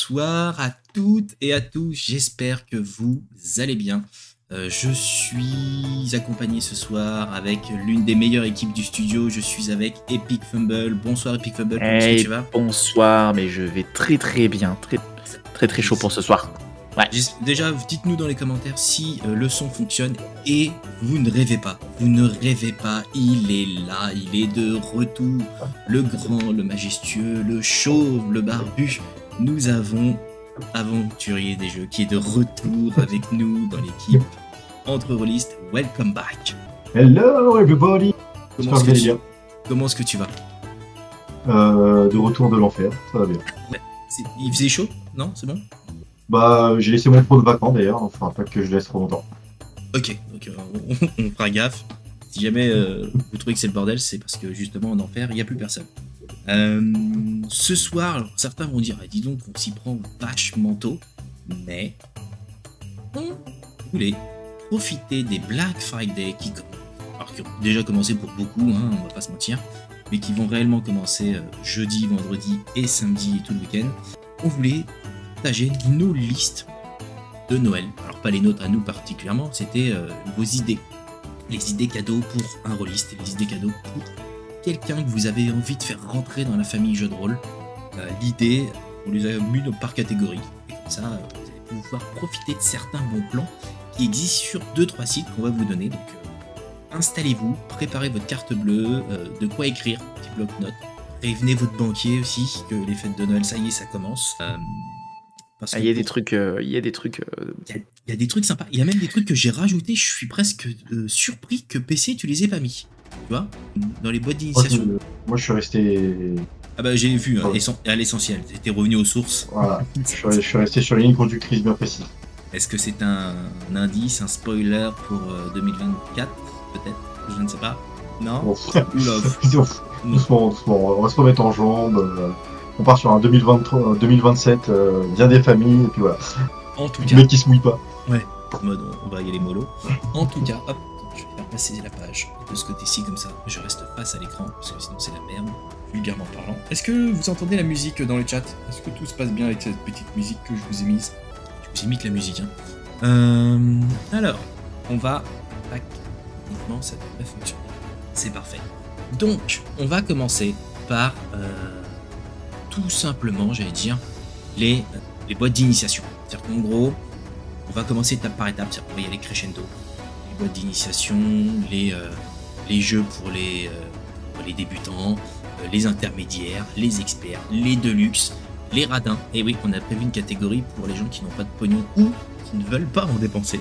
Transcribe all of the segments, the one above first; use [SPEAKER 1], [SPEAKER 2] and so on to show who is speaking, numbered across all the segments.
[SPEAKER 1] bonsoir à toutes et à tous, j'espère que vous allez bien. Je suis accompagné ce soir avec l'une des meilleures équipes du studio, je suis avec Epic Fumble. Bonsoir Epic Fumble, comment est-ce que tu vas?
[SPEAKER 2] Bonsoir, mais je vais très bien, très chaud pour ce soir. Ouais.
[SPEAKER 1] Déjà, dites-nous dans les commentaires si le son fonctionne et vous ne rêvez pas. Vous ne rêvez pas, il est là, il est de retour. Le grand, le majestueux, le chauve, le barbu. Nous avons Aventurier des jeux qui est de retour avec nous dans l'équipe Entre Rôlistes. Welcome back.
[SPEAKER 3] Hello everybody.
[SPEAKER 1] Comment est-ce que tu vas?
[SPEAKER 3] De retour de l'enfer, ça va bien.
[SPEAKER 1] Il faisait chaud? Non, c'est bon?
[SPEAKER 3] Bah, j'ai laissé mon pro de vacances d'ailleurs, enfin pas que je laisse trop longtemps.
[SPEAKER 1] Ok, on fera gaffe. Si jamais vous trouvez que c'est le bordel, c'est parce que justement en enfer, il n'y a plus personne. Ce soir, alors, certains vont dire, dis donc, on s'y prend vachement tôt, mais on voulait profiter des Black Friday qui ont déjà commencé pour beaucoup, hein, on va pas se mentir, mais qui vont réellement commencer jeudi, vendredi et samedi et tout le week-end. On voulait partager nos listes de Noël. Alors pas les nôtres à nous particulièrement, c'était vos idées. Les idées cadeaux pour un rôliste et les idées cadeaux pour quelqu'un que vous avez envie de faire rentrer dans la famille jeu de rôle. L'idée, on les a mis par catégorie. Et comme ça, vous allez pouvoir profiter de certains bons plans qui existent sur 2-3 sites qu'on va vous donner. Donc installez-vous, préparez votre carte bleue, de quoi écrire, petit bloc-notes. Prévenez votre banquier aussi que les fêtes de Noël, ça y est, ça commence.
[SPEAKER 2] Il y a des trucs, il y a des trucs
[SPEAKER 1] sympas. Il y a même des trucs que j'ai rajoutés. Je suis presque surpris que PC tu les aies pas mis. Tu vois, dans les boîtes d'initiation.
[SPEAKER 3] Moi, je suis resté.
[SPEAKER 1] Ah bah j'ai vu à l'essentiel. T'es revenu aux sources.
[SPEAKER 3] Voilà. je suis resté sur les lignes conductrices bien précises.
[SPEAKER 1] Est-ce que c'est un indice, un spoiler pour 2024 peut-être? Je ne sais pas. Non.
[SPEAKER 3] Doucement, on va se remettre en jambes. On part sur un 2023, 2027, bien des familles, et puis voilà.
[SPEAKER 1] En tout cas.
[SPEAKER 3] Mais qui se mouille pas.
[SPEAKER 1] Ouais, en mode on va y aller mollo. En tout cas, hop, je vais faire passer la page de ce côté-ci comme ça. Je reste face à l'écran, parce que sinon c'est la merde, vulgairement parlant. Est-ce que vous entendez la musique dans le chat? Est-ce que tout se passe bien avec cette petite musique que je vous ai mise? Je vous imite la musique, hein. Alors, on va... Tac, uniquement, ça devrait fonctionner. C'est parfait. Donc, on va commencer par... tout simplement, j'allais dire, les boîtes d'initiation. C'est-à-dire qu'en gros, on va commencer étape par étape, c'est-à-dire qu'on va y aller crescendo. Les boîtes d'initiation, les jeux pour les débutants, les intermédiaires, les experts, les deluxe, les radins. Et oui, on a prévu une catégorie pour les gens qui n'ont pas de pognon ou qui ne veulent pas en dépenser.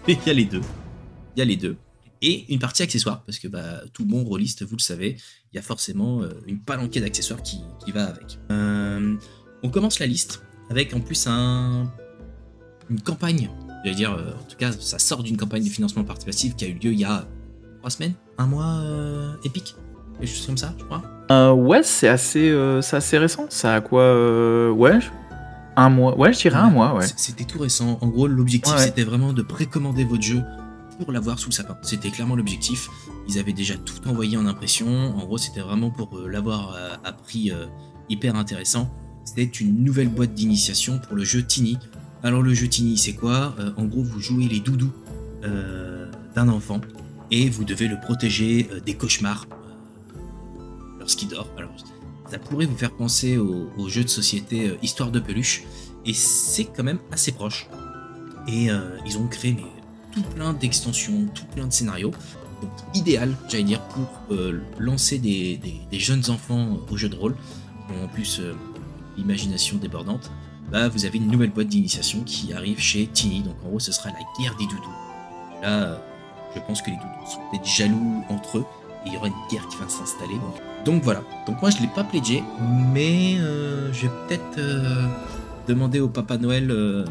[SPEAKER 1] Il y a les deux. Il y a les deux. Et une partie accessoire, parce que tout bon rôliste, vous le savez, il y a forcément une palanquée d'accessoires qui va avec. On commence la liste avec en plus une campagne, j'allais dire, en tout cas ça sort d'une campagne de financement participatif qui a eu lieu il y a 3 semaines, 1 mois, Epic, quelque chose comme ça, je crois.
[SPEAKER 2] Ouais, c'est assez récent, ça a quoi, ouais, 1 mois, ouais, je dirais 1 mois, ouais.
[SPEAKER 1] C'était tout récent, en gros l'objectif c'était vraiment de précommander votre jeu pour l'avoir sous le sapin. C'était clairement l'objectif. Ils avaient déjà tout envoyé en impression. En gros, c'était vraiment pour l'avoir à prix hyper intéressant. C'était une nouvelle boîte d'initiation pour le jeu Tiny. Alors le jeu Tiny, c'est quoi? En gros, vous jouez les doudous d'un enfant et vous devez le protéger des cauchemars lorsqu'il dort. Alors, ça pourrait vous faire penser au jeu de société Histoire de peluche et c'est quand même assez proche. Et ils ont créé tout plein d'extensions, tout plein de scénarios. Donc idéal, j'allais dire, pour lancer des jeunes enfants au jeu de rôle, qui ont en plus l'imagination débordante. Vous avez une nouvelle boîte d'initiation qui arrive chez Tiny. Donc en gros, ce sera la guerre des doudous. Là, je pense que les doudous sont peut-être jaloux entre eux. Et il y aura une guerre qui va s'installer. Donc voilà. Donc moi, je ne l'ai pas pledgé, mais je vais peut-être demander au Papa Noël...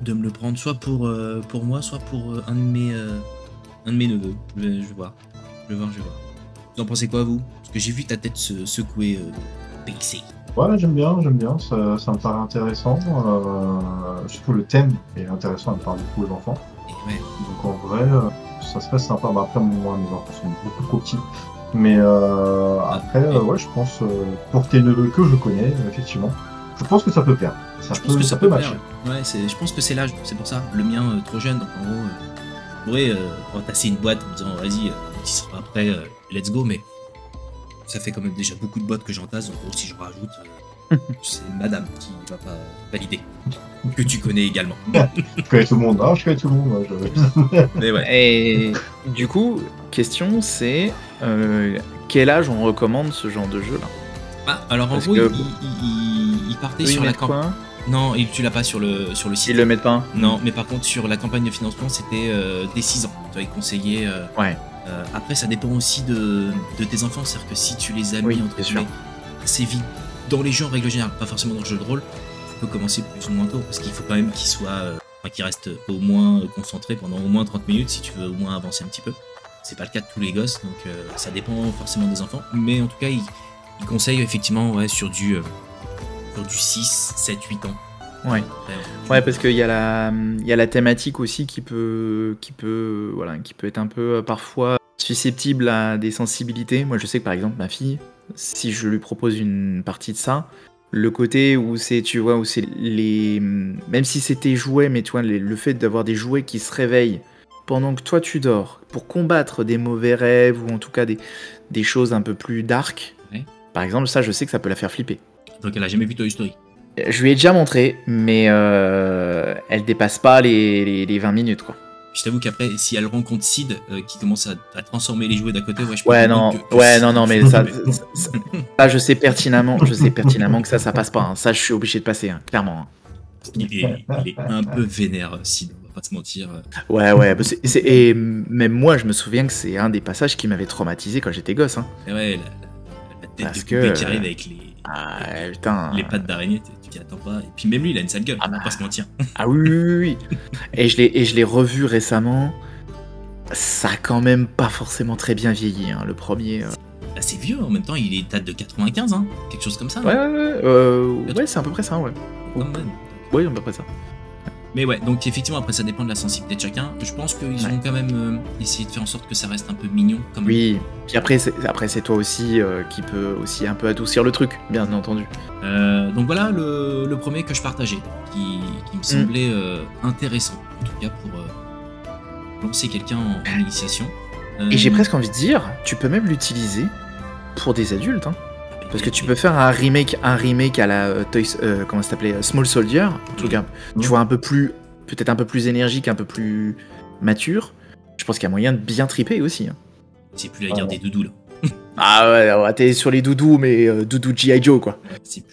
[SPEAKER 1] de me le prendre soit pour moi, soit pour un de mes neveux. Je vais voir. Vous en pensez quoi, vous? Parce que j'ai vu ta tête se secouer, PC.
[SPEAKER 3] Ouais, j'aime bien, ça me paraît intéressant. Surtout le thème est intéressant, il parle beaucoup aux enfants.
[SPEAKER 1] Et ouais.
[SPEAKER 3] Donc en vrai, ça serait sympa. Après, moi, mes enfants sont beaucoup trop petits. Mais après, ouais, je pense, pour tes neveux que je connais, effectivement, je pense que ça peut plaire.
[SPEAKER 1] Je pense que ça peut
[SPEAKER 3] matcher.
[SPEAKER 1] plaire. Ouais, je pense que c'est l'âge, c'est pour ça. Le mien, trop jeune, donc en gros, je pourrais tasser une boîte en disant vas-y, tu seras prêt, let's go, mais ça fait quand même déjà beaucoup de boîtes que j'entasse, donc en gros, si je rajoute, c'est madame qui va pas valider. Que tu connais également.
[SPEAKER 3] Je connais tout le monde, je connais tout le monde.
[SPEAKER 1] Mais ouais.
[SPEAKER 2] Et du coup, question c'est quel âge on recommande ce genre de jeu là?
[SPEAKER 1] Ah, alors en
[SPEAKER 2] Parce
[SPEAKER 1] gros,
[SPEAKER 2] que-
[SPEAKER 1] il partait sur la campagne. Non, tu l'as pas sur le site.
[SPEAKER 2] Ils le mettent pas.
[SPEAKER 1] Non, mais par contre, sur la campagne de financement, c'était dès 6 ans. Tu vois, ils conseillaient.
[SPEAKER 2] Ouais.
[SPEAKER 1] Après, ça dépend aussi de tes enfants. C'est-à-dire que si tu les as mis
[SPEAKER 2] Oui,
[SPEAKER 1] entre
[SPEAKER 2] bien sûr.
[SPEAKER 1] guillemets assez vite dans les jeux en règle générale, pas forcément dans le jeu de rôle, tu peux commencer plus ou moins tôt parce qu'il faut quand même qu'ils soient, qu'ils restent au moins concentrés pendant au moins 30 minutes si tu veux au moins avancer un petit peu. C'est pas le cas de tous les gosses, donc ça dépend forcément des enfants. Mais en tout cas, ils conseillent effectivement sur du 6, 7, 8 ans.
[SPEAKER 2] Ouais. Ouais, parce qu'il y a la thématique aussi qui peut être un peu parfois susceptible à des sensibilités. Moi, je sais que par exemple, ma fille, si je lui propose une partie de ça, le côté où c'est, tu vois, où c'est les, même si c'était jouets, mais tu vois, le fait d'avoir des jouets qui se réveillent pendant que toi tu dors pour combattre des mauvais rêves ou en tout cas des choses un peu plus dark.
[SPEAKER 1] Ouais.
[SPEAKER 2] Par exemple, ça, je sais que ça peut la faire flipper.
[SPEAKER 1] Donc elle a jamais vu Toy Story.
[SPEAKER 2] Je lui ai déjà montré, mais elle dépasse pas les 20 minutes, quoi.
[SPEAKER 1] Je t'avoue qu'après, si elle rencontre Sid qui commence à transformer les jouets d'à côté, je peux
[SPEAKER 2] Ouais,
[SPEAKER 1] comprendre
[SPEAKER 2] non, non, mais ça, je sais pertinemment que ça passe pas. Hein. Ça, je suis obligé de passer, hein, clairement. Hein.
[SPEAKER 1] Il est un peu vénère, Sid, on va pas se mentir.
[SPEAKER 2] Ouais, bah et même moi, je me souviens que c'est un des passages qui m'avait traumatisé quand j'étais gosse. Hein.
[SPEAKER 1] Et ouais, la tête
[SPEAKER 2] Parce
[SPEAKER 1] de poupée
[SPEAKER 2] que,
[SPEAKER 1] qui arrive avec les pattes d'araignée, tu t'y attends pas. Et puis même lui, il a une sale gueule, on va pas se mentir.
[SPEAKER 2] Ah oui. Et je l'ai revu récemment. Ça a quand même pas forcément très bien vieilli, hein, le premier.
[SPEAKER 1] Bah, c'est vieux, en même temps, il est date de 95, hein, quelque chose comme ça.
[SPEAKER 2] Ouais, c'est à peu près ça, ouais.
[SPEAKER 1] Quand même.
[SPEAKER 2] Oui, à peu près ça.
[SPEAKER 1] Mais ouais, donc effectivement, après, ça dépend de la sensibilité de chacun. Je pense qu'ils ont quand même essayé de faire en sorte que ça reste un peu mignon, quand même.
[SPEAKER 2] Oui, puis après, c'est toi aussi qui peut aussi un peu adoucir le truc, bien entendu.
[SPEAKER 1] Donc voilà le premier que je partageais, qui me semblait intéressant, en tout cas pour lancer quelqu'un en initiation.
[SPEAKER 2] Et j'ai presque envie de dire, tu peux même l'utiliser pour des adultes, hein. Parce que tu peux faire un remake à la comment ça s'appelait, Small Soldier, en tout cas, tu vois, peut-être un peu plus énergique, un peu plus mature. Je pense qu'il y a moyen de bien triper aussi. Hein.
[SPEAKER 1] C'est plus la guerre des doudous là.
[SPEAKER 2] Ah ouais, t'es sur les doudous, mais doudou G.I. Joe quoi.
[SPEAKER 1] C'est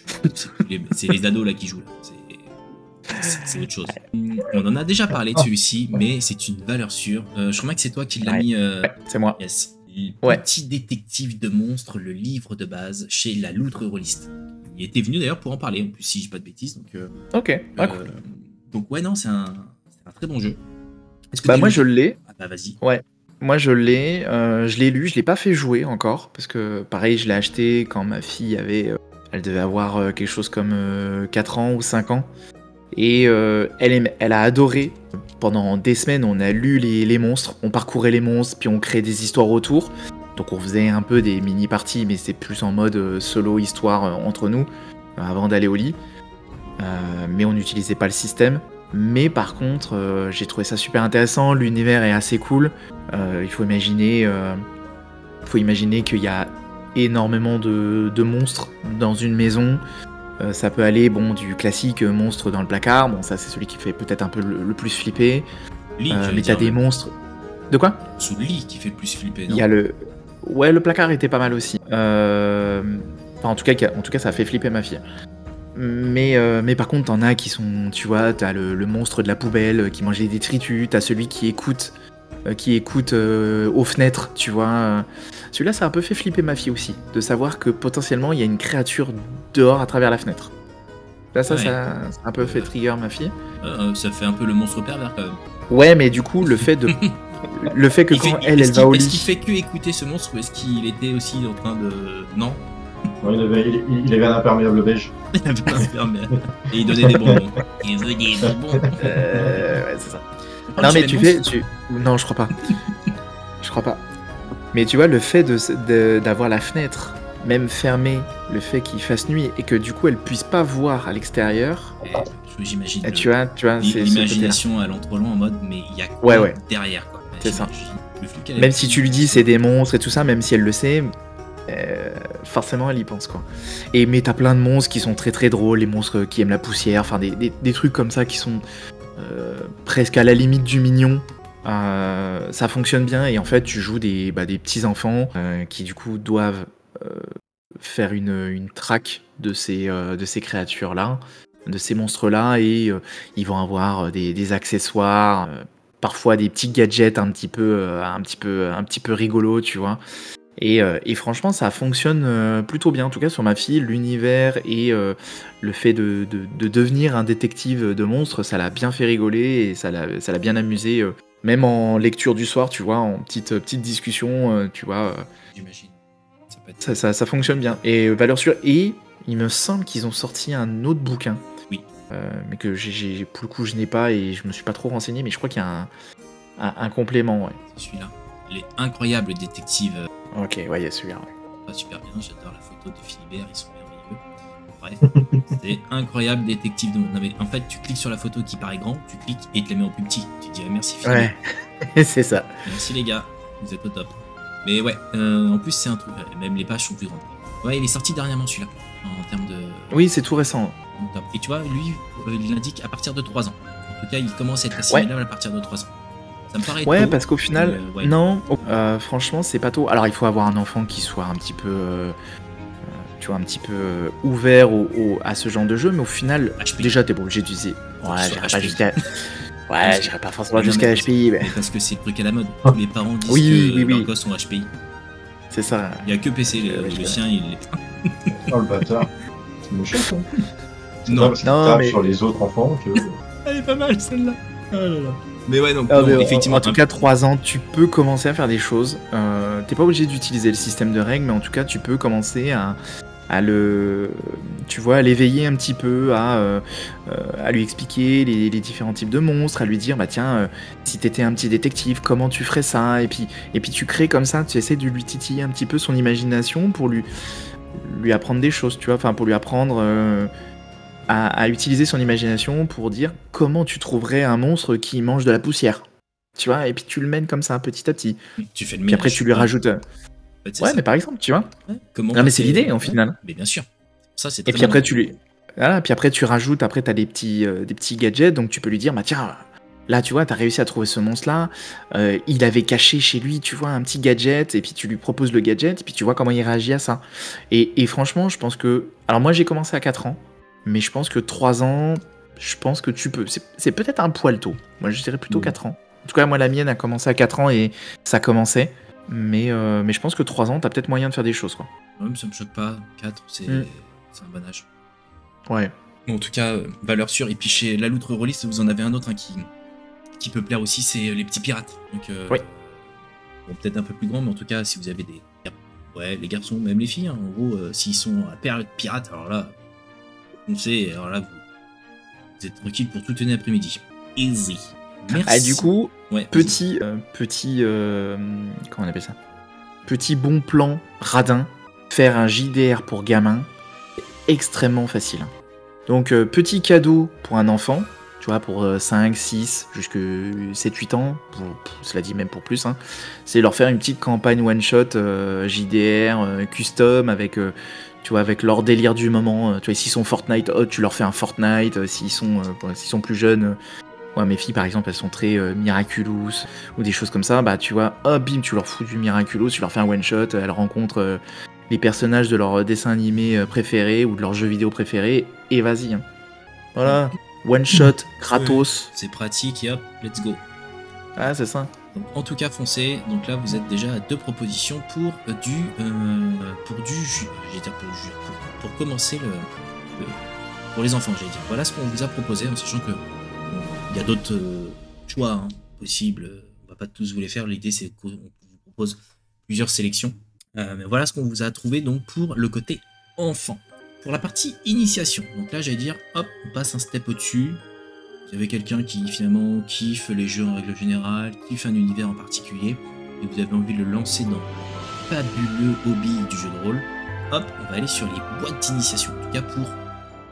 [SPEAKER 1] les ados là qui jouent là. C'est autre chose. On en a déjà parlé de celui-ci, mais c'est une valeur sûre. Je crois que c'est toi qui l'as mis.
[SPEAKER 2] Ouais, c'est moi.
[SPEAKER 1] Yes. Petit détective de monstres, le livre de base chez la Loutre Rôliste. Il était venu d'ailleurs pour en parler, en plus si je dis pas de bêtises. Donc,
[SPEAKER 2] ok, cool.
[SPEAKER 1] Donc ouais, non, c'est un très bon jeu.
[SPEAKER 2] Bah moi je l'ai.
[SPEAKER 1] Ah bah vas-y.
[SPEAKER 2] Ouais. Moi je l'ai lu, je l'ai pas fait jouer encore, parce que pareil je l'ai acheté quand ma fille elle devait avoir quelque chose comme 4 ans ou 5 ans. Et elle a adoré. Pendant des semaines, on a lu les monstres, on parcourait les monstres, puis on créait des histoires autour. Donc on faisait un peu des mini-parties, mais c'est plus en mode solo histoire entre nous, avant d'aller au lit. Mais on n'utilisait pas le système. Mais par contre, j'ai trouvé ça super intéressant, l'univers est assez cool. Il faut imaginer qu'il y a énormément de monstres dans une maison. Ça peut aller du classique monstre dans le placard, bon ça c'est celui qui fait peut-être un peu le plus flipper. Mais t'as des monstres. De quoi ?
[SPEAKER 1] Sous le lit qui fait le plus flipper, non ?
[SPEAKER 2] Il y a le placard était pas mal aussi. En tout cas ça a fait flipper ma fille. Mais par contre t'en as qui sont, tu vois, t'as le monstre de la poubelle qui mangeait des détritus, t'as celui qui écoute aux fenêtres, tu vois. Celui-là, ça a un peu fait flipper ma fille aussi, de savoir que potentiellement il y a une créature dehors à travers la fenêtre. Là, ça a un peu fait trigger ma fille.
[SPEAKER 1] Ça fait un peu le monstre pervers quand même.
[SPEAKER 2] Ouais, mais du coup, le fait que quand elle va au lit.
[SPEAKER 1] Est-ce qu'il fait que écouter ce monstre ou est-ce qu'il était aussi en train de. Non.
[SPEAKER 3] Ouais, il avait un imperméable beige.
[SPEAKER 1] Il avait un imperméable. Et il donnait des bonbons. Il donnait des bonbons.
[SPEAKER 2] Ouais, c'est ça. Non mais non, je crois pas. Je crois pas. Mais tu vois, le fait d'avoir la fenêtre même fermer le fait qu'il fasse nuit et que du coup elle puisse pas voir à l'extérieur.
[SPEAKER 1] J'imagine.
[SPEAKER 2] Tu vois, c'est
[SPEAKER 1] l'imagination à l'entre-long en mode, mais il y a
[SPEAKER 2] quoi
[SPEAKER 1] derrière, quoi.
[SPEAKER 2] C'est ça. Même si tu lui dis c'est des monstres et tout ça, même si elle le sait, forcément elle y pense, quoi. Mais t'as plein de monstres qui sont très très drôles, les monstres qui aiment la poussière, enfin des trucs comme ça qui sont presque à la limite du mignon. Ça fonctionne bien et en fait tu joues des petits enfants qui du coup doivent faire une traque de ces créatures là, de ces monstres là, et ils vont avoir des accessoires, parfois des petits gadgets un petit peu rigolos, tu vois. Et franchement ça fonctionne plutôt bien, en tout cas sur ma fille. L'univers et le fait de devenir un détective de monstres, ça l'a bien fait rigoler et ça l'a bien amusé, même en lecture du soir, tu vois, en petite discussion, tu vois.
[SPEAKER 1] J'imagine.
[SPEAKER 2] Ça fonctionne bien. Et valeur sûre. Et il me semble qu'ils ont sorti un autre bouquin.
[SPEAKER 1] Oui.
[SPEAKER 2] Mais que pour le coup je n'ai pas et je me suis pas trop renseigné, mais je crois qu'il y a un complément, ouais.
[SPEAKER 1] C'est celui-là. Les incroyables détectives.
[SPEAKER 2] Ok, ouais, il y a celui-là. Ouais.
[SPEAKER 1] Pas super bien, j'adore la photo de Philibert, ils sont merveilleux. Bref, c'est incroyable détective de monde. Non, mais en fait, tu cliques sur la photo qui paraît grand, tu cliques et il te la met en plus petit. Tu te dis merci Philibert.
[SPEAKER 2] Ouais, c'est ça.
[SPEAKER 1] Merci les gars, vous êtes au top. Mais ouais, en plus c'est un truc, même les pages sont plus grandes. Ouais, il est sorti dernièrement celui-là, en termes de...
[SPEAKER 2] Oui, c'est tout récent.
[SPEAKER 1] Top. Et tu vois, lui, il indique à partir de 3 ans. En tout cas, il commence à être assimilable à partir de 3 ans. Ça me paraît tôt,
[SPEAKER 2] parce qu'au final,
[SPEAKER 1] ouais.
[SPEAKER 2] non, franchement, c'est pas tôt. Alors, il faut avoir un enfant qui soit un petit peu, tu vois, un petit peu ouvert à ce genre de jeu, mais au final, déjà, t'es pas obligé d'utiliser. Ouais, j'irai pas jusqu'à... Ouais, j'irai pas forcément jusqu'à HPI. Mais...
[SPEAKER 1] Parce que c'est le truc à la mode. Tous les parents disent que leurs gosses sont HPI.
[SPEAKER 2] C'est ça.
[SPEAKER 1] Il y a que PC, le sien, il est...
[SPEAKER 3] Oh, le bâtard. C'est méchant, ça.
[SPEAKER 2] Non, mais...
[SPEAKER 3] sur les autres enfants que...
[SPEAKER 1] Elle est pas mal, celle-là. Oh là là. Mais ouais, donc, effectivement.
[SPEAKER 2] En tout cas, 3 ans, tu peux commencer à faire des choses. T'es pas obligé d'utiliser le système de règles, mais en tout cas, tu peux commencer à l'éveiller un petit peu, à lui expliquer les différents types de monstres, à lui dire, bah tiens, si t'étais un petit détective, comment tu ferais ça, et puis tu crées comme ça, tu essaies de lui titiller un petit peu son imagination pour lui apprendre des choses, tu vois, enfin pour lui apprendre à utiliser son imagination pour dire comment tu trouverais un monstre qui mange de la poussière, tu vois, et puis tu le mènes comme ça petit à petit.
[SPEAKER 1] Tu fais le
[SPEAKER 2] puis après tu lui rajoutes...
[SPEAKER 1] En fait,
[SPEAKER 2] ouais, mais par exemple, tu vois.
[SPEAKER 1] Ouais. Comment
[SPEAKER 2] non, mais c'est l'idée, en final.
[SPEAKER 1] Mais bien sûr. Ça, c'est
[SPEAKER 2] et puis après, puis après, tu rajoutes, après, t'as des petits gadgets, donc tu peux lui dire, bah tiens, là, tu vois, t'as réussi à trouver ce monstre-là, il avait caché chez lui, tu vois, un petit gadget, et puis tu lui proposes le gadget, et puis tu vois comment il réagit à ça. Et franchement, je pense que... Alors moi, j'ai commencé à 4 ans, mais je pense que 3 ans, je pense que tu peux... C'est peut-être un poil tôt. Moi, je dirais plutôt 4 ans. En tout cas, moi, la mienne a commencé à 4 ans, et ça commençait. Mais je pense que 3 ans, t'as peut-être moyen de faire des choses, quoi.
[SPEAKER 1] Ouais, mais ça me choque pas. 4, c'est un bon âge.
[SPEAKER 2] Ouais.
[SPEAKER 1] Bon, en tout cas, valeur sûre. Et puis chez La Loutre Rôliste, vous en avez un autre qui peut plaire aussi, c'est les petits pirates. Donc,
[SPEAKER 2] oui.
[SPEAKER 1] Bon, peut-être un peu plus grand, mais en tout cas, si vous avez des... Ouais, les garçons, même les filles, hein, en gros, s'ils sont à période pirate, alors là, foncez, alors là, vous êtes tranquille pour toute une après-midi. Easy. Merci.
[SPEAKER 2] Ah, du coup,
[SPEAKER 1] ouais,
[SPEAKER 2] petit comment on appelle ça? Petit bon plan radin, faire un JDR pour gamin, extrêmement facile. Donc petit cadeau pour un enfant, tu vois, pour 5, 6, jusque 7, 8 ans, cela dit même pour plus, hein, c'est leur faire une petite campagne one-shot JDR, custom, avec, tu vois, avec leur délire du moment. Tu vois, s'ils sont Fortnite, tu leur fais un Fortnite, s'ils sont plus jeunes... Ouais, mes filles, par exemple, elles sont très Miraculous ou des choses comme ça. Bah, tu vois, hop, bim, tu leur fous du Miraculous, tu leur fais un one-shot, elles rencontrent les personnages de leur dessin animé préféré ou de leur jeu vidéo préféré, et vas-y. Hein. Voilà, one-shot, gratos.
[SPEAKER 1] Ouais, c'est pratique, et hop, let's go.
[SPEAKER 2] Ah, c'est ça.
[SPEAKER 1] Donc, en tout cas, foncez. Donc là, vous êtes déjà à 2 propositions pour pour commencer pour les enfants, j'allais dire. Voilà ce qu'on vous a proposé, en sachant que il y a d'autres choix possibles, on va pas tous vous les faire, l'idée c'est qu'on vous propose plusieurs sélections. Mais voilà ce qu'on vous a trouvé donc pour le côté enfant. Pour la partie initiation, donc là j'allais dire, hop, on passe un step au-dessus. Vous avez quelqu'un qui finalement kiffe les jeux en règle générale, kiffe un univers en particulier, et vous avez envie de le lancer dans le fabuleux hobby du jeu de rôle. hop, on va aller sur les boîtes d'initiation, en tout cas pour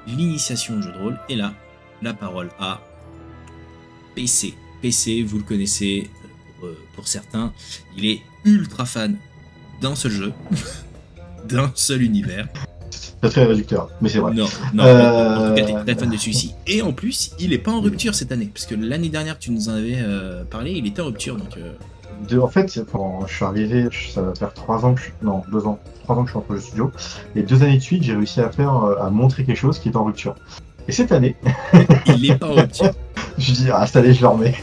[SPEAKER 1] l'initiation au jeu de rôle. Et là, la parole à PC. PC, vous le connaissez pour certains, il est ultra fan d'un seul jeu, d'un seul univers.
[SPEAKER 3] C'est très réducteur, mais c'est vrai.
[SPEAKER 1] Non, en tout cas, t'es très fan de celui-ci. Et en plus, il est pas en rupture cette année, parce que l'année dernière, tu nous en avais parlé, il était en rupture, donc...
[SPEAKER 3] En fait, quand je suis arrivé, ça va faire 3 ans que non, 2 ans, 3 ans que je suis entre le studio, et 2 années de suite, j'ai réussi à montrer quelque chose qui est en rupture. Et cette année...
[SPEAKER 1] il est pas en rupture.
[SPEAKER 3] Je dis, cette année, je le remets.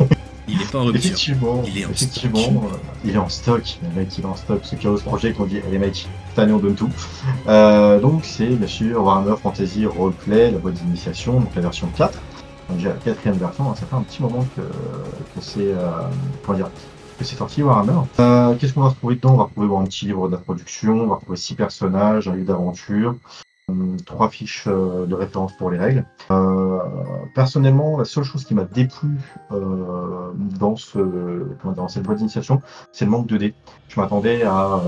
[SPEAKER 1] Il est pas en rupture.
[SPEAKER 3] Effectivement, il est en stock. Le mec, il est en stock. Ce Chaos Project, on dit, allez mec, cette année on donne tout. Donc c'est bien sûr Warhammer Fantasy Roleplay, la boîte d'initiation, donc la version 4. Donc déjà la 4e version, ça fait un petit moment que c'est que c'est sorti Warhammer. Qu'est-ce qu'on va retrouver dedans? On va retrouver un petit livre d'introduction, on va retrouver 6 personnages, un livre d'aventure, 3 fiches de référence pour les règles. Personnellement, la seule chose qui m'a déplu dans cette boîte d'initiation, c'est le manque de dés. Je m'attendais à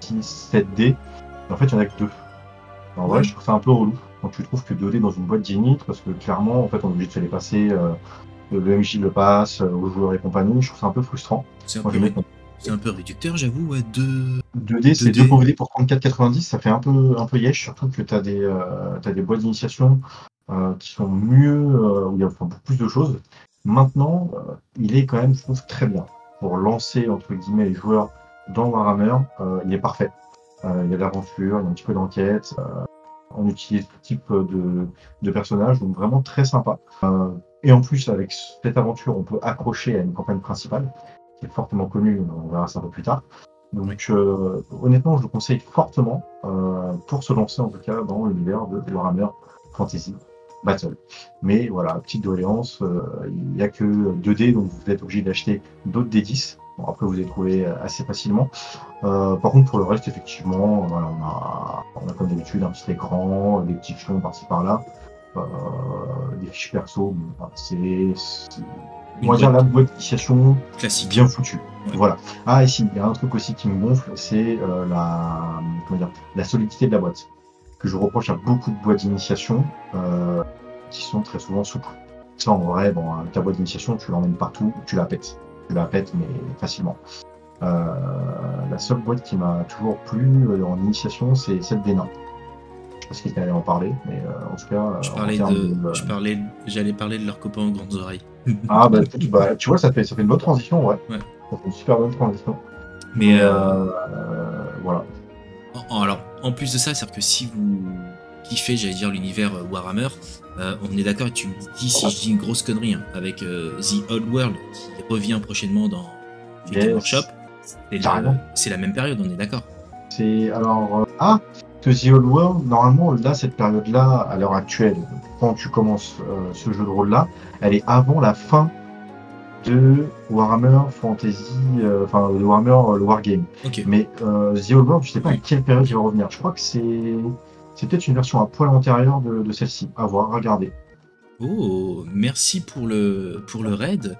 [SPEAKER 3] 6, 7 dés. Et en fait, il n'y en a que 2. En vrai, je trouve ça un peu relou quand tu trouves que 2 dés dans une boîte d'init, parce que clairement, en fait, on est obligé de se les passer. Le MJ le passe aux joueurs et compagnie. Je trouve ça un peu frustrant.
[SPEAKER 1] C'est un peu réducteur, j'avoue,
[SPEAKER 3] 2D, c'est 2 pauvres dés pour 34,90, ça fait un peu yesh, surtout que t'as des boîtes d'initiation qui sont mieux, où il y a beaucoup plus de choses. Maintenant, il est quand même, je trouve, très bien. Pour lancer, entre guillemets, les joueurs dans Warhammer, il est parfait. Il y a de l'aventure, il y a un petit peu d'enquête, on utilise tout type de personnages, donc vraiment très sympa. Et en plus, avec cette aventure, on peut accrocher à une campagne principale, qui est fortement connue, on verra ça un peu plus tard. Donc honnêtement, je le conseille fortement pour se lancer en tout cas dans l'univers de Warhammer Fantasy Battle. Mais voilà, petite doléance, il n'y a que 2 dés, donc vous êtes obligé d'acheter d'autres D10. Bon, après, vous les trouvez assez facilement. Par contre, pour le reste, effectivement, voilà, on a comme d'habitude un petit écran, des petits fions par-ci par-là, des fiches perso. On va dire la boîte d'initiation
[SPEAKER 1] classique,
[SPEAKER 3] bien foutue.
[SPEAKER 1] Ouais.
[SPEAKER 3] Voilà. Et si, il y a un truc aussi qui me gonfle, c'est la solidité de la boîte. Que je reproche à beaucoup de boîtes d'initiation qui sont très souvent souples. Ça, en vrai, ta boîte d'initiation, tu l'emmènes partout, tu la pètes. Tu la pètes, mais facilement. La seule boîte qui m'a toujours plu en initiation, c'est celle des nains. Parce qu'ils allaient en parler, mais en tout cas.
[SPEAKER 1] J'allais parler de leurs copains aux grandes oreilles.
[SPEAKER 3] Tu vois, ça fait une bonne transition, ouais. Ça fait une super bonne transition.
[SPEAKER 1] Mais
[SPEAKER 3] voilà.
[SPEAKER 1] Alors, en plus de ça, c'est-à-dire que si vous kiffez, j'allais dire, l'univers Warhammer, on est d'accord, tu me dis si je dis une grosse connerie, hein, avec The Old World qui revient prochainement dans Weekend Workshop, c'est la même période, on est d'accord.
[SPEAKER 3] C'est alors que The Old World, normalement, là, cette période-là, à l'heure actuelle, quand tu commences ce jeu de rôle-là, elle est avant la fin de Warhammer Fantasy, de Warhammer le Wargame.
[SPEAKER 1] Okay.
[SPEAKER 3] Mais The Old World, je sais pas à quelle période il va revenir. Je crois que c'est peut-être une version à poil antérieure de celle-ci. À voir, regardez.
[SPEAKER 1] Oh, merci pour le raid.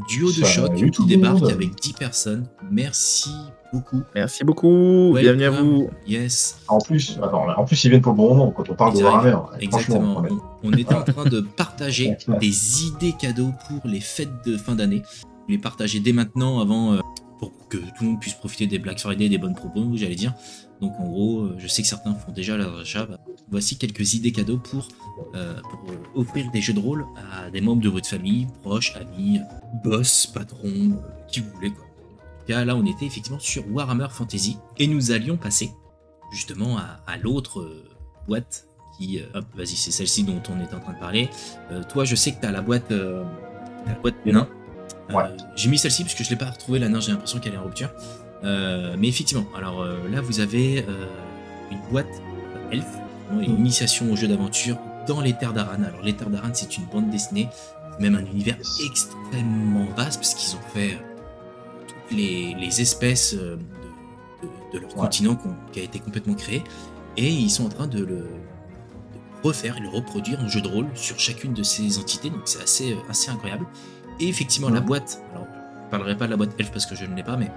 [SPEAKER 1] Duo de choc qui débarque avec 10 personnes. Merci beaucoup.
[SPEAKER 2] Merci beaucoup. Bienvenue à vous.
[SPEAKER 1] Yes.
[SPEAKER 3] En plus, ils viennent pour le bon moment quand on parle de Warhammer.
[SPEAKER 1] Exactement. On était en train de partager des idées cadeaux pour les fêtes de fin d'année. Les partager dès maintenant avant pour que tout le monde puisse profiter des Black Friday, des bonnes propos, j'allais dire. Donc en gros, je sais que certains font déjà leur achat. Voici quelques idées cadeaux pour offrir des jeux de rôle à des membres de votre famille, proches, amis, boss, patron, qui vous voulez quoi. Et là, on était effectivement sur Warhammer Fantasy et nous allions passer justement à l'autre boîte qui... hop, vas-y, c'est celle-ci dont on est en train de parler. Toi, je sais que tu as la boîte nain.
[SPEAKER 3] Ouais.
[SPEAKER 1] J'ai mis celle-ci parce que je l'ai pas retrouvée, la nain, j'ai l'impression qu'elle est en rupture. Mais effectivement, alors là, vous avez une boîte elfe, une initiation au jeu d'aventure dans les terres d'Aran. Alors, les terres d'Aran, c'est une bande dessinée, même un univers extrêmement vaste parce qu'ils ont fait toutes les espèces de leur continent qui a été complètement créé, et ils sont en train de le refaire et le reproduire en jeu de rôle sur chacune de ces entités, donc c'est assez incroyable. Et effectivement, la boîte, alors je parlerai pas de la boîte elfe parce que je ne l'ai pas, mais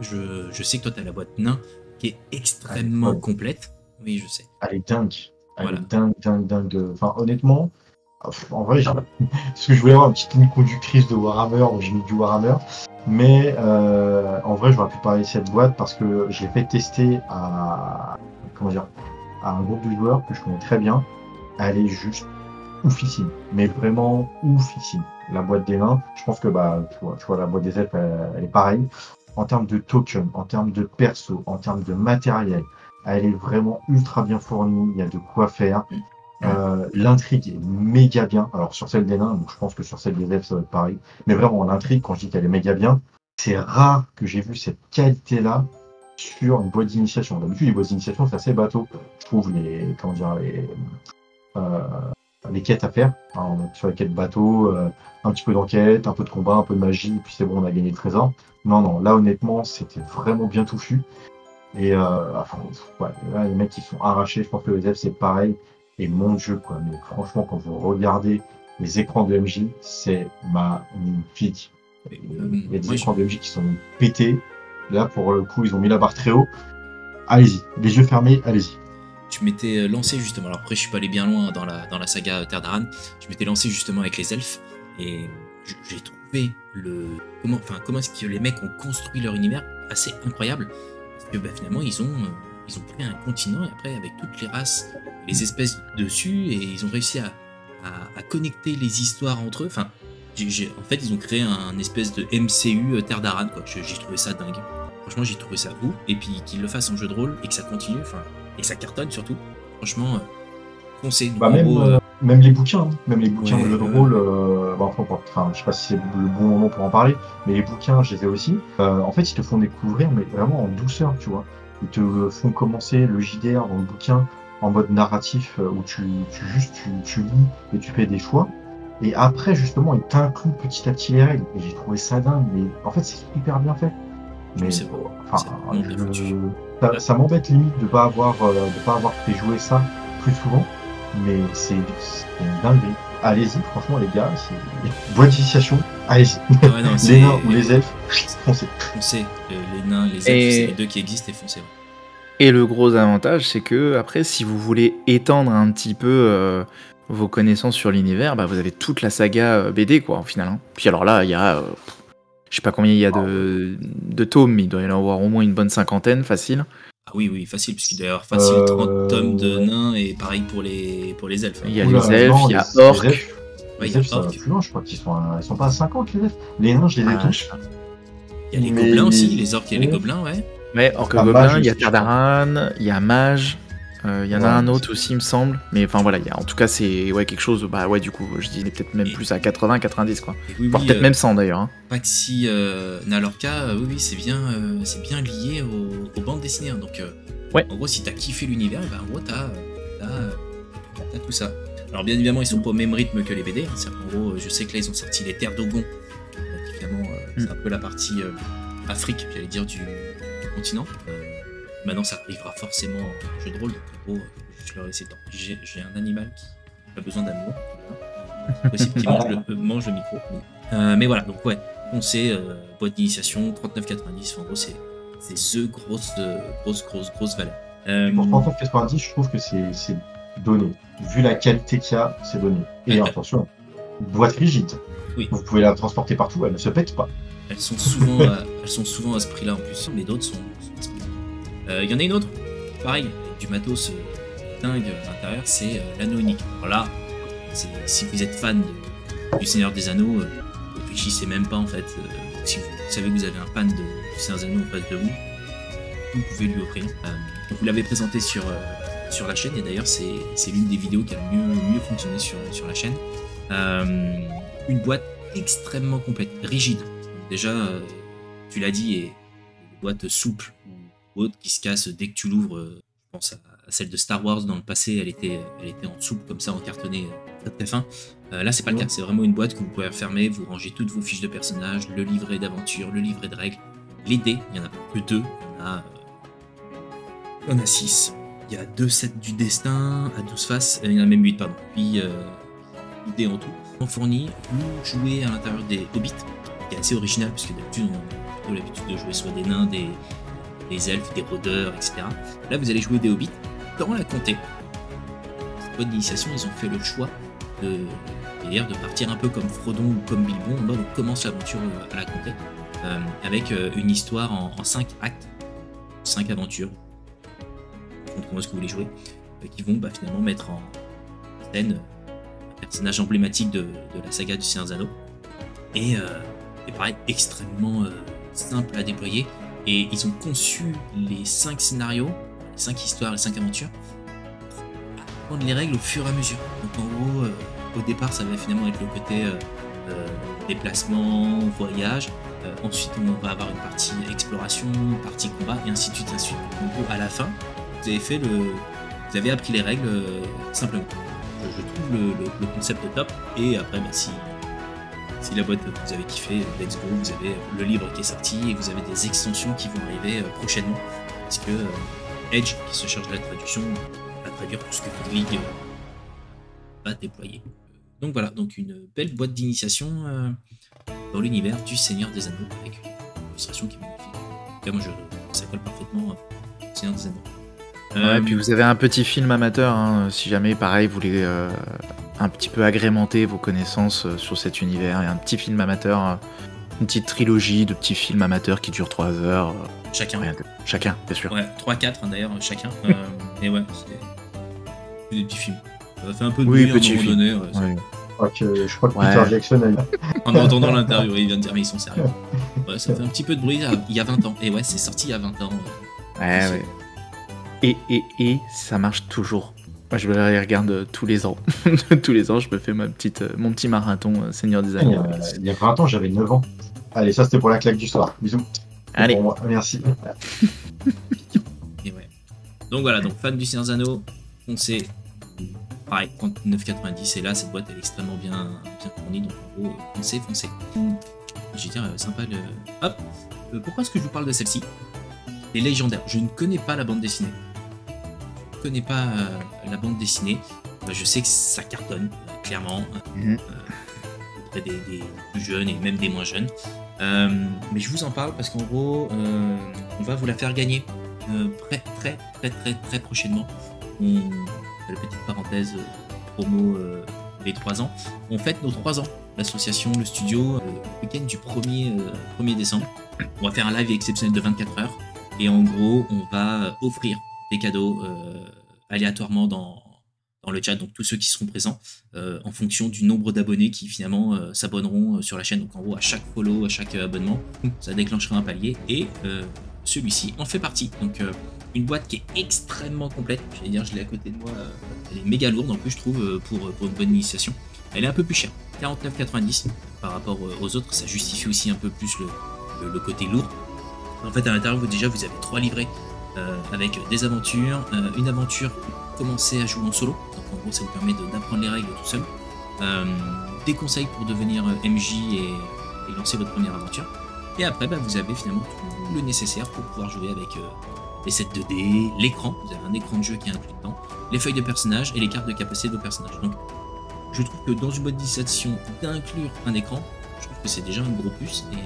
[SPEAKER 1] je sais que toi tu as la boîte nain qui est extrêmement
[SPEAKER 3] Ouais.
[SPEAKER 1] complète. Oui, je sais.
[SPEAKER 3] Elle est dingue. Elle
[SPEAKER 1] Voilà.
[SPEAKER 3] est dingue. Enfin, honnêtement, en vrai, parce que je voulais avoir une petite ligne conductrice de Warhammer, j'ai mis du Warhammer. Mais en vrai, j'aurais pu parler de cette boîte parce que je l'ai fait tester à, comment dire, à un groupe de joueurs que je connais très bien. Elle est juste oufissime, mais vraiment oufissime. La boîte des nains, je pense que bah, tu vois la boîte des elfes, elle est pareille. En termes de tokens, en termes de perso, en termes de matériel, elle est vraiment ultra bien fournie. Il y a de quoi faire. L'intrigue est méga bien. Alors sur celle des nains, donc je pense que sur celle des elfes ça va être pareil. Mais vraiment l'intrigue, quand je dis qu'elle est méga bien, c'est rare que j'ai vu cette qualité-là sur une boîte d'initiation. D'habitude les boîtes d'initiation c'est assez bateau. Je trouve euh, les quêtes à faire. Hein, sur les quêtes bateau, un petit peu d'enquête, un peu de combat, un peu de magie, et puis c'est bon, on a gagné le trésor. Non, là honnêtement c'était vraiment bien touffu. Et enfin, ouais, là, les mecs ils sont arrachés. Je pense que les elfes c'est pareil. Et mon Dieu, quoi. Mais franchement, quand vous regardez les écrans de MJ, c'est magnifique. Il y a des écrans de MJ qui sont pétés. Là, pour le coup, ils ont mis la barre très haut. Allez-y, les yeux fermés, allez-y.
[SPEAKER 1] Je m'étais lancé justement, alors après je suis pas allé bien loin dans la saga Terre d'Aran, je m'étais lancé justement avec les elfes et j'ai trouvé comment est-ce que les mecs ont construit leur univers assez incroyable parce que bah, finalement ils ont pris un continent et après avec toutes les races, les espèces dessus et ils ont réussi à connecter les histoires entre eux. Enfin, en fait ils ont créé un espèce de MCU Terre d'Aran quoi. J'ai trouvé ça dingue. Franchement j'ai trouvé ça fou et puis qu'ils le fassent en jeu de rôle et que ça continue. Enfin. Et que ça cartonne surtout. Franchement, foncez.
[SPEAKER 3] Bah, même les bouquins, hein. Même les bouquins de jeux de rôle, enfin, je sais pas si c'est le bon moment pour en parler, mais les bouquins, je les ai aussi. En fait, ils te font découvrir, mais vraiment en douceur, tu vois. Ils te font commencer le JDR dans le bouquin en mode narratif, où tu lis et tu fais des choix. Et après, justement, ils t'incluent petit à petit les règles. Et j'ai trouvé ça dingue, mais en fait, c'est super bien fait. Mais
[SPEAKER 1] c'est vrai.
[SPEAKER 3] Enfin, ça m'embête limite de pas avoir fait jouer ça plus souvent, mais c'est une dinguerie. Allez-y, franchement les gars, c'est boîte d'initiation, allez-y.
[SPEAKER 1] Ouais, non,
[SPEAKER 3] les nains ou les elfes, foncez.
[SPEAKER 1] Foncez, les nains, les elfes, c'est les deux qui existent et foncez.
[SPEAKER 2] Et le gros avantage, c'est que après, si vous voulez étendre un petit peu vos connaissances sur l'univers, bah, vous avez toute la saga BD quoi, au final. Hein. Puis alors là, il y a je sais pas combien il y a de tomes, mais il doit y en avoir au moins une bonne cinquantaine, facile.
[SPEAKER 1] Ah oui, facile, puisqu'il doit y avoir facile 30 tomes de nains, et pareil pour les elfes. Hein.
[SPEAKER 2] Il y a les elfes, il y a orques.
[SPEAKER 3] Les elfes, ça va plus loin, je crois qu'ils sont pas à 50 les elfes. Les nains, je les ai tous.
[SPEAKER 1] Il y a les gobelins aussi, les orques et les gobelins, ouais.
[SPEAKER 2] Ouais, orques gobelins, il y a Terre d'Aran, il y a mage. Il y en a un autre aussi, il me semble. Mais enfin voilà, en tout cas, c'est quelque chose. Bah ouais, du coup, je dis peut-être même plus à 80, 90, quoi. Voire peut-être même 100 d'ailleurs. Hein.
[SPEAKER 1] Paxi Nalorca, oui, c'est bien lié aux bandes dessinées. Hein. Donc,
[SPEAKER 2] ouais.
[SPEAKER 1] En gros, si t'as kiffé l'univers, bah, en gros, t'as tout ça. Alors, bien évidemment, ils sont pas au même rythme que les BD. Hein. En gros, je sais que là, ils ont sorti les Terres d'Ogon. Évidemment, c'est un peu la partie Afrique, j'allais dire, du continent. Maintenant, ça arrivera forcément en jeu de rôle, donc en gros, je leur laisse le temps. J'ai un animal qui a besoin d'amour. C'est possible qu'il mange le micro. Mais voilà, donc ouais, foncez, boîte d'initiation, 39,90. En gros, c'est the grosse valeur.
[SPEAKER 3] Pour 39,90, je trouve que c'est donné. Vu la qualité qu'il y a, c'est donné. Et attention, boîte rigide.
[SPEAKER 1] Oui.
[SPEAKER 3] Vous pouvez la transporter partout, elle ne se pète pas.
[SPEAKER 1] Elles sont souvent à ce prix-là en plus, mais d'autres sont à ce prix-là. Il y en a une autre, pareil, avec du matos dingue à l'intérieur, c'est l'anneau unique. Alors là, si vous êtes fan du Seigneur des Anneaux, réfléchissez même pas en fait. Si vous savez que vous avez un fan du Seigneur des Anneaux en face de vous, vous pouvez lui offrir. Vous l'avez présenté sur la chaîne, et d'ailleurs c'est l'une des vidéos qui a le mieux fonctionné sur la chaîne. Une boîte extrêmement complète, rigide. Donc déjà, tu l'as dit, et une boîte souple autre qui se casse dès que tu l'ouvres. Je pense à celle de Star Wars dans le passé, elle était en souple comme ça, en cartonné très fin. Là c'est pas le cas, c'est vraiment une boîte que vous pouvez refermer, vous rangez toutes vos fiches de personnages, le livret d'aventure, le livret de règles, les dés, il y en a pas que 2, il y en a 6. Il y a 2 sets du destin à 12 faces, il y en a même 8 pardon, puis 8 dés en tout. On fournit, vous jouez à l'intérieur des hobbits, qui est assez original puisque d'habitude on a l'habitude de jouer soit des nains, des des elfes, des rôdeurs, etc. Là, vous allez jouer des hobbits dans la comté. Cette boîte d'initiation, ils ont fait le choix de partir un peu comme Frodon ou comme Bilbon, en mode on commence l'aventure à la comté, avec une histoire en 5 actes, 5 aventures, comment est-ce que vous voulez jouer, qui vont finalement mettre en scène un personnage emblématique de la saga du Seigneur des Anneaux, et pareil, extrêmement simple à déployer, et ils ont conçu les 5 scénarios, les 5 histoires, les 5 aventures, pour apprendre les règles au fur et à mesure. Donc en gros, au départ, ça va finalement être le côté déplacement, voyage. Ensuite, on va avoir une partie exploration, une partie combat, et ainsi de suite, ainsi de suite. En gros, à la fin, vous avez appris les règles simplement. Je trouve le concept top. Et après, si la boîte vous avez kiffé, let's go, vous avez le livre qui est sorti et vous avez des extensions qui vont arriver prochainement. Parce que Edge, qui se charge de la traduction, va traduire tout ce que Ludwig va déployer. Donc voilà, donc une belle boîte d'initiation dans l'univers du Seigneur des Anneaux, avec une illustration qui est magnifique. En tout cas, moi, ça colle parfaitement au Seigneur des Anneaux.
[SPEAKER 2] Ouais, et puis vous avez un petit film amateur, hein, si jamais, pareil, vous voulez un petit peu agrémenter vos connaissances sur cet univers. Il y a un petit film amateur, une petite trilogie de petits films amateurs qui durent 3 heures.
[SPEAKER 1] Chacun.
[SPEAKER 2] Chacun, bien sûr.
[SPEAKER 1] Ouais, 3-4 d'ailleurs, chacun. Et ouais, c'est des petits films. Ça fait un peu de bruit à un moment donné.
[SPEAKER 3] Je crois que Peter Jackson
[SPEAKER 1] en entendant l'interview, il vient de dire mais ils sont sérieux. Ouais, ça fait un petit peu de bruit il y a 20 ans. Et ouais, c'est sorti il y a 20 ans.
[SPEAKER 2] Ouais. Et ça marche toujours. Moi, je les regarde tous les ans. Tous les ans, je me fais mon petit marathon Seigneur des Anneaux.
[SPEAKER 3] Il y a 20 ans, j'avais 9 ans. Allez, ça c'était pour la claque du soir. Bisous.
[SPEAKER 2] Allez.
[SPEAKER 3] Bon, merci.
[SPEAKER 1] Et ouais. Donc voilà, donc fan du Seigneur des Anneaux, foncez. Pareil, 39,90, et là cette boîte elle est extrêmement bien fournie, donc en gros, foncez. Je vais dire, sympa le. Hop. Pourquoi est-ce que je vous parle de celle-ci? Les légendaires. Je ne connais pas la bande dessinée. Je ne connais pas la bande dessinée. Je sais que ça cartonne, clairement, auprès des plus jeunes et même des moins jeunes. Mais je vous en parle parce qu'en gros, on va vous la faire gagner très prochainement. La petite parenthèse promo les 3 ans. On fête nos 3 ans. L'association, le studio, le week-end du 1er décembre. On va faire un live exceptionnel de 24 heures. Et en gros, on va offrir des cadeaux aléatoirement dans le chat. Donc tous ceux qui seront présents en fonction du nombre d'abonnés qui finalement s'abonneront sur la chaîne. Donc en gros, à chaque follow, à chaque abonnement, ça déclenchera un palier. Et celui-ci en fait partie. Donc une boîte qui est extrêmement complète. J'allais dire, je l'ai à côté de moi. Elle est méga lourde en plus, je trouve, pour une bonne initiation. Elle est un peu plus chère, 49,90 par rapport aux autres. Ça justifie aussi un peu plus le côté lourd. En fait, à l'intérieur, vous avez 3 livrets avec des aventures, une aventure pour commencer à jouer en solo. Donc en gros, ça vous permet d'apprendre les règles tout seul. Des conseils pour devenir MJ et lancer votre première aventure. Et après, vous avez finalement tout le nécessaire pour pouvoir jouer avec les sets 2D, l'écran, vous avez un écran de jeu qui est inclus dedans, les feuilles de personnages et les cartes de capacité de vos personnages. Donc je trouve que dans une boîte d'initiation, d'inclure un écran, je trouve que c'est déjà un gros plus et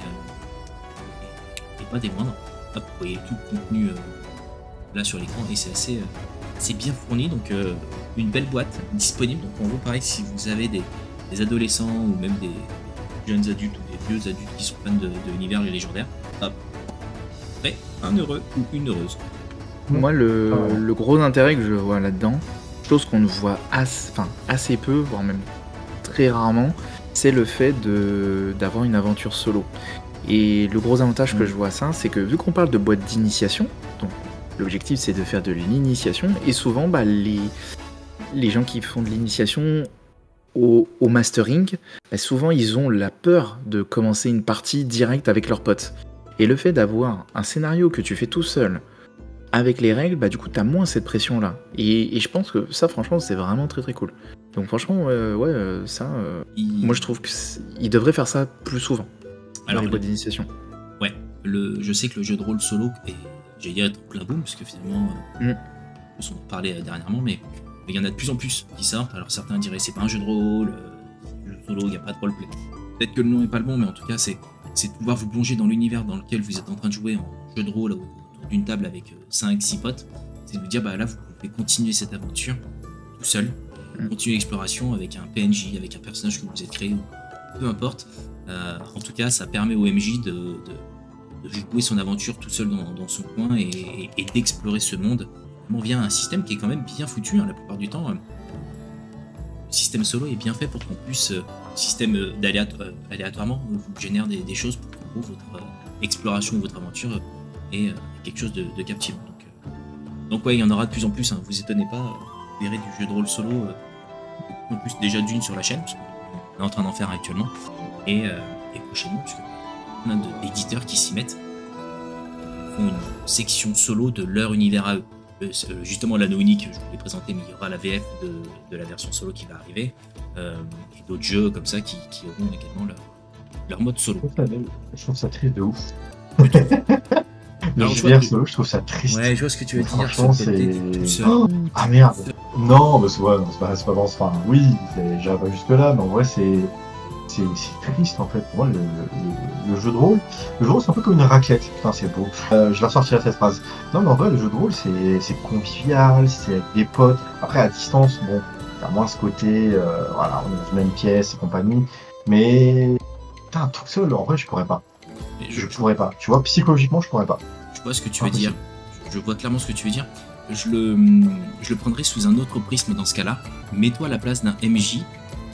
[SPEAKER 1] pas des moindres. Hop, vous voyez tout le contenu là sur l'écran et c'est assez bien fourni, donc une belle boîte disponible. Donc en gros pareil, si vous avez des adolescents ou même des jeunes adultes ou des vieux adultes qui sont fans de l'univers légendaire, hop, un heureux ou une heureuse.
[SPEAKER 2] Moi, le gros intérêt que je vois là-dedans, chose qu'on ne voit assez peu, voire même très rarement, c'est le fait d'avoir une aventure solo. Et le gros avantage que je vois à ça, c'est que vu qu'on parle de boîte d'initiation, donc l'objectif c'est de faire de l'initiation, et souvent les gens qui font de l'initiation au mastering, souvent ils ont la peur de commencer une partie directe avec leurs potes. Et le fait d'avoir un scénario que tu fais tout seul, avec les règles, du coup t'as moins cette pression là. Et je pense que ça franchement c'est vraiment très très cool. Donc franchement moi je trouve qu'il devrait faire ça plus souvent. Alors les boîtes d'initiation.
[SPEAKER 1] Ouais, je sais que le jeu de rôle solo est, j'allais dire, être plein boom, parce que finalement on en parlait dernièrement, mais il y en a de plus en plus qui sortent. Alors certains diraient c'est pas un jeu de rôle, le jeu solo, il n'y a pas de roleplay. Peut-être que le nom est pas le bon, mais en tout cas c'est de pouvoir vous plonger dans l'univers dans lequel vous êtes en train de jouer en jeu de rôle autour d'une table avec 5-6 potes, c'est de vous dire bah là vous pouvez continuer cette aventure tout seul, continuer l'exploration avec un PNJ, avec un personnage que vous avez créé, peu importe. En tout cas, ça permet au MJ de jouer son aventure tout seul dans son coin et d'explorer ce monde. On vient à un système qui est quand même bien foutu, hein, la plupart du temps. Le système solo est bien fait pour qu'on puisse, système aléatoirement, vous génère des choses pour que votre exploration ou votre aventure ait quelque chose de captivant. Donc ouais, il y en aura de plus en plus, hein, vous étonnez pas, vous verrez du jeu de rôle solo, en plus déjà d'une sur la chaîne, parce qu'on est en train d'en faire actuellement, et prochainement, parce qu'on a d'éditeurs qui s'y mettent, font une section solo de leur univers à eux. Justement, l'anneau unique, je vous l'ai présenté, mais il y aura la VF de la version solo qui va arriver, et d'autres jeux comme ça qui auront également leur mode solo.
[SPEAKER 3] Je trouve ça triste de ouf.
[SPEAKER 1] Alors,
[SPEAKER 3] solo, je trouve ça triste.
[SPEAKER 1] Ouais, je vois ce que tu veux dire.
[SPEAKER 3] Franchement, c'est... Oh, ah merde. Non, mais c'est pas dans ce... Enfin, oui, j'irai pas jusque là, mais en vrai, c'est triste en fait. Pour moi, le jeu de rôle, c'est un peu comme une raclette. Putain, c'est beau. Je vais ressortir cette phrase. Non, mais en vrai, le jeu de rôle, c'est convivial, c'est avec des potes. Après, à distance, bon, t'as moins ce côté, voilà, on est dans une même pièce et compagnie. Mais, putain, tout seul, en vrai, je pourrais pas. Je pourrais pas. Tu vois, psychologiquement, je pourrais pas.
[SPEAKER 1] Je vois ce que tu veux dire. Je vois clairement ce que tu veux dire. Je le prendrais sous un autre prisme dans ce cas-là. Mets-toi à la place d'un MJ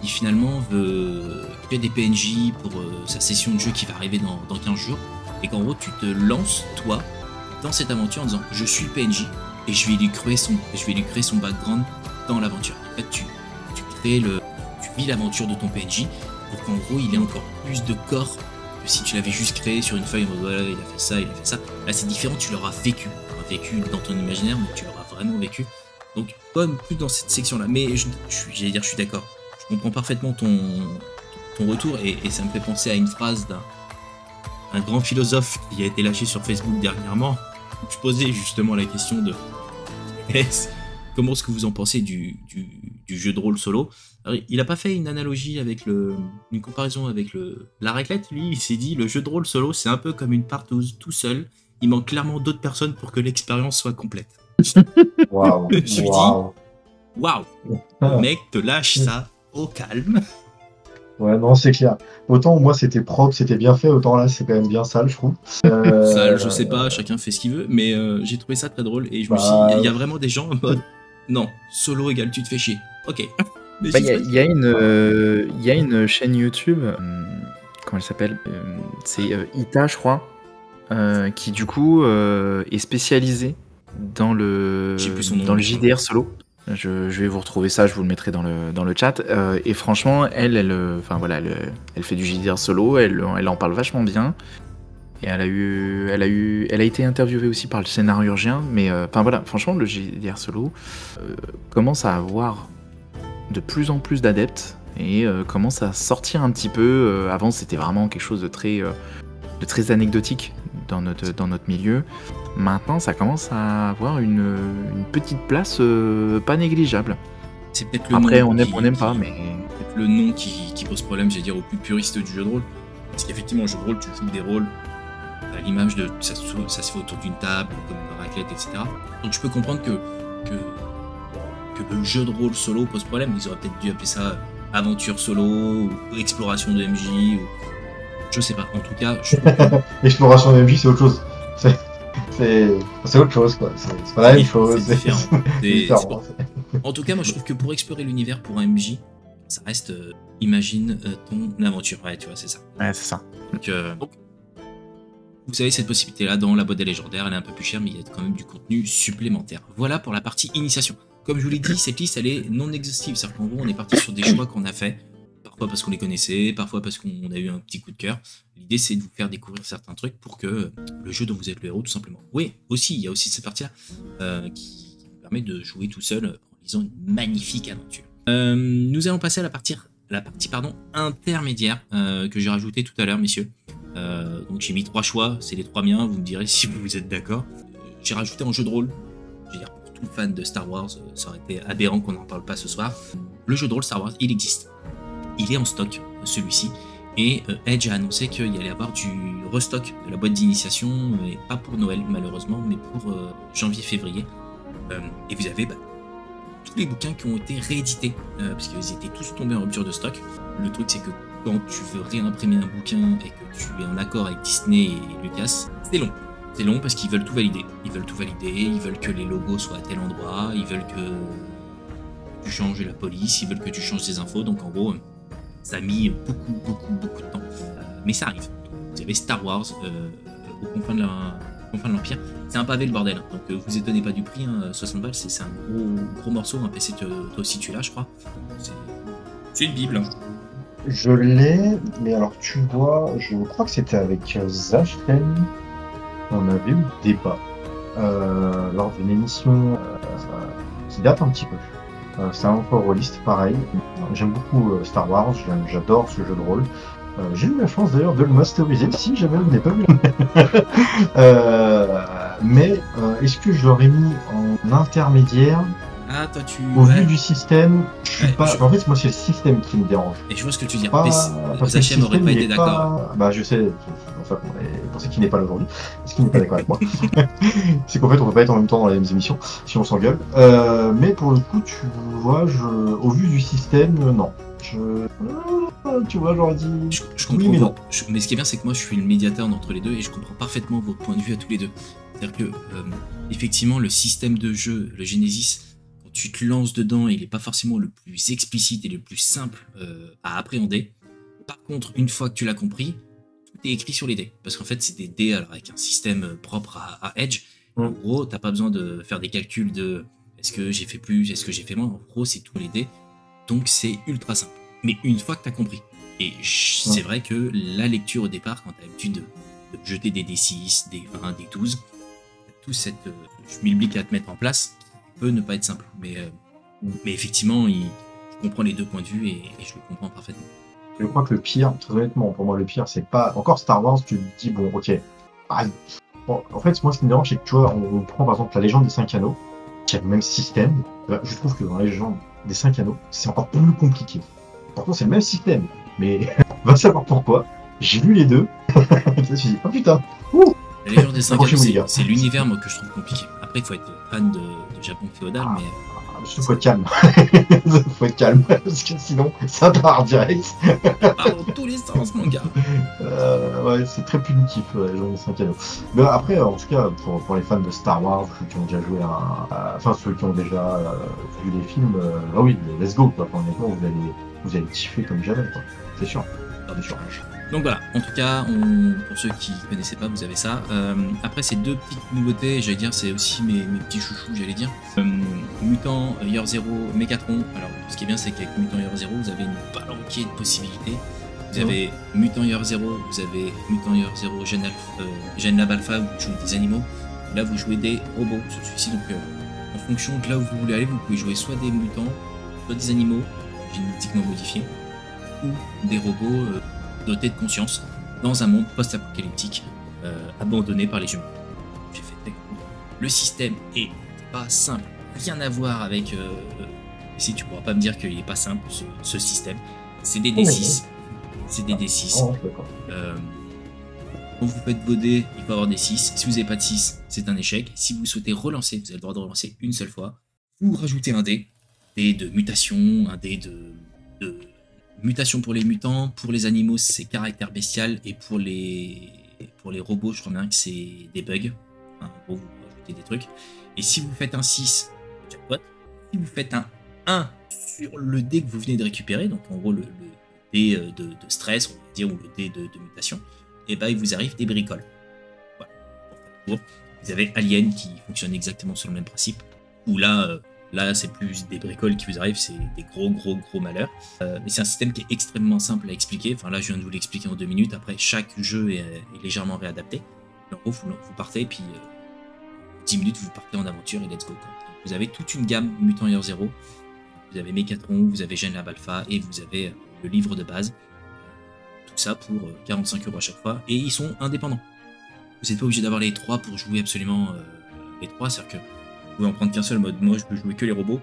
[SPEAKER 1] qui finalement veut créer des PNJ pour sa session de jeu qui va arriver dans 15 jours. Et qu'en gros, tu te lances, toi, dans cette aventure en disant je suis le PNJ et je vais lui créer son background dans l'aventure. En fait, tu vis l'aventure de ton PNJ pour qu'en gros, il ait encore plus de corps que si tu l'avais juste créé sur une feuille en mode voilà, il a fait ça, il a fait ça. Là, c'est différent, tu l'auras vécu. Tu l'auras vécu dans ton imaginaire, mais tu l'auras vraiment vécu. Donc, comme plus dans cette section-là. Mais je suis d'accord. Je comprends parfaitement ton retour et ça me fait penser à une phrase d'un grand philosophe qui a été lâché sur Facebook dernièrement. Je posais justement la question de comment est-ce que vous en pensez du jeu de rôle solo. Alors, il n'a pas fait une analogie avec une comparaison avec la raclette. Lui, il s'est dit le jeu de rôle solo, c'est un peu comme une partouze tout seul. Il manque clairement d'autres personnes pour que l'expérience soit complète.
[SPEAKER 3] Waouh.
[SPEAKER 1] Je me suis dit, waouh, le mec te lâche ça au calme.
[SPEAKER 3] Ouais, non, c'est clair. Autant moi c'était propre, c'était bien fait, autant là c'est quand même bien sale, je trouve.
[SPEAKER 1] Sale, je sais pas, chacun fait ce qu'il veut, mais j'ai trouvé ça très drôle et je me suis dit, il y a vraiment des gens en mode non, solo égale tu te fais chier. Ok.
[SPEAKER 2] Il y a une chaîne YouTube, comment elle s'appelle, c'est Ita, je crois, qui du coup est spécialisée dans le JDR solo. Je vais vous retrouver ça, je vous le mettrai dans le chat. Et franchement, elle fait du JDR solo, elle en parle vachement bien. Et elle a été interviewée aussi par le scénarurgien. Mais franchement, le JDR solo commence à avoir de plus en plus d'adeptes et commence à sortir un petit peu. Avant, c'était vraiment quelque chose de très anecdotique dans notre milieu. Maintenant, ça commence à avoir une petite place pas négligeable.
[SPEAKER 1] C'est peut-être le
[SPEAKER 2] Après,
[SPEAKER 1] nom
[SPEAKER 2] on n'aime pas, mais...
[SPEAKER 1] peut-être le nom qui pose problème, j'allais dire, aux plus puristes du jeu de rôle. Parce qu'effectivement, au jeu de rôle, tu joues des rôles à l'image de... Ça se fait autour d'une table, comme une raclette, etc. Donc je peux comprendre que le jeu de rôle solo pose problème. Ils auraient peut-être dû appeler ça aventure solo, ou exploration de MJ, ou... Je sais pas, en tout cas...
[SPEAKER 3] Exploration de MJ, c'est autre chose. C'est autre chose, quoi. C'est pas la même chose.
[SPEAKER 1] C'est différent. En tout cas, moi, je trouve que pour explorer l'univers pour un MJ, ça reste imagine ton aventure. Ouais, tu vois, c'est ça.
[SPEAKER 2] Ouais, c'est ça.
[SPEAKER 1] Donc, vous avez cette possibilité-là dans la boîte des légendaires. Elle est un peu plus chère, mais il y a quand même du contenu supplémentaire. Voilà pour la partie initiation. Comme je vous l'ai dit, cette liste, elle est non exhaustive. C'est-à-dire qu'en gros, on est parti sur des choix qu'on a fait. Parfois parce qu'on les connaissait, parfois parce qu'on a eu un petit coup de cœur. L'idée, c'est de vous faire découvrir certains trucs pour que le jeu dont vous êtes le héros, tout simplement. Oui, aussi, il y a aussi cette partie-là qui permet de jouer tout seul en lisant une magnifique aventure. Nous allons passer à la partie intermédiaire que j'ai rajouté tout à l'heure, messieurs. Donc j'ai mis 3 choix, c'est les 3 miens, vous me direz si vous êtes d'accord. J'ai rajouté un jeu de rôle. Je veux dire, pour tout fan de Star Wars, ça aurait été aberrant qu'on n'en parle pas ce soir. Le jeu de rôle Star Wars, il existe. Il est en stock, celui-ci, Et Edge a annoncé qu'il y allait avoir du restock de la boîte d'initiation, mais pas pour Noël malheureusement, mais pour janvier-février. Et vous avez tous les bouquins qui ont été réédités, parce qu'ils étaient tous tombés en rupture de stock. Le truc c'est que quand tu veux réimprimer un bouquin et que tu es en accord avec Disney et Lucas, c'est long. C'est long parce qu'ils veulent tout valider. Ils veulent que les logos soient à tel endroit, ils veulent que tu changes la police, ils veulent que tu changes des infos. Donc en gros, ça a mis beaucoup de temps. Mais ça arrive. Vous avez Star Wars aux confins de l'Empire. C'est un pavé le bordel. Donc vous étonnez pas du prix. 60 balles, c'est un gros morceau. Un PC, toi aussi tu l'as, je crois. C'est une bible.
[SPEAKER 3] Je l'ai, mais alors tu vois, je crois que c'était avec Zachen. On avait eu débat lors d'une émission qui date un petit peu. C'est un rôliste, pareil. J'aime beaucoup Star Wars, j'adore ce jeu de rôle. J'ai eu la chance d'ailleurs de le masteriser, si jamais vous n'avez pas vu. Mais est-ce que je l'aurais mis en intermédiaire?
[SPEAKER 1] Ah, toi tu.
[SPEAKER 3] Au vu du système, je suis pas. En fait, moi, c'est le système qui me dérange.
[SPEAKER 1] Et je vois ce que tu dis.
[SPEAKER 3] Zachem
[SPEAKER 1] n'aurait pas été d'accord.
[SPEAKER 3] Bah, je sais. Enfin, pour ceux qui n'est pas là aujourd'hui, parce qu'il n'est pas d'accord avec moi. C'est qu'en fait, on peut pas être en même temps dans les mêmes émissions, si on s'engueule. Mais pour le coup, tu vois, au vu du système, non. Tu vois, j'aurais dit.
[SPEAKER 1] Je comprends.
[SPEAKER 3] Oui, mais non.
[SPEAKER 1] Mais ce qui est bien, c'est que moi, je suis le médiateur entre les deux et je comprends parfaitement vos points de vue à tous les deux. C'est-à-dire que, effectivement, le système de jeu, le Genesis, quand tu te lances dedans, il n'est pas forcément le plus explicite et le plus simple à appréhender. Par contre, une fois que tu l'as compris, tout est écrit sur les dés. Parce qu'en fait, c'est des dés alors, avec un système propre à Edge. En gros, t'as pas besoin de faire des calculs de est-ce que j'ai fait plus, est-ce que j'ai fait moins. En gros, c'est tous les dés. Donc, c'est ultra simple. Mais une fois que tu as compris. Et c'est vrai que la lecture au départ, quand tu as l'habitude de jeter des D6, des 20, des 12, tout cette schmilblick à te mettre en place peut ne pas être simple. Mais effectivement, je comprends les deux points de vue et je le comprends parfaitement.
[SPEAKER 3] Je crois que le pire, très honnêtement, pour moi, le pire, c'est pas. Encore Star Wars, tu te dis, bon, ok. Bon, en fait, moi, ce qui me dérange, c'est que tu vois, on prend par exemple la légende des 5 anneaux, qui a le même système. Je trouve que dans la légende des 5 anneaux, c'est encore plus compliqué. Pourtant, c'est le même système, mais va savoir pourquoi. J'ai lu les deux. Je me suis dit, oh putain,
[SPEAKER 1] La légende des 5 anneaux, c'est l'univers moi, que je trouve compliqué. Après, il faut être fan de Japon féodal, mais.
[SPEAKER 3] Il faut être calme. Faut être calme, parce que sinon, ça part direct.
[SPEAKER 1] Dans tous les sens, mon gars.
[SPEAKER 3] Ouais, c'est très punitif, la légende des 5 anneaux. Mais après, en tout cas, pour les fans de Star Wars, ceux qui ont déjà joué enfin, ceux qui ont déjà vu les films, ah oui, let's go, quoi. Honnêtement, vous allez kiffer comme jamais, quoi. C'est sûr.
[SPEAKER 1] Donc voilà, en tout cas, pour ceux qui ne connaissaient pas, vous avez ça. Après, ces deux petites nouveautés, j'allais dire, c'est aussi mes petits chouchous, j'allais dire. Mutant Year Zero Megatron. Alors, ce qui est bien, c'est qu'avec Mutant Year Zero, vous avez une palanquée de possibilités. Vous avez Mutant Year Zero, vous avez Mutant Year Zero Gen Lab Alpha, où vous jouez des animaux. Là, vous jouez des robots sur celui-ci. Donc, en fonction de là où vous voulez aller, vous pouvez jouer soit des mutants, soit des animaux génétiquement modifiés, ou des robots dotés de conscience dans un monde post-apocalyptique abandonné par les humains. J'ai fait le système est pas simple, rien à voir avec. Si tu pourras pas me dire qu'il est pas simple ce système, c'est des D6, c'est des D6. Quand vous faites vos dés, il faut avoir des 6. Si vous n'avez pas de 6, c'est un échec. Si vous souhaitez relancer, vous avez le droit de relancer une seule fois. Vous rajoutez un dé de mutation, un dé de mutation pour les mutants, pour les animaux c'est caractère bestial et pour les robots je crois bien que c'est des bugs. Enfin, en gros vous rajoutez des trucs. Et si vous faites un 6, jackpot. Si vous faites un 1 sur le dé que vous venez de récupérer, donc en gros le dé de stress on va dire ou le dé de mutation, et ben il vous arrive des bricoles. Voilà. Vous avez Alien qui fonctionne exactement sur le même principe, où là c'est plus des bricoles qui vous arrivent, c'est des gros malheurs. Mais c'est un système qui est extrêmement simple à expliquer. Enfin là, je viens de vous l'expliquer en 2 minutes. Après, chaque jeu est légèrement réadapté. En gros, vous partez, et puis 10 minutes, vous partez en aventure et let's go. Quoi. Donc, vous avez toute une gamme Mutant Year Zero. Vous avez Megatron, vous avez Gen Lab Alpha et vous avez le livre de base. Tout ça pour 45 € à chaque fois. Et ils sont indépendants. Vous n'êtes pas obligé d'avoir les 3 pour jouer absolument les 3. C'est-à-dire que vous pouvez en prendre qu'un seul mode. Moi, je peux jouer que les robots.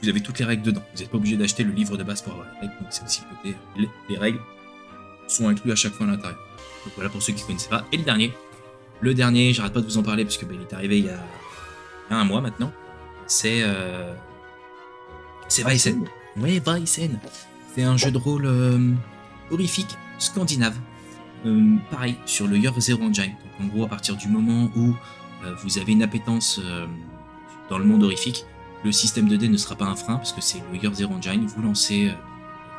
[SPEAKER 1] Vous avez toutes les règles dedans. Vous n'êtes pas obligé d'acheter le livre de base pour avoir les règles. Donc, c'est aussi le côté les règles. sont inclus à chaque fois à l'intérieur. Donc voilà pour ceux qui ne connaissaient pas. Et le dernier, j'arrête pas de vous en parler parce que il est arrivé il y a un mois maintenant. C'est Vaisen. Oui, Vaisen. C'est un jeu de rôle horrifique scandinave. Pareil sur le Year Zero Engine. Donc en gros, à partir du moment où vous avez une appétence dans le monde horrifique, le système de dés ne sera pas un frein parce que c'est le Year Zero Engine. Vous lancez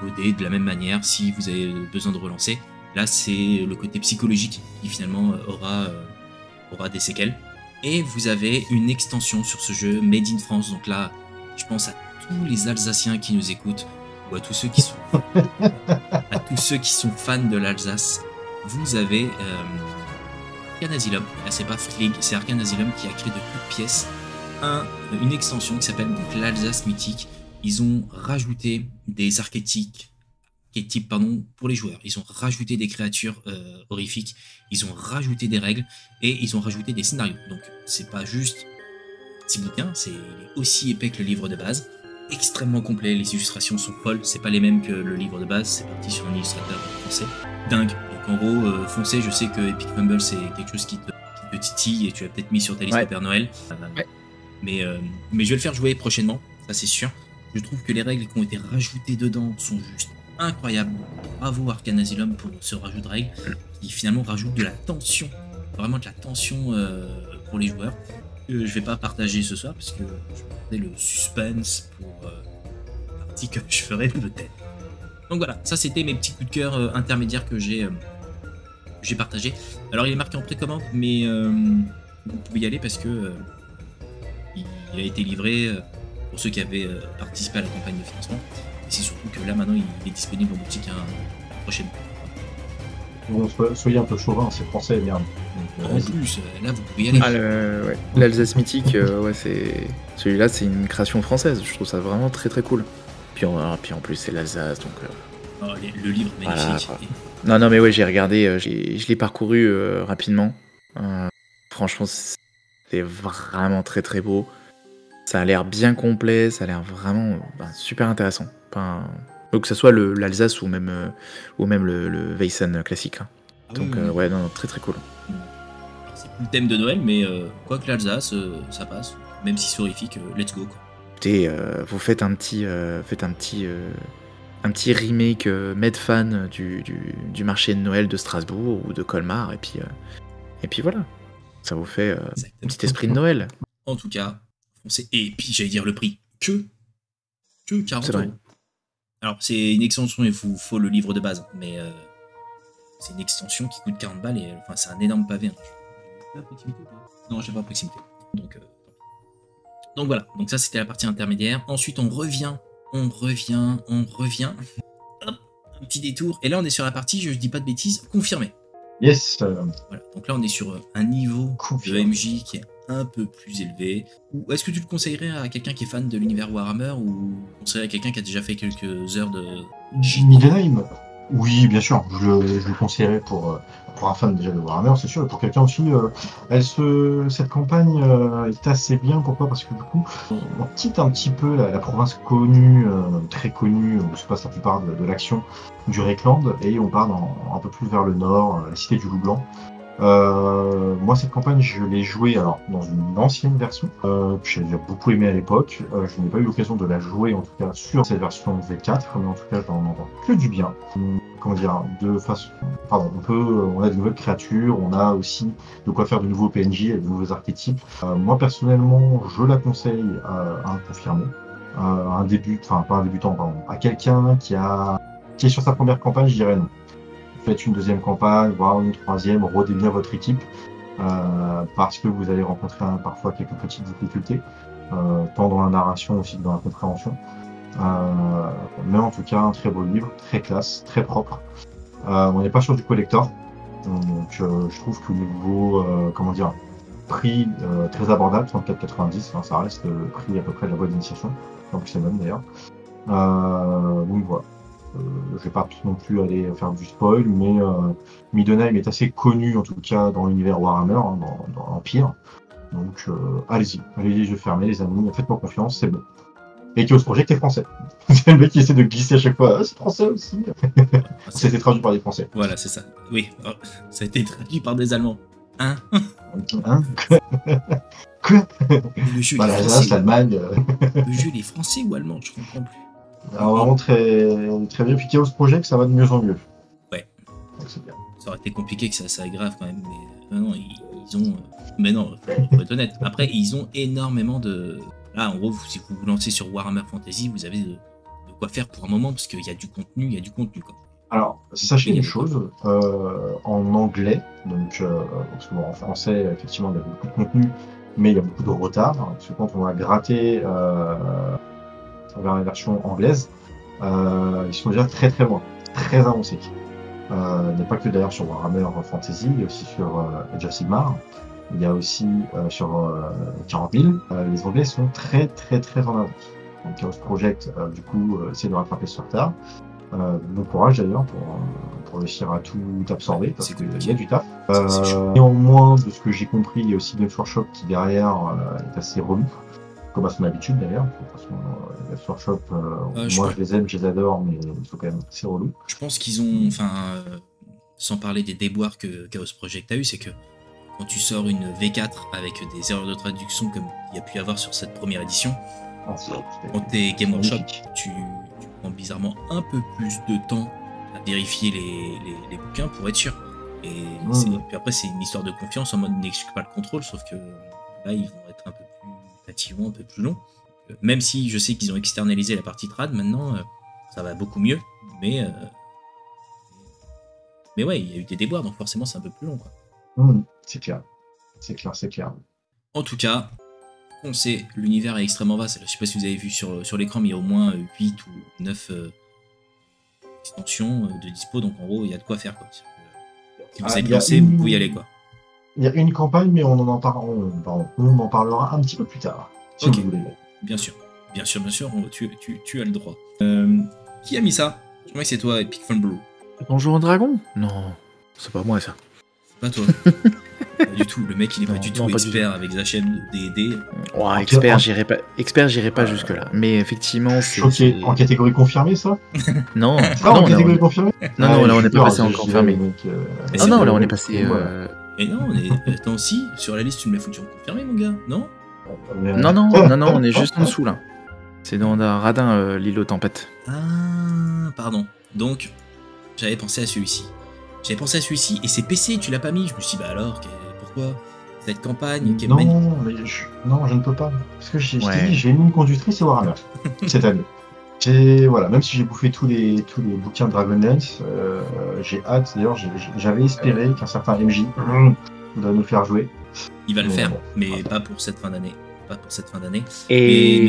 [SPEAKER 1] vos dés de la même manière si vous avez besoin de relancer. Là, c'est le côté psychologique qui finalement aura des séquelles. Et vous avez une extension sur ce jeu Made in France. Donc là, je pense à tous les Alsaciens qui nous écoutent ou à tous ceux qui sont fans de l'Alsace. Vous avez Arcane Asylum. Là, c'est pas Free League, c'est Arcane Asylum qui a créé de toutes pièces une extension qui s'appelle donc l'Alsace mythique. Ils ont rajouté des archétypes pour les joueurs. Ils ont rajouté des créatures horrifiques. Ils ont rajouté des règles et ils ont rajouté des scénarios. Donc c'est pas juste un petit bouquin, il est aussi épais que le livre de base. Extrêmement complet, les illustrations sont folles. C'est pas les mêmes que le livre de base. C'est parti sur un illustrateur français. Dingue. Donc en gros, foncez. Je sais que Epic Fumble c'est quelque chose qui te titille et tu as peut-être mis sur ta liste de Père Noël. Mais je vais le faire jouer prochainement, ça c'est sûr. Je trouve que les règles qui ont été rajoutées dedans sont juste incroyables. Bravo Arcane Asylum pour ce rajout de règles qui finalement rajoute de la tension, vraiment de la tension pour les joueurs. Je vais pas partager ce soir parce que je vais garder le suspense pour la partie que je ferai peut-être. Donc voilà, ça c'était mes petits coups de cœur intermédiaires que j'ai partagés. Alors il est marqué en précommande, mais vous pouvez y aller parce que il a été livré pour ceux qui avaient participé à la campagne de financement. Et c'est surtout que là maintenant il est disponible en boutique prochainement.
[SPEAKER 3] Bon, soyez un peu chauvin, c'est français, merde.
[SPEAKER 1] En plus, là vous pouvez y aller.
[SPEAKER 2] L'Alsace mythique, celui-là c'est une création française. Je trouve ça vraiment très très cool. Puis en plus c'est l'Alsace, donc.
[SPEAKER 1] Le livre magnifique.
[SPEAKER 2] Voilà. Non mais ouais, j'ai regardé, je l'ai parcouru rapidement. Franchement, c'est vraiment très très beau. Ça a l'air bien complet, ça a l'air vraiment super intéressant. Que ce soit l'Alsace ou même le Vaisen classique. Hein. Donc très très cool.
[SPEAKER 1] C'est plus le thème de Noël, mais quoi que l'Alsace, ça passe. Même si c'est horrifique, let's go. Quoi.
[SPEAKER 2] Écoutez, vous faites un petit remake Medfan du marché de Noël de Strasbourg ou de Colmar, et puis voilà. Ça vous fait un petit esprit de Noël.
[SPEAKER 1] En tout cas, foncez. Et puis j'allais dire le prix. Que 40 €. Alors c'est une extension, il faut le livre de base, mais c'est une extension qui coûte 40 balles et c'est un énorme pavé. J'ai pas proximité. Non, j'ai pas proximité. Donc voilà. Donc ça c'était la partie intermédiaire. Ensuite on revient. Hop, un petit détour. Et là on est sur la partie, je dis pas de bêtises, confirmée.
[SPEAKER 3] Yes.
[SPEAKER 1] Voilà. Donc là on est sur un niveau de MJ qui est un peu plus élevé. Ou est-ce que tu le conseillerais à quelqu'un qui est fan de l'univers Warhammer ou conseillerais à quelqu'un qui a déjà fait quelques heures de
[SPEAKER 3] Middenheim. Oui, bien sûr, je le conseillerais pour un fan déjà de Warhammer, c'est sûr, et pour quelqu'un aussi, cette campagne est assez bien. Pourquoi ? Parce que du coup, on quitte un petit peu la province connue, très connue, où se passe la plupart de l'action du Reikland, et on part un peu plus vers le nord, la cité du Loup Blanc. Moi, cette campagne, je l'ai jouée dans une ancienne version que j'ai beaucoup aimé à l'époque. Je n'ai pas eu l'occasion de la jouer, en tout cas, sur cette version V4, mais en tout cas, je n'en entends que du bien. Comment dire, on a de nouvelles créatures, on a aussi de quoi faire de nouveaux PNJ et de nouveaux archétypes. Moi, personnellement, je la conseille à un confirmé, à quelqu'un qui est sur sa première campagne, je dirais non. Faites une deuxième campagne, voire une troisième, rodez bien votre équipe, parce que vous allez rencontrer parfois quelques petites difficultés, tant dans la narration aussi que dans la compréhension. Mais en tout cas, un très beau livre, très classe, très propre. On n'est pas sur du collector, donc je trouve que niveau, prix très abordable, 34,90, ça reste le prix à peu près de la boîte d'initiation, donc c'est même d'ailleurs. Donc voilà. Je vais pas non plus aller faire du spoil, mais Middenheim est assez connu en tout cas dans l'univers Warhammer, dans l'Empire. Donc allez-y, les yeux fermés les amis, faites-moi confiance, c'est bon. Et Chaos Project est français. C'est le mec qui essaie de glisser à chaque fois. Ah, c'est français aussi. C'était traduit par des Français.
[SPEAKER 1] Voilà, c'est ça. Oui, ça a été traduit par des Allemands. Hein?
[SPEAKER 3] Quoi?
[SPEAKER 1] Le jeu
[SPEAKER 3] Voilà,
[SPEAKER 1] est français.
[SPEAKER 3] l'Allemagne.
[SPEAKER 1] Le jeu il est français ou allemand? Je comprends plus.
[SPEAKER 3] Alors, vraiment très bien. Puis Chaos Project, ça va de mieux en mieux.
[SPEAKER 1] Ouais.
[SPEAKER 3] Donc, c'est bien.
[SPEAKER 1] Ça aurait été compliqué que ça aille grave quand même, mais non, ils ont. Mais non, faut être honnête. Après, ils ont énormément de. Là, en gros, si vous vous lancez sur Warhammer Fantasy, vous avez de quoi faire pour un moment, parce qu'il y a du contenu, quoi.
[SPEAKER 3] Alors, sachez une chose, en anglais, donc, parce que bon, en français, effectivement, il y a beaucoup de contenu, mais il y a beaucoup de retard, hein, parce que quand on va gratter vers la version anglaise, ils sont déjà très très loin, très avancés. Il n'y a pas que d'ailleurs sur Warhammer Fantasy, il y a aussi sur Age of Sigmar, il y a aussi sur 40 000. Les Anglais sont très très très en avance. Donc Chaos Project, du coup, essaie de rattraper ce retard. Bon courage d'ailleurs pour réussir à tout absorber, parce qu'il y a du taf. Néanmoins, de ce que j'ai compris, il y a aussi Games Workshop qui derrière est assez relou, comme à son habitude d'ailleurs. De toute façon, Games Workshop, moi je les adore, mais ils sont quand même assez relous.
[SPEAKER 1] Je pense qu'ils ont, sans parler des déboires que Chaos Project a eu, c'est que quand tu sors une V4 avec des erreurs de traduction comme il y a pu y avoir sur cette première édition, quand t'es Game Workshop, tu prends bizarrement un peu plus de temps à vérifier les bouquins pour être sûr. Et puis après, c'est une histoire de confiance en mode n'exclut pas le contrôle, sauf que là, ils vont être un peu plus tatillons, un peu plus longs. Même si je sais qu'ils ont externalisé la partie trad, maintenant, ça va beaucoup mieux. Mais ouais, il y a eu des déboires, donc forcément, c'est un peu plus long, quoi.
[SPEAKER 3] C'est clair.
[SPEAKER 1] En tout cas, on sait, l'univers est extrêmement vaste. Je sais pas si vous avez vu sur l'écran, mais il y a au moins 8 ou 9 extensions de dispo, donc en gros, il y a de quoi faire, quoi. Si vous êtes lancé, vous pouvez y aller, quoi.
[SPEAKER 3] Il y a une campagne, mais on en parlera un petit peu plus tard, si vous voulez.
[SPEAKER 1] Bien sûr, tu as le droit. Qui a mis ça? Je crois que c'est toi, Epic Fun Blue.
[SPEAKER 2] Bonjour Dragon? Non, c'est pas moi ça.
[SPEAKER 1] C'est pas toi. Pas du tout, le mec il est pas du tout expert avec Zachem de D&D.
[SPEAKER 2] Ouais, expert, j'irai pas jusque là. Mais effectivement,
[SPEAKER 3] c'est en catégorie confirmée, ça?
[SPEAKER 2] Non,
[SPEAKER 3] en catégorie confirmée?
[SPEAKER 2] Non, là on est pas passé en confirmé. Non, là on est passé.
[SPEAKER 1] Et non, attends, si, sur la liste tu me l'as foutu en confirmé, mon gars, non?
[SPEAKER 2] Non, on est juste en dessous là. C'est dans un radin, l'île aux tempêtes.
[SPEAKER 1] Ah, pardon. Donc, j'avais pensé à celui-ci. Et c'est PC, tu l'as pas mis. Je me suis dit, bah alors, pourquoi? Cette campagne qui est
[SPEAKER 3] non, je ne peux pas. Parce que je t'ai dit, j'ai mis une conductrice et Warhammer cette année. Même si j'ai bouffé tous les bouquins de Dragonlance, j'ai hâte. D'ailleurs, j'avais espéré qu'un certain MJ va nous faire jouer.
[SPEAKER 1] Il va le faire, mais pas pour cette fin d'année. Mais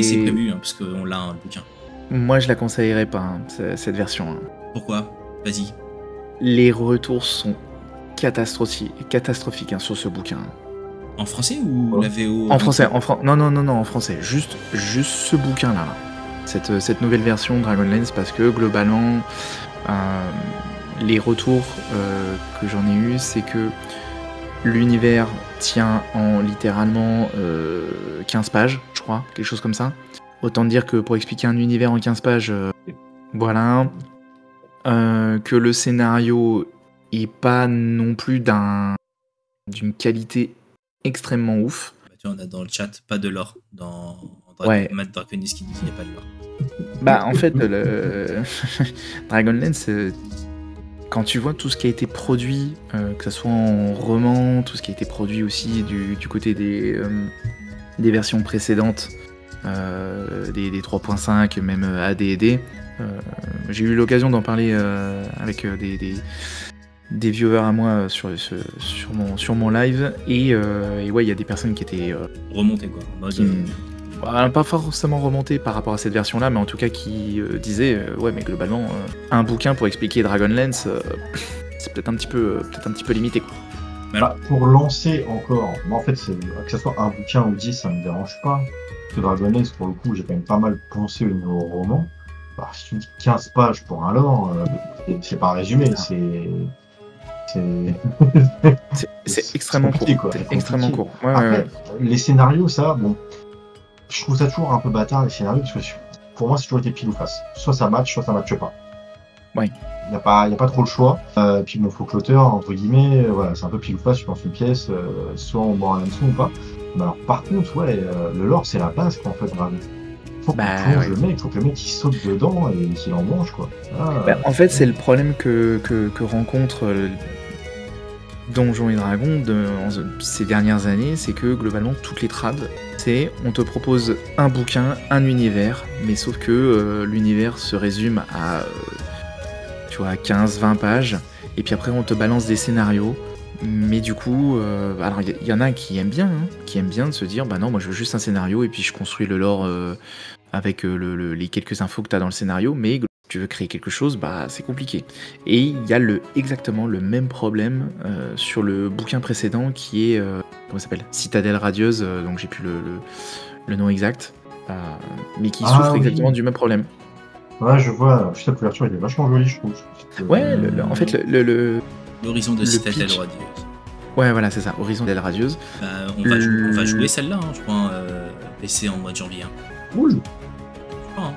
[SPEAKER 1] c'est prévu, parce qu'on l'a, le bouquin.
[SPEAKER 2] Moi, je la conseillerais pas, cette version.
[SPEAKER 1] Pourquoi? Vas-y.
[SPEAKER 2] Les retours sont catastrophiques sur ce bouquin.
[SPEAKER 1] En français ou la VO?
[SPEAKER 2] En français, non, en français. Juste ce bouquin-là. Cette nouvelle version Dragonlance, parce que globalement, les retours que j'en ai eu, c'est que l'univers tient en littéralement 15 pages, je crois, quelque chose comme ça. Autant dire que pour expliquer un univers en 15 pages, voilà. Que le scénario est pas non plus d'une qualité extrêmement ouf.
[SPEAKER 1] Bah, tu vois, on a dans le chat pas de lore dans Matt Draconis qui nous dit qu'il n'y a pas de lore.
[SPEAKER 2] Bah en fait, Dragonlance, quand tu vois tout ce qui a été produit, que ce soit en roman, tout ce qui a été produit aussi du côté des versions précédentes, des 3.5, même AD&D, j'ai eu l'occasion d'en parler avec des viewers à moi sur mon live, et ouais, il y a des personnes qui étaient
[SPEAKER 1] remontées, quoi, en mode
[SPEAKER 2] pas forcément remontées par rapport à cette version là, mais en tout cas qui disaient ouais, mais globalement un bouquin pour expliquer Dragonlance, c'est peut-être un petit peu limité, quoi.
[SPEAKER 3] Bah, pour lancer encore, en fait, que ce soit un bouquin ou 10, ça me dérange pas. Parce que Dragonlance, pour le coup, j'ai quand même pas mal pensé au niveau roman. Bah, si tu me dis 15 pages pour un lore, c'est pas un résumé,
[SPEAKER 2] c'est extrêmement court.
[SPEAKER 3] C'est
[SPEAKER 2] extrêmement court.
[SPEAKER 3] Ouais, après, les scénarios, ça, bon, je trouve ça toujours un peu bâtard, les scénarios, parce que pour moi, c'est toujours été pile ou face. Soit ça match pas.
[SPEAKER 2] Oui.
[SPEAKER 3] Il n'y a pas trop le choix. Puis bon, faut que l'auteur, entre guillemets, voilà, c'est un peu pile ou face, tu lances une pièce, soit on mord un hameçon ou pas. Mais alors, par contre, ouais, le lore, c'est la base, quoi, en fait, vraiment. Faut qu'on plonge le mec, faut que le mec il saute dedans et qu'il en mange, quoi.
[SPEAKER 2] En fait, c'est le problème que rencontre Donjons et Dragons ces dernières années, c'est que globalement, toutes les trades, c'est on te propose un bouquin, un univers, mais sauf que l'univers se résume à 15-20 pages, et puis après on te balance des scénarios, mais du coup, alors il y en a qui aiment bien de se dire, bah non, moi je veux juste un scénario, et puis je construis le lore avec les quelques infos que tu as dans le scénario, mais si tu veux créer quelque chose, bah c'est compliqué. Et il y a exactement le même problème sur le bouquin précédent qui est, comment ça s'appelle, Citadelle Radieuse, donc j'ai plus le nom exact, mais qui souffre exactement du même problème.
[SPEAKER 3] Ouais, je vois, juste la couverture, il est vachement joli, je trouve.
[SPEAKER 2] Ouais, en fait,
[SPEAKER 1] l'horizon de Citadelle Radieuse.
[SPEAKER 2] Ouais, voilà, c'est ça, Horizon de Radieuse.
[SPEAKER 1] On va jouer celle-là, hein, je crois, PC en mois de janvier.
[SPEAKER 3] Cool.
[SPEAKER 1] Je crois, hein.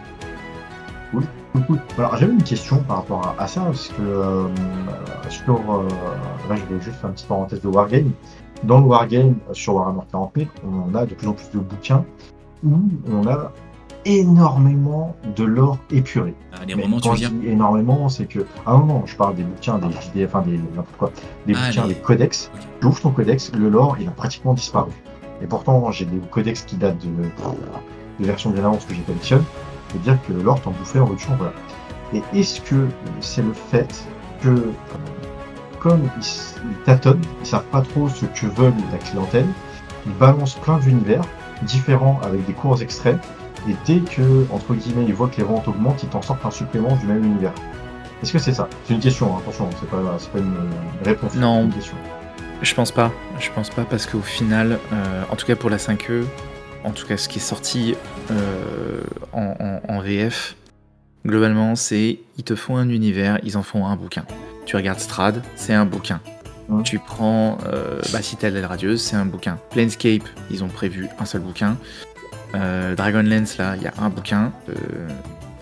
[SPEAKER 3] Cool. Alors, j'avais une question par rapport à ça, parce que là, je vais juste faire une petite parenthèse de Wargame. Dans le Wargame, sur Warhammer 40 000, on a de plus en plus de bouquins où on a énormément de lore épuré.
[SPEAKER 1] Les romans, tu veux dire ?
[SPEAKER 3] Énormément, c'est que... Ah non, je parle des bouquins, des JDR, enfin n'importe quoi, des bouquins, des codex. Okay. Tu ouvres ton codex, le lore, il a pratiquement disparu. Et pourtant, j'ai des codex qui datent de versions bien avant ce que j'ai collectionne. Je veux dire que le lore t'en bouffait en votre champ, voilà. Et est-ce que c'est le fait que, comme ils tâtonnent, ils savent pas trop ce que veulent la clientèle, ils balancent plein d'univers différents avec des courts extraits, et dès que, entre guillemets, ils voient que les ventes augmentent, ils t'en sortent un supplément du même univers. Est-ce que c'est ça ? C'est une question, hein, attention, c'est pas une réponse.
[SPEAKER 2] Non,
[SPEAKER 3] c'est une question.
[SPEAKER 2] Je pense pas parce qu'au final, en tout cas pour la 5e, en tout cas ce qui est sorti en VF, globalement c'est, ils te font un univers, ils en font un bouquin. Tu regardes Strahd, c'est un bouquin. Tu prends Citadelle Radieuse, c'est un bouquin. Planescape, ils ont prévu un seul bouquin. Dragonlance, là, il y a un bouquin.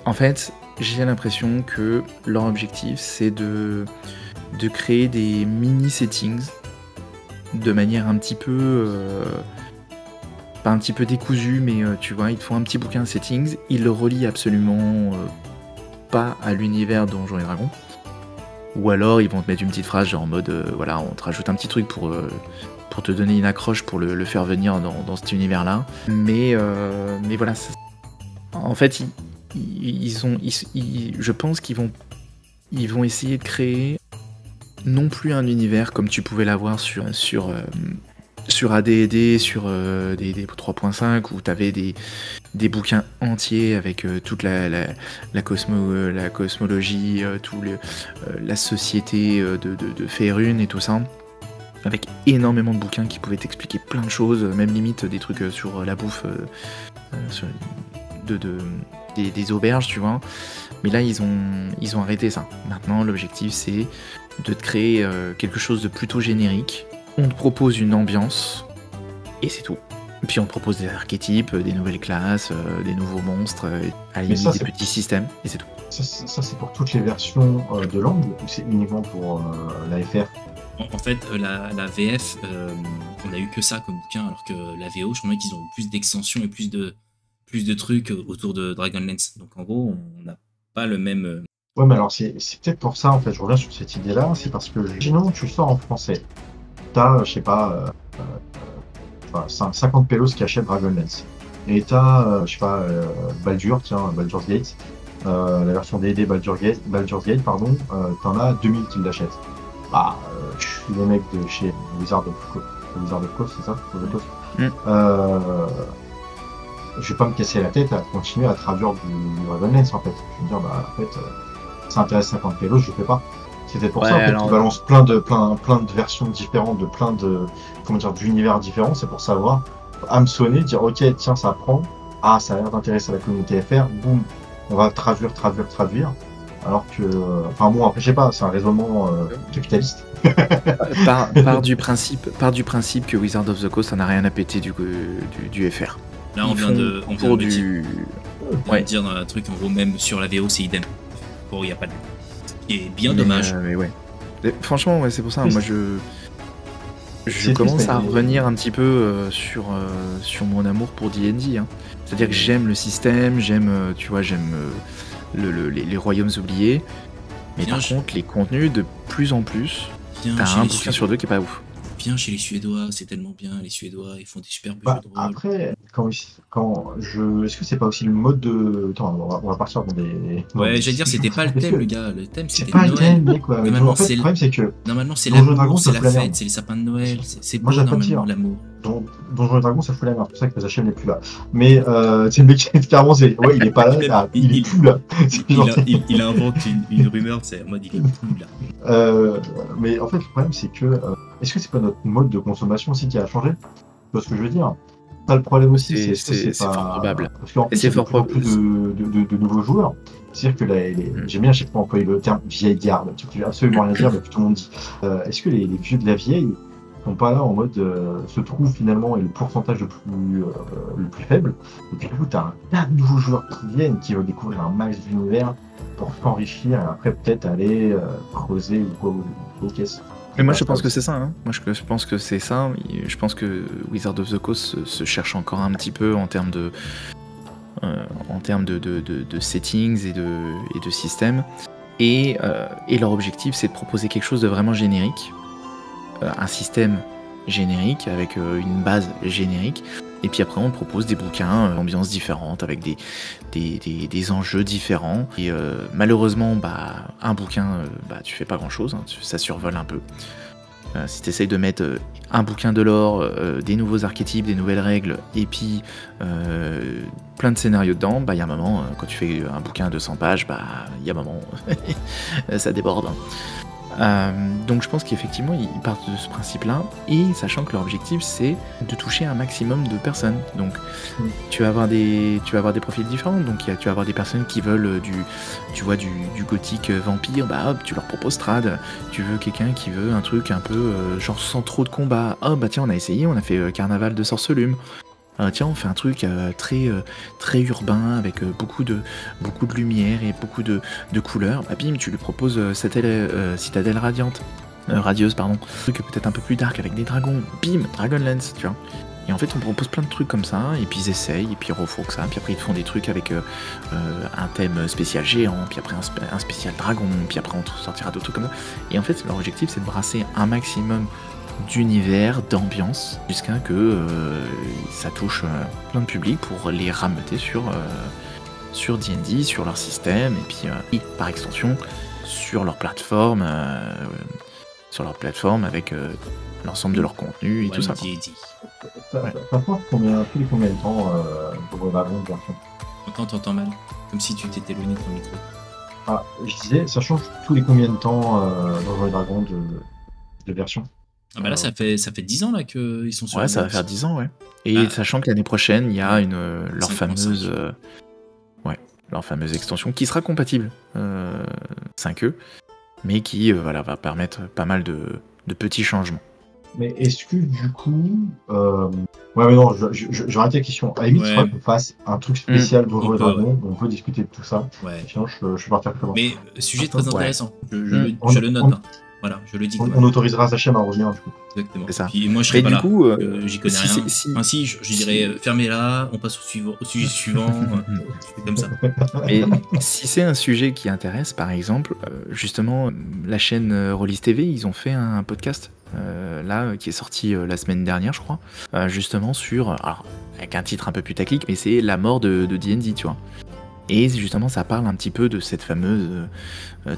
[SPEAKER 2] En fait, j'ai l'impression que leur objectif, c'est de créer des mini-settings de manière un petit peu... pas un petit peu décousue, mais tu vois, ils te font un petit bouquin settings, ils le relient absolument pas à l'univers Donjons et Dragons. Ou alors, ils vont te mettre une petite phrase genre en mode, voilà, on te rajoute un petit truc pour te donner une accroche pour le faire venir dans cet univers-là. Mais voilà, en fait, je pense qu'ils vont essayer de créer non plus un univers comme tu pouvais l'avoir sur AD&D, sur des 3.5, où tu avais des bouquins entiers avec toute la cosmologie, la société de Faerûn et tout ça, avec énormément de bouquins qui pouvaient t'expliquer plein de choses, même limite des trucs sur la bouffe des auberges, tu vois. Mais là, ils ont arrêté ça. Maintenant, l'objectif, c'est de te créer quelque chose de plutôt générique. On te propose une ambiance, et c'est tout. Puis on te propose des archétypes, des nouvelles classes, des nouveaux monstres, à la limite des petits systèmes, et c'est tout.
[SPEAKER 3] Ça c'est pour toutes les versions de langue, ou c'est uniquement pour la FR ?
[SPEAKER 1] En fait, la VF, on a eu que ça comme bouquin, alors que la VO, je crois qu'ils ont eu plus d'extensions et plus de trucs autour de Dragonlance. Donc en gros, on n'a pas le même...
[SPEAKER 3] Ouais, mais alors c'est peut-être pour ça, en fait, je reviens sur cette idée-là, c'est parce que, sinon, tu sors en français. T'as, je sais pas, 50 pélos qui achètent Dragonlance. Et t'as, je sais pas, Baldur's Gate, la version D&D Baldur's Gate, pardon, t'en as 2000 qui l'achètent. Bah, je suis les mecs de chez Wizard of Coast, c'est ça ? Je vais pas me casser la tête à continuer à traduire du Dragonlance, en fait. Je vais me dire, bah, en fait, ça intéresse 50 pélos, je le fais pas. C'était pour ça, en fait, qu'ils balancent plein de versions différentes, de plein de, d'univers différents. C'est pour savoir, hameçonner, dire, ok, tiens, ça prend. Ah, ça a l'air d'intéresser la communauté FR. Boum, on va traduire. Alors que, enfin bon, après, je sais pas, c'est un raisonnement capitaliste.
[SPEAKER 2] part du principe que Wizard of the Coast, ça n'a rien à péter du FR.
[SPEAKER 1] Là, on vient de
[SPEAKER 2] Ouais.
[SPEAKER 1] Dire dans un truc, en gros, même sur la VO, c'est idem. Bon, il n'y a pas de. Ce qui est bien dommage.
[SPEAKER 2] Mais ouais. Et franchement, ouais, c'est pour ça,
[SPEAKER 3] Oui,
[SPEAKER 2] moi je commence
[SPEAKER 3] triste,
[SPEAKER 2] à
[SPEAKER 3] mais-
[SPEAKER 2] revenir un petit peu sur mon amour pour D&D. Hein. C'est-à-dire que j'aime le système, j'aime les royaumes oubliés, mais
[SPEAKER 1] Bien,
[SPEAKER 2] par contre, les contenus, de plus en plus,
[SPEAKER 1] Viens
[SPEAKER 2] t'as
[SPEAKER 1] chez
[SPEAKER 2] un
[SPEAKER 1] les
[SPEAKER 2] bouquin
[SPEAKER 1] Suédois.
[SPEAKER 2] sur deux qui est pas ouf.
[SPEAKER 1] Viens chez les Suédois, c'est tellement bien. Les Suédois, ils font des superbes
[SPEAKER 3] Bah,
[SPEAKER 1] jeux de rôle.
[SPEAKER 3] après, est-ce que c'est pas aussi le mode de. Attends, on va partir dans des.
[SPEAKER 1] Ouais, j'allais dire, c'était pas le
[SPEAKER 3] Est-ce
[SPEAKER 1] thème,
[SPEAKER 3] que-
[SPEAKER 1] le gars. Le thème,
[SPEAKER 3] C'est
[SPEAKER 1] c'était
[SPEAKER 3] pas le
[SPEAKER 1] Noël.
[SPEAKER 3] thème, mec, quoi. Mais
[SPEAKER 1] Normalement,
[SPEAKER 3] en fait,
[SPEAKER 1] c'est
[SPEAKER 3] le problème, c'est que
[SPEAKER 1] Normalement, c'est
[SPEAKER 3] Donjons et
[SPEAKER 1] l'amour,
[SPEAKER 3] Dragons,
[SPEAKER 1] c'est
[SPEAKER 3] ça
[SPEAKER 1] la
[SPEAKER 3] fout la
[SPEAKER 1] fête,
[SPEAKER 3] merde.
[SPEAKER 1] c'est les sapins de Noël. C'est
[SPEAKER 3] Moi,
[SPEAKER 1] beau,
[SPEAKER 3] j'aime pas
[SPEAKER 1] normalement,
[SPEAKER 3] dire.
[SPEAKER 1] l'amour.
[SPEAKER 3] Donjons et Dragons, ça fout la merde. C'est pour ça que les HM n'est plus là. Mais, c'est le mec qui carrément, ouais, il est pas là, il est plus là.
[SPEAKER 1] Il invente une rumeur, c'est en mode il est plus là.
[SPEAKER 3] Mais en fait, le problème, c'est que est-ce que c'est pas notre mode de consommation aussi qui a changé? Tu vois ce que je veux dire? Ça, le problème aussi,
[SPEAKER 2] C'est
[SPEAKER 3] pas...
[SPEAKER 2] fort probable.
[SPEAKER 3] Parce qu'en
[SPEAKER 2] Et
[SPEAKER 3] plus,
[SPEAKER 2] c'est
[SPEAKER 3] il y a de
[SPEAKER 2] fort
[SPEAKER 3] plus en plus de nouveaux joueurs. C'est-à-dire que j'aime bien à chaque fois employer le terme vieille garde, qui veut absolument rien dire, mais que tout le monde dit. Est-ce que les vieux de la vieille sont pas là en mode se trouvent finalement et le pourcentage le plus faible? Et puis du coup, t'as un tas de nouveaux joueurs qui viennent, qui veulent découvrir un max d'univers pour s'enrichir et après peut-être aller creuser ou quoi aux caisses.
[SPEAKER 2] Mais moi je pense que c'est ça, hein. Moi je pense que c'est ça. Je pense que Wizard of the Coast se cherche encore un petit peu en termes de settings et de systèmes. Et leur objectif c'est de proposer quelque chose de vraiment générique. Un système générique avec une base générique. Et puis après on propose des bouquins, ambiances différentes, avec des enjeux différents. Et malheureusement, un bouquin, tu fais pas grand chose, hein, ça survole un peu. Si tu essayes de mettre un bouquin de lore, des nouveaux archétypes, des nouvelles règles, et puis plein de scénarios dedans, il y a un moment, quand tu fais un bouquin à 200 pages, il y a un moment, ça déborde. Hein. Donc je pense qu'effectivement ils partent de ce principe-là, et sachant que leur objectif c'est de toucher un maximum de personnes. Donc tu vas avoir des profils différents. Donc tu vas avoir des personnes qui veulent du gothique vampire, hop, tu leur proposes trad. Tu veux quelqu'un qui veut un truc un peu genre sans trop de combat, tiens on a essayé, on a fait carnaval de sorcelume. Tiens, on fait un truc très urbain avec beaucoup de lumière et beaucoup de couleurs. Bim, tu lui proposes Citadelle radieuse, pardon. Un truc peut-être un peu plus dark avec des dragons. Bim, Dragonlance, tu vois. Et en fait, on propose plein de trucs comme ça, et puis ils essayent, et puis ils refourquent ça, puis après ils te font des trucs avec un thème spécial géant, puis après un spécial dragon, puis après on sortira d'autres trucs comme ça. Et en fait, leur objectif, c'est de brasser un maximum d'univers, d'ambiance, jusqu'à que ça touche plein de publics pour les rameuter sur D&D, sur leur système, et puis par extension sur leur plateforme avec l'ensemble de leur contenu et tout ça.
[SPEAKER 3] Ça change tous les combien de temps pour Dragon version?
[SPEAKER 1] Quand t'entends mal, comme si tu t'étais éloigné de ton micro.
[SPEAKER 3] Ah, je disais, ça change tous les combien de temps Donjons et Dragons de version?
[SPEAKER 1] Ah là ça fait 10 ans là qu'ils sont sur
[SPEAKER 2] Ouais,
[SPEAKER 1] la
[SPEAKER 2] ça va
[SPEAKER 1] box.
[SPEAKER 2] faire 10 ans, ouais. Et sachant que l'année prochaine, il y a leur
[SPEAKER 1] 5.5.
[SPEAKER 2] fameuse extension qui sera compatible 5e, mais qui va permettre pas mal de petits changements.
[SPEAKER 3] Mais est-ce que du coup... Ouais mais non, je vais arrêter la question. À la limite, il faudrait qu'on fasse un truc spécial Donjons et Dragons, on peut discuter de tout ça.
[SPEAKER 1] Ouais.
[SPEAKER 3] Sinon, je vais partir plus loin.
[SPEAKER 1] Mais sujet très intéressant, je le note. Hein. Voilà, je le dis.
[SPEAKER 3] On autorisera Sachem à revenir du coup.
[SPEAKER 1] Exactement.
[SPEAKER 2] C'est ça.
[SPEAKER 1] Puis moi je serais
[SPEAKER 2] Mais
[SPEAKER 1] pas
[SPEAKER 2] du
[SPEAKER 1] là,
[SPEAKER 2] coup,
[SPEAKER 1] j'y connais rien. Enfin si, je dirais fermez-la, on passe au sujet suivant, je fais comme ça.
[SPEAKER 2] Et si c'est un sujet qui intéresse, par exemple, justement, la chaîne Rollis TV, ils ont fait un podcast qui est sorti la semaine dernière, je crois, justement alors, avec un titre un peu putaclic, mais c'est la mort de D&D, tu vois. Et justement, ça parle un petit peu de cette fameuse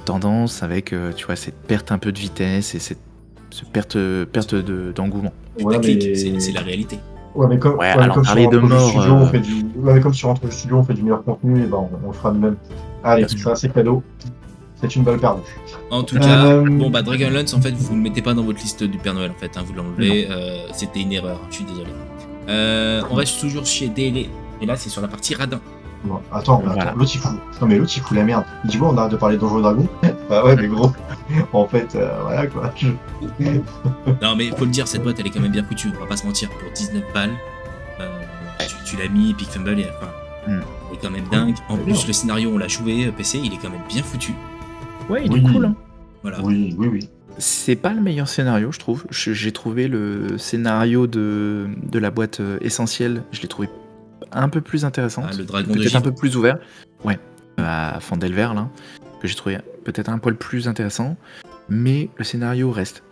[SPEAKER 2] tendance avec, tu vois, cette perte un peu de vitesse et cette perte d'engouement.
[SPEAKER 3] Ouais,
[SPEAKER 1] c'est la réalité.
[SPEAKER 3] Ouais, mais comme,
[SPEAKER 2] alors parler de mort...
[SPEAKER 3] comme sur Entre Studio, on fait du meilleur contenu, et on le fera de même. Allez, ça c'est cadeau. C'est une balle perdue.
[SPEAKER 1] En tout cas, Dragonlance, en fait, vous ne le mettez pas dans votre liste du Père Noël, en fait, hein, vous l'enlevez, c'était une erreur, je suis désolé. On reste toujours chez DLA, et là c'est sur la partie radin.
[SPEAKER 3] Non, attends, l'autre il fout. Non mais l'autre il fout la merde. Il dit on arrête de parler de Donjons et Dragons. Bah ouais mais gros, en fait, voilà quoi.
[SPEAKER 1] Non mais faut le dire, cette boîte elle est quand même bien foutue, on va pas se mentir, pour 19 balles, tu l'as mis, Pick Fumble et enfin, est quand même dingue. En plus, le scénario, on l'a joué PC, il est quand même bien foutu.
[SPEAKER 2] Ouais, il est cool. Hein.
[SPEAKER 1] Voilà.
[SPEAKER 3] Oui.
[SPEAKER 2] C'est pas le meilleur scénario, je trouve. J'ai trouvé le scénario de la boîte essentielle, je l'ai trouvé un peu plus intéressant.
[SPEAKER 1] Le dragon de
[SPEAKER 2] peut-être
[SPEAKER 1] givre.
[SPEAKER 2] un peu plus ouvert. Ouais, à Fandelver, là, que j'ai trouvé peut-être un poil plus intéressant. Mais le scénario reste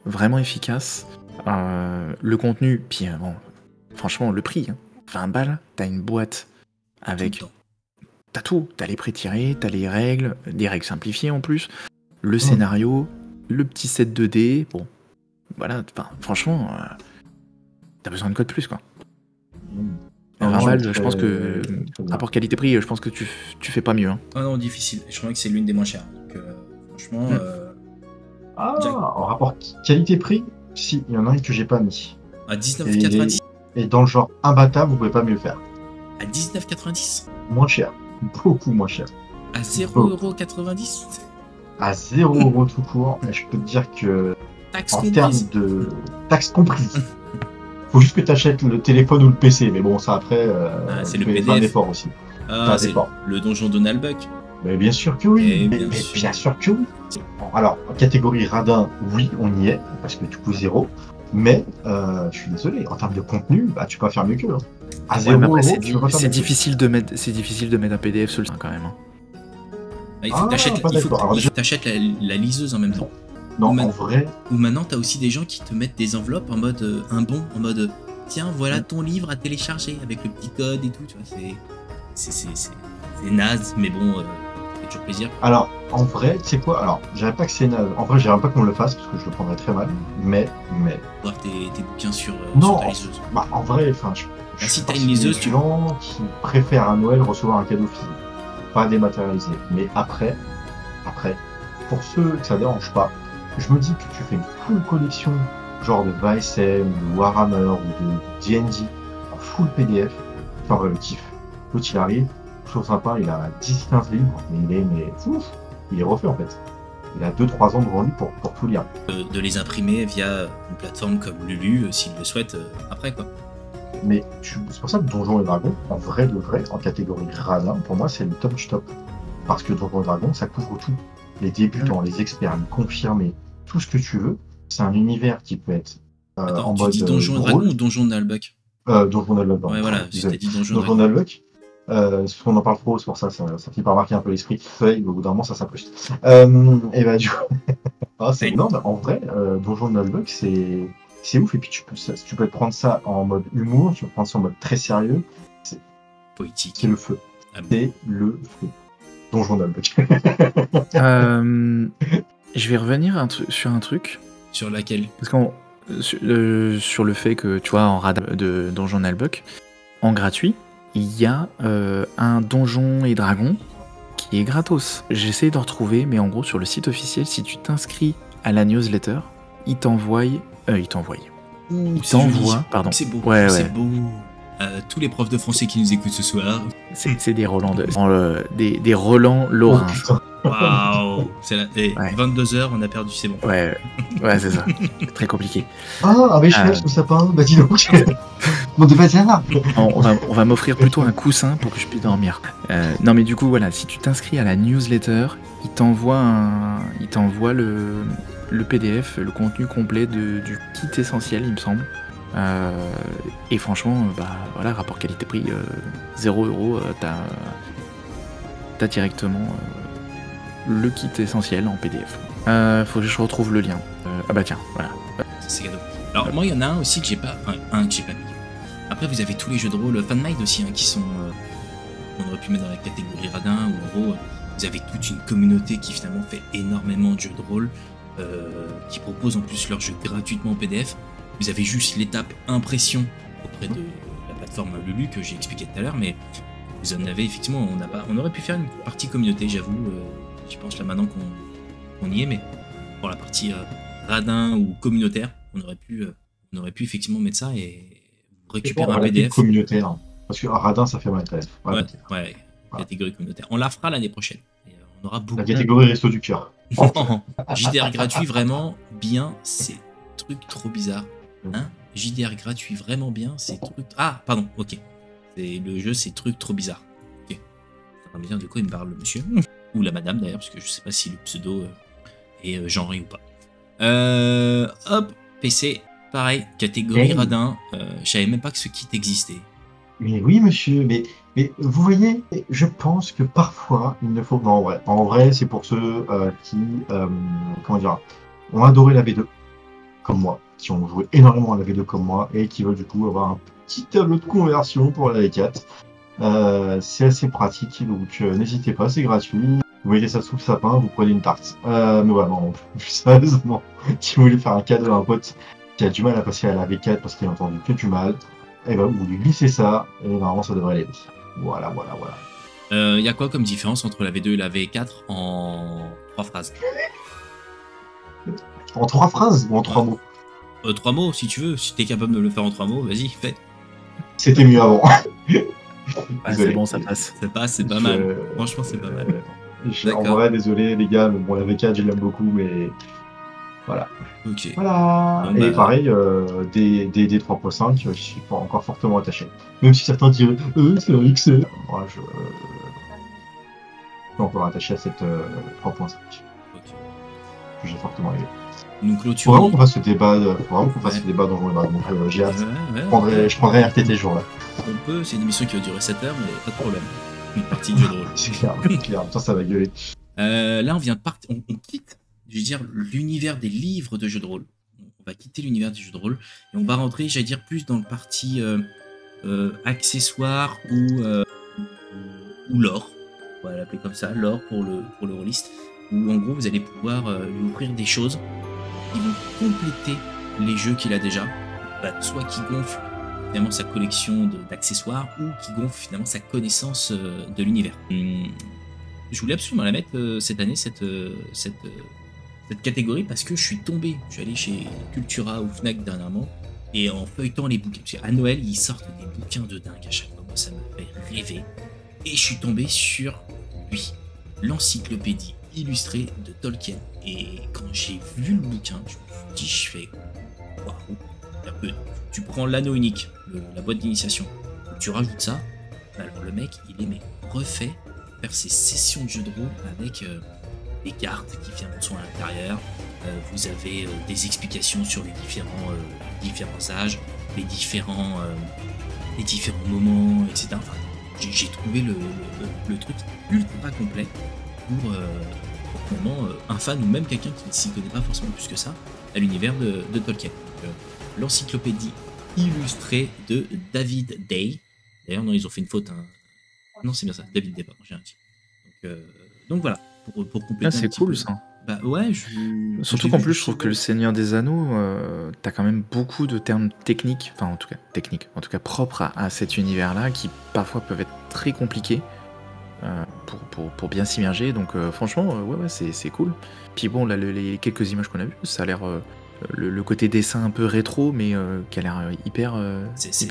[SPEAKER 2] vraiment efficace. Le contenu, puis bon, franchement, le prix, hein, 20 balles, t'as une boîte avec... T'as tout, t'as les prêts tirés, t'as les règles, des règles simplifiées en plus, le scénario, le petit set 2D, bon, voilà, franchement, t'as besoin de quoi de plus, quoi. 20 balles, je pense que, rapport qualité-prix, je pense que tu fais pas mieux. Hein.
[SPEAKER 1] Ah non, difficile, je crois que c'est l'une des moins chères, donc franchement...
[SPEAKER 3] en rapport qualité-prix, si, il y en a un que j'ai pas mis.
[SPEAKER 1] À 19,90
[SPEAKER 3] et dans le genre imbattable, vous pouvez pas mieux faire.
[SPEAKER 1] À 19,90
[SPEAKER 3] Moins cher. Beaucoup moins cher.
[SPEAKER 1] À 0,90
[SPEAKER 3] À 0€ tout court, mais je peux te dire que
[SPEAKER 1] taxe
[SPEAKER 3] en termes de taxes comprises, faut juste que tu achètes le téléphone ou le PC, mais bon, ça après,
[SPEAKER 1] c'est le
[SPEAKER 3] PDF.
[SPEAKER 1] PDF.
[SPEAKER 3] Un effort aussi.
[SPEAKER 1] C'est le donjon Donald Buck.
[SPEAKER 3] Mais bien sûr que oui. Mais bien sûr que oui. Alors, en catégorie radin, oui, on y est, parce que tu coûtes 0. Mais, je suis désolé, en termes de contenu, bah, tu peux pas faire mieux qu'eux. Hein. À 0€,
[SPEAKER 2] c'est difficile de mettre un PDF sur le site quand même. Hein.
[SPEAKER 1] Il faut que tu achètes la liseuse en même temps.
[SPEAKER 3] Non, en vrai.
[SPEAKER 1] Ou maintenant, t'as aussi des gens qui te mettent des enveloppes en mode un bon, en mode tiens, voilà ton livre à télécharger avec le petit code et tout. Tu vois, c'est naze, mais bon, c'est toujours plaisir.
[SPEAKER 3] Alors, en vrai, tu sais quoi? Alors, je dirais pas que c'est naze. En vrai, je dirais pas qu'on le fasse parce que je le prendrais très mal. Mais.
[SPEAKER 1] Voir tes bouquins sur ta liseuse.
[SPEAKER 3] Bah, en vrai, enfin,
[SPEAKER 1] si t'as une liseuse,
[SPEAKER 3] tu gens qui préfèrent à Noël recevoir un cadeau physique, pas dématérialisé. Mais après, pour ceux que ça dérange pas, je me dis que tu fais une full collection, genre de VSM, de Warhammer ou de D&D, en full PDF. Enfin, le kiff. L'autre, il arrive, chose sympa, il a 10-15 livres, mais il est refait en fait. Il a 2-3 ans devant lui pour tout lire.
[SPEAKER 1] De les imprimer via une plateforme comme Lulu, s'il le souhaite, après quoi.
[SPEAKER 3] Mais c'est pour ça que Donjons et Dragons, en vrai de vrai, en catégorie radin, pour moi c'est le top du top. Parce que Donjons et Dragons, ça couvre tout. Les débutants, les experts, les confirmés, tout ce que tu veux. C'est un univers qui peut être en mode. Tu dis
[SPEAKER 1] Donjons et Dragons ou Donjons de Nalbuck
[SPEAKER 3] Donjons de Nalbuck.
[SPEAKER 1] Ouais, voilà, je t'ai dit Donjons
[SPEAKER 3] de Nalbuck. Parce qu'on en parle trop, c'est pour ça finit par marquer un peu l'esprit. Au bout d'un moment, ça s'impose. Et bah, du coup. C'est énorme. En vrai, Donjons de Nalbuck, c'est ouf. Et puis, tu peux prendre ça en mode humour, tu peux prendre ça en mode très sérieux. C'est
[SPEAKER 1] poétique.
[SPEAKER 3] C'est le feu. C'est le feu. Donjons de Nalbuck.
[SPEAKER 2] Je vais revenir sur un truc.
[SPEAKER 1] Sur laquelle?
[SPEAKER 2] Parce sur le fait que, tu vois, en radar de Donjons et Nalbuck, en gratuit, il y a un Donjons et Dragons qui est gratos. J'essaie de retrouver, mais en gros, sur le site officiel, si tu t'inscris à la newsletter, il t'envoie, pardon.
[SPEAKER 1] C'est beau,
[SPEAKER 2] ouais.
[SPEAKER 1] C'est beau. Tous les profs de français qui nous écoutent ce soir.
[SPEAKER 2] C'est des Roland des Roland Lorrain.
[SPEAKER 1] Waouh. C'est 22h, on a perdu, c'est bon.
[SPEAKER 2] Ouais, c'est ça. Très compliqué.
[SPEAKER 3] Mais je suis sous sapin, bah dis donc. On devait dire là.
[SPEAKER 2] On va m'offrir plutôt un coussin pour que je puisse dormir. Non, mais du coup, voilà, si tu t'inscris à la newsletter, il t'envoie le PDF, le contenu complet du kit essentiel, il me semble. Et franchement, voilà, rapport qualité-prix, 0€, t'as directement le kit essentiel en PDF. Faut que je retrouve le lien. Tiens, voilà.
[SPEAKER 1] C'est cadeau. Alors moi, il y en a un aussi que j'ai pas, un que j'ai pas mis. Après, vous avez tous les jeux de rôle fan-made aussi, qui sont, on aurait pu mettre dans la catégorie radin, où en gros, vous avez toute une communauté qui finalement fait énormément de jeux de rôle, qui propose en plus leurs jeux gratuitement en PDF. Vous avez juste l'étape impression auprès de la plateforme Lulu que j'ai expliqué tout à l'heure, mais vous en avez effectivement, on aurait pu faire une partie communauté, j'avoue, je pense là maintenant qu'on y est, mais pour la partie radin ou communautaire, on aurait pu effectivement mettre ça et récupérer un PDF.
[SPEAKER 3] Communautaire, hein, parce que radin ça fait mal quand même.
[SPEAKER 1] Ouais, catégorie communautaire. On la fera l'année prochaine. Et on aura beaucoup.
[SPEAKER 3] La catégorie resto du cœur.
[SPEAKER 1] JDR gratuit, vraiment bien, c'est truc trop bizarre. JDR gratuit vraiment bien, c'est truc. Ah, pardon, ok. Le jeu, c'est truc trop bizarre. On va me dire de quoi il me parle le monsieur. Ou la madame d'ailleurs, parce que je sais pas si le pseudo est genré ou pas. Hop, PC, pareil, catégorie
[SPEAKER 3] Hey.
[SPEAKER 1] radin. Je savais même pas que ce kit existait.
[SPEAKER 3] Mais oui, monsieur, mais vous voyez, je pense que parfois, il ne faut... Non, en vrai, c'est pour ceux qui, comment dire, ont adoré la V2, comme moi, qui ont joué énormément à la V2 comme moi, et qui veulent du coup avoir un petit tableau de conversion pour la V4. C'est assez pratique, donc n'hésitez pas, c'est gratuit. Vous mettez ça sous le sapin, vous prenez une tarte. Mais voilà, non, plus sérieusement, si vous voulez faire un cadeau à un pote qui a du mal à passer à la V4 parce qu'il a entendu que du mal, et ben vous lui glissez ça, et normalement ça devrait l'aider. Voilà.
[SPEAKER 1] Y a quoi comme différence entre la V2 et la V4 en 3 phrases?
[SPEAKER 3] En 3 phrases ou en 3 mots?
[SPEAKER 1] 3 mots si tu veux, si t'es capable de le faire en 3 mots, vas-y, fais.
[SPEAKER 3] C'était mieux avant.
[SPEAKER 2] C'est bon, ça passe.
[SPEAKER 1] Ça passe, c'est pas mal. Franchement, c'est pas mal.
[SPEAKER 3] En vrai, désolé les gars, mais bon, la V4 je l'aime beaucoup, mais voilà.
[SPEAKER 1] Ok.
[SPEAKER 3] Voilà.
[SPEAKER 1] Bon,
[SPEAKER 3] Et
[SPEAKER 1] bah,
[SPEAKER 3] pareil, des 3.5, je suis pas encore fortement attaché. Même si certains diraient, c'est un XR. Moi, je suis encore attaché à cette 3.5.
[SPEAKER 1] ok.
[SPEAKER 3] Que j'ai fortement aimé.
[SPEAKER 1] Nous
[SPEAKER 3] Faut
[SPEAKER 1] clôturons.
[SPEAKER 3] vraiment qu'on fasse ce débat, dans Donjons et Dragons. Donc j'ai hâte. Je prendrai RTT ce jour-là.
[SPEAKER 1] On peut, c'est une émission qui va durer 7 heures, mais pas de problème. Une partie de jeu de rôle.
[SPEAKER 3] C'est clair. Putain, ça va gueuler.
[SPEAKER 1] Là, on vient de partir. On quitte, je veux dire, l'univers des livres de jeux de rôle. On va quitter l'univers des jeux de rôle et on va rentrer, j'allais dire, plus dans le parti accessoires ou lore. On va l'appeler comme ça, lore pour le rôliste. Où en gros, vous allez pouvoir lui offrir des choses qui vont compléter les jeux qu'il a déjà. Soit qui gonflent finalement sa collection d'accessoires ou qui gonfle finalement sa connaissance de l'univers. Je voulais absolument la mettre cette année, cette catégorie, parce que je suis allé chez Cultura ou Fnac dernièrement, et en feuilletant les bouquins, parce qu'à Noël ils sortent des bouquins de dingue à chaque fois, moi ça me fait rêver, et je suis tombé sur lui, l'encyclopédie illustrée de Tolkien, et quand j'ai vu le bouquin, je me suis dit, waouh, tu prends l'anneau unique, la boîte d'initiation, tu rajoutes ça, alors le mec il est refait faire ses sessions de jeu de rôle avec des cartes qui sont à l'intérieur. Vous avez des explications sur les différents âges, les différents moments, etc. Enfin, j'ai trouvé le truc ultra complet pour vraiment un fan ou même quelqu'un qui ne s'y connaît pas forcément plus que ça à l'univers de Tolkien. L'encyclopédie illustrée de David Day. D'ailleurs, non, ils ont fait une faute. Non, c'est bien ça, David Day, pardon, j'ai un petit. Donc voilà, pour compléter.
[SPEAKER 2] Ah, c'est cool ça.
[SPEAKER 1] Bah ouais,
[SPEAKER 2] surtout qu'en plus, je trouve que le Seigneur des Anneaux, t'as quand même beaucoup de termes techniques, enfin en tout cas propres à cet univers-là, qui parfois peuvent être très compliqués pour bien s'immerger. Donc franchement, ouais, c'est cool. Puis bon, là, les quelques images qu'on a vues, ça a l'air le côté dessin un peu rétro, mais qui a l'air hyper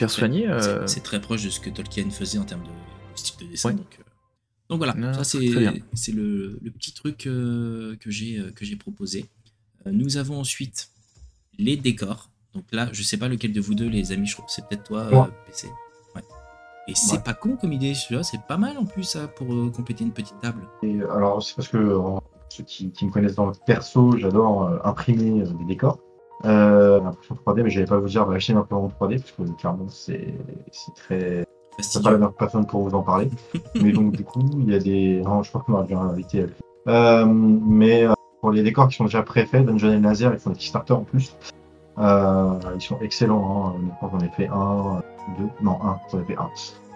[SPEAKER 2] soigné.
[SPEAKER 1] C'est très proche de ce que Tolkien faisait en termes de style de dessin.
[SPEAKER 2] Ouais.
[SPEAKER 1] Donc voilà,
[SPEAKER 2] Non,
[SPEAKER 1] ça c'est le petit truc que j'ai proposé. Nous avons ensuite les décors. Donc là, je sais pas lequel de vous deux, les amis, je crois que c'est peut-être toi, PC. Ouais. Et c'est pas con comme idée, celui-là, c'est pas mal en plus ça pour compléter une petite table.
[SPEAKER 3] Et alors c'est parce que ceux qui me connaissent dans le perso, j'adore imprimer des décors. L'impression 3D, mais j'allais pas vous dire acheter une imprimante 3D parce que clairement c'est très. C'est pas la meilleure personne pour vous en parler. Mais donc, du coup, il y a des. Non, je crois qu'on aurait dû inviter. Mais pour les décors qui sont déjà préfaits, Dungeon & Laser, ils font des Kickstarter en plus. Ils sont excellents. Je crois qu'on en a fait un, deux. Non, j'en ai fait un.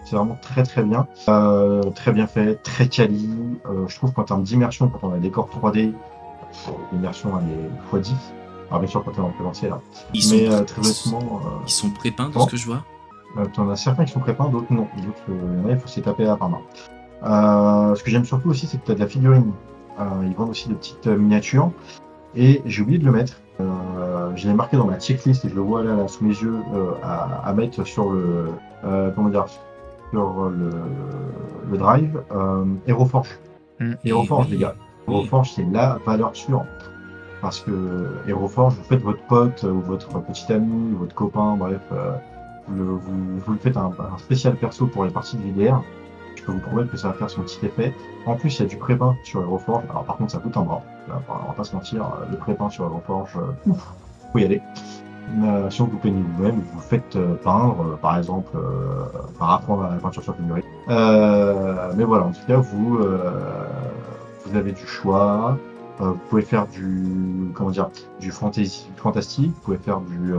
[SPEAKER 3] C'est vraiment très très bien. Très bien fait, très quali. Je trouve qu'en termes d'immersion, quand on a des décors 3D, l'immersion elle est x10. Alors, bien sûr, quand on est en présentiel. Hein.
[SPEAKER 1] Ils sont prépeints de ce que je vois.
[SPEAKER 3] T'en as certains qui sont prépeints, d'autres non. D'autres, il faut s'y taper à la main. Ce que j'aime surtout aussi, c'est que tu as de la figurine. Ils vendent aussi des petites miniatures. Et j'ai oublié de le mettre. Je l'ai marqué dans ma checklist et je le vois là sous mes yeux à mettre sur le le drive. Heroforge. Heroforge, les gars. Heroforge, c'est la valeur sûre. Parce que Heroforge, vous faites votre pote ou votre petit ami, ou votre copain, bref. Vous le faites un spécial perso pour les parties de VDR Je peux vous promettre que ça va faire son petit effet. En plus, il y a du pré-peint sur Aeroforge. Alors par contre, ça coûte un bras. Là, on va pas se mentir, le pré-peint sur Aeroforge, faut y aller. Si vous peignez vous-même, vous faites peindre, par exemple, par apprendre à la peinture sur figurine. Mais voilà, en tout cas, vous avez du choix. Vous pouvez faire du fantastique. Vous pouvez faire du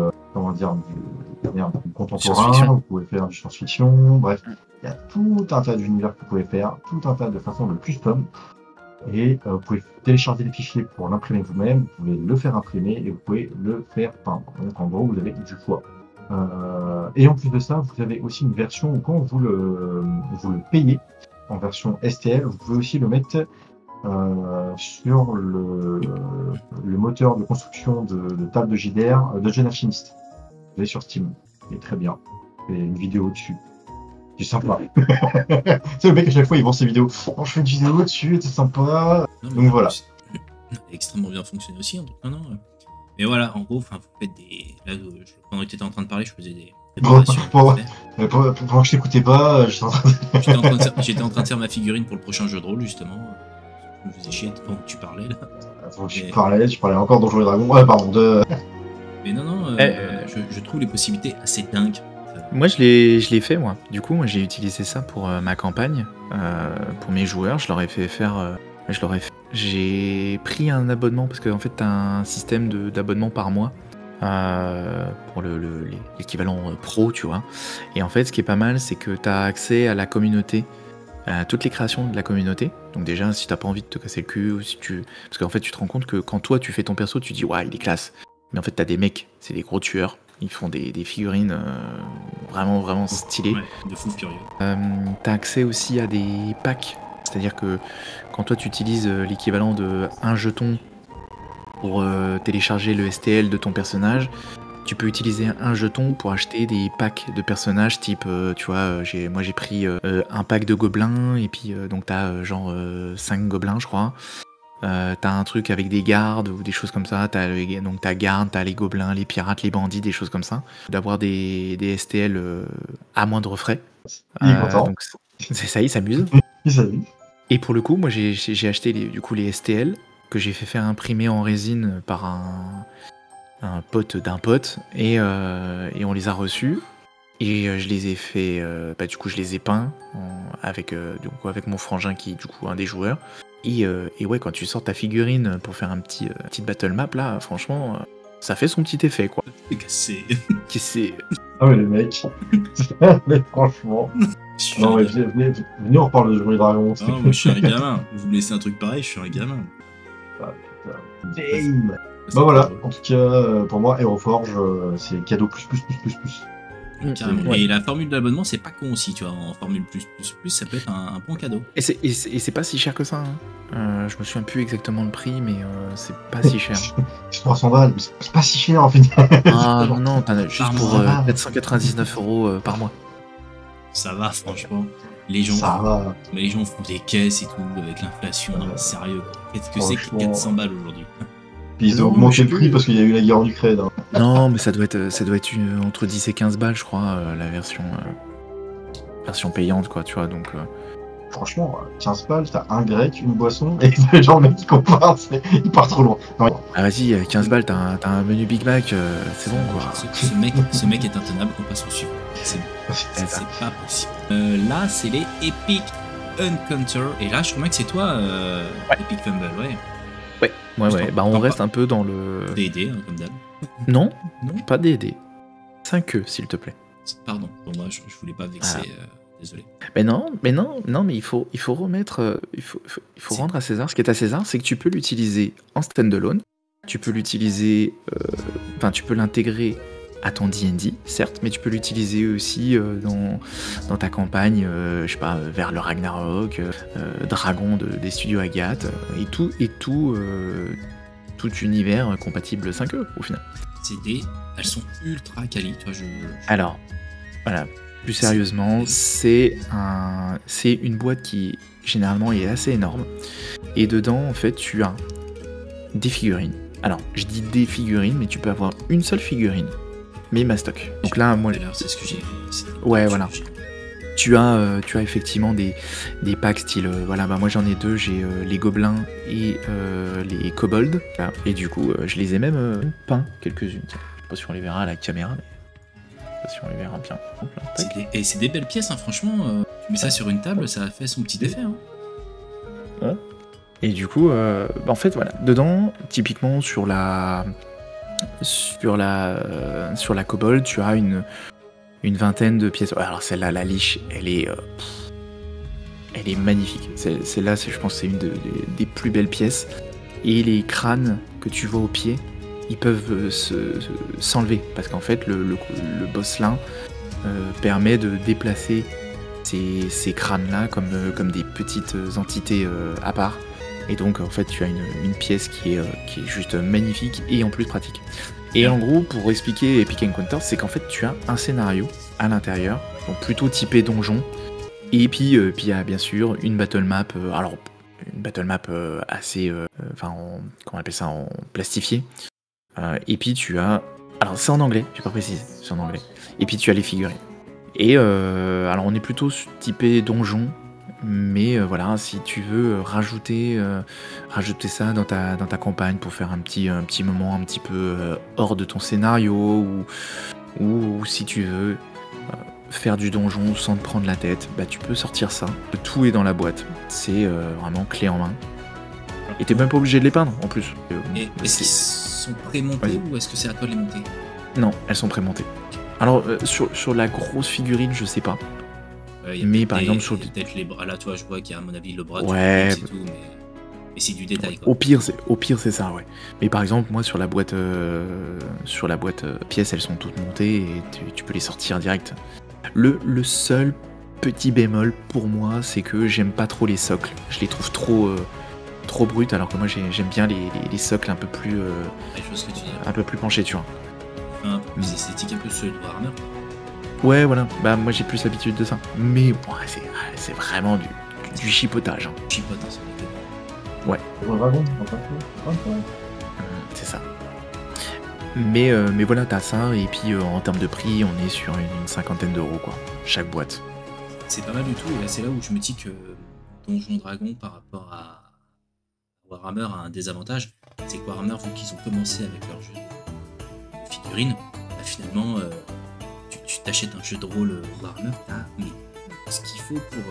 [SPEAKER 3] contemporain. Vous pouvez faire du science-fiction. Bref, il y a tout un tas d'univers que vous pouvez faire, tout un tas de façons de custom. Et vous pouvez télécharger les fichiers pour l'imprimer vous-même, vous pouvez le faire imprimer et vous pouvez le faire peindre. Donc en gros, vous avez du choix. Et en plus de ça, vous avez aussi une version où quand vous le payez en version STL, vous pouvez aussi le mettre sur le moteur de construction de table de JDR de John Alchemist. Vous avez sur Steam. Il est très bien. Il y a une vidéo dessus. C'est sympa. C'est le mec à chaque fois il vend ses vidéos. Oh, je fais une vidéo dessus, c'est sympa.
[SPEAKER 1] Non,
[SPEAKER 3] donc voilà.
[SPEAKER 1] Ça a extrêmement bien fonctionné aussi. Non. Mais voilà, en gros, vous faites des. Là, pendant que tu étais en train de parler, je faisais des.
[SPEAKER 3] Pendant que je t'écoutais pas, j'étais
[SPEAKER 1] en train de faire ma figurine pour le prochain jeu de rôle, justement. Je me faisais chier pendant que tu parlais là.
[SPEAKER 3] Tu parlais encore Donjons et Dragons. Ouais, pardon.
[SPEAKER 1] Mais non, je trouve les possibilités assez dingues.
[SPEAKER 2] Moi, je l'ai fait, moi. Du coup, moi, j'ai utilisé ça pour ma campagne, pour mes joueurs. Je leur ai fait faire... J'ai pris un abonnement, parce qu'en fait, t'as un système d'abonnement par mois, pour l'équivalent pro, tu vois. Et en fait, ce qui est pas mal, c'est que t'as accès à la communauté, à toutes les créations de la communauté. Donc déjà, si t'as pas envie de te casser le cul, ou si parce qu'en fait, tu te rends compte que quand toi, tu fais ton perso, tu dis « Ouais, il est classe ». Mais en fait, t'as des mecs, c'est des gros tueurs. Ils font des figurines vraiment, vraiment stylées.
[SPEAKER 1] Ouais, de fou furieux.
[SPEAKER 2] T'as accès aussi à des packs. C'est-à-dire que quand toi tu utilises l'équivalent de un jeton pour télécharger le STL de ton personnage, tu peux utiliser un jeton pour acheter des packs de personnages type, tu vois, moi j'ai pris un pack de gobelins, et puis donc t'as genre 5 gobelins je crois. T'as un truc avec des gardes ou des choses comme ça, donc t'as garde, t'as les gobelins, les pirates, les bandits, des choses comme ça. D'avoir des STL à moindre frais. Donc ça y s'amuse. Et pour le coup, moi j'ai acheté les STL que j'ai fait faire imprimer en résine par un pote d'un pote, et on les a reçus. Et je les ai fait, du coup je les ai peints avec mon frangin qui est du coup un des joueurs. Et ouais, quand tu sors ta figurine pour faire petite battle map là, franchement, ça fait son petit effet quoi.
[SPEAKER 1] Cassé.
[SPEAKER 3] Ah mais les mecs, mais franchement. Non mais venez, on reparle de Donjons et Dragons.
[SPEAKER 1] Non, moi je suis un gamin. Vous me laissez un truc pareil, je suis un gamin.
[SPEAKER 3] Ah putain. Damn. Bah voilà, en tout cas, pour moi, Aeroforge, c'est cadeau plus.
[SPEAKER 1] Carrément. Ouais. Et la formule d'abonnement, c'est pas con aussi, tu vois. En formule plus, ça peut être un bon cadeau.
[SPEAKER 2] Et c'est pas si cher que ça. Hein. Je me souviens plus exactement le prix, mais c'est pas si cher.
[SPEAKER 3] C'est 300 balles, mais c'est pas si cher en fait.
[SPEAKER 2] Ah non, t'en as juste pour 499 € par mois.
[SPEAKER 1] Ça va, franchement. Les gens font des caisses et tout avec l'inflation. Non, sérieux. Qu'est-ce que c'est que 400 balles aujourd'hui?
[SPEAKER 3] Puis ils ont augmenté le prix parce qu'il y a eu la guerre en Ukraine. Hein.
[SPEAKER 2] Non, mais ça doit être entre 10 et 15 balles, je crois, la version payante, quoi, tu vois, donc...
[SPEAKER 3] Franchement, 15 balles, t'as un grec, une boisson, et les gens, le mec, qui comparent, il part trop loin. Non.
[SPEAKER 2] Ah vas-y, 15 balles, t'as un menu Big Mac, c'est bon, quoi.
[SPEAKER 1] Ce mec est intenable, on passe au suivant. C'est pas possible. Là, c'est les Epic Encounter, et là, je crois que c'est toi, Epic Fumble, ouais.
[SPEAKER 2] Ouais, bah on reste un peu dans le...
[SPEAKER 1] D&D, hein, comme d'hab.
[SPEAKER 2] Non, pas D&D. 5E, s'il te plaît.
[SPEAKER 1] Pardon, pour moi, je voulais pas vexer, désolé.
[SPEAKER 2] Mais il faut remettre... il faut rendre à César ce qui est à César, c'est que tu peux l'utiliser en standalone, tu peux l'utiliser... tu peux l'intégrer à ton D&D, certes, mais tu peux l'utiliser aussi dans ta campagne, je sais pas, vers le Ragnarok, Dragon des studios Agathe, et tout univers compatible 5e au final.
[SPEAKER 1] Elles sont ultra quali, toi
[SPEAKER 2] Alors, voilà, plus sérieusement, c'est une boîte qui généralement est assez énorme, et dedans en fait tu as des figurines. Alors, je dis des figurines, mais tu peux avoir une seule figurine. Mais mastoc. Donc là, moi.
[SPEAKER 1] C'est ce que j'ai.
[SPEAKER 2] Ouais, voilà. tu as effectivement des packs style, voilà, bah moi j'en ai 2, j'ai les gobelins et les kobolds, voilà. Et du coup, je les ai même peints quelques-unes. Tiens, je sais pas si on les verra à la caméra, mais je sais pas si on les verra bien. Hop là,
[SPEAKER 1] Et c'est des belles pièces, hein, franchement. Tu mets ça sur une table, ça a fait son petit effet. Hein.
[SPEAKER 2] Ouais. Et du coup, en fait, voilà, dedans, typiquement sur la kobold, tu as une vingtaine de pièces. Alors celle-là, la liche, elle est magnifique. Celle-là, je pense que c'est une des plus belles pièces. Et les crânes que tu vois au pied, ils peuvent s'enlever. Parce qu'en fait, le bosselin permet de déplacer ces crânes-là comme des petites entités à part. Et donc, en fait, tu as une pièce qui est juste magnifique et en plus pratique. Et en gros, pour expliquer Epic Encounters, c'est qu'en fait, tu as un scénario à l'intérieur, donc plutôt typé donjon. Et puis il y a bien sûr une battle map, une battle map assez, comment on appelle ça, en plastifié. Et puis tu as, alors c'est en anglais, je vais pas préciser, c'est en anglais. Et puis tu as les figurines. Et alors on est plutôt typé donjon, mais voilà, si tu veux rajouter ça dans ta campagne pour faire un petit moment un petit peu hors de ton scénario, ou si tu veux faire du donjon sans te prendre la tête, bah tu peux sortir ça. Tout est dans la boîte, c'est vraiment clé en main. Et t'es même pas obligé de les peindre en plus.
[SPEAKER 1] Et est-ce qu'ils sont pré-montés ou est-ce que c'est à toi de les monter?
[SPEAKER 2] Non, elles sont pré-montées. Alors sur la grosse figurine, je sais pas. Mais par exemple sur
[SPEAKER 1] peut-être les bras là, tu vois, je vois qu'il y a à mon avis le bras.
[SPEAKER 2] Ouais.
[SPEAKER 1] C'est tout, mais c'est du détail. Quoi.
[SPEAKER 2] Au pire c'est ça, ouais. Mais par exemple moi sur la boîte pièces, elles sont toutes montées et tu peux les sortir direct. Le seul petit bémol pour moi, c'est que j'aime pas trop les socles. Je les trouve trop bruts, alors que moi j'aime bien les socles un peu plus penchés, tu vois.
[SPEAKER 1] Un peu plus esthétique, un peu ceux de Warhammer.
[SPEAKER 2] Ouais, voilà. Bah moi j'ai plus l'habitude de ça. Mais bon, c'est vraiment du chipotage. Hein.
[SPEAKER 1] Chipotage, ça.
[SPEAKER 2] Ouais. C'est ça. Mais voilà, t'as ça, et puis en termes de prix, on est sur une 50aine d'euros, quoi, chaque boîte.
[SPEAKER 1] C'est pas mal du tout, et là c'est là où je me dis que Donjon Dragon par rapport à Warhammer a un désavantage, c'est que Warhammer, vu qu'ils ont commencé avec leur jeu de figurines, bah finalement, tu t'achètes un jeu de rôle Warhammer, mais ce qu'il faut pour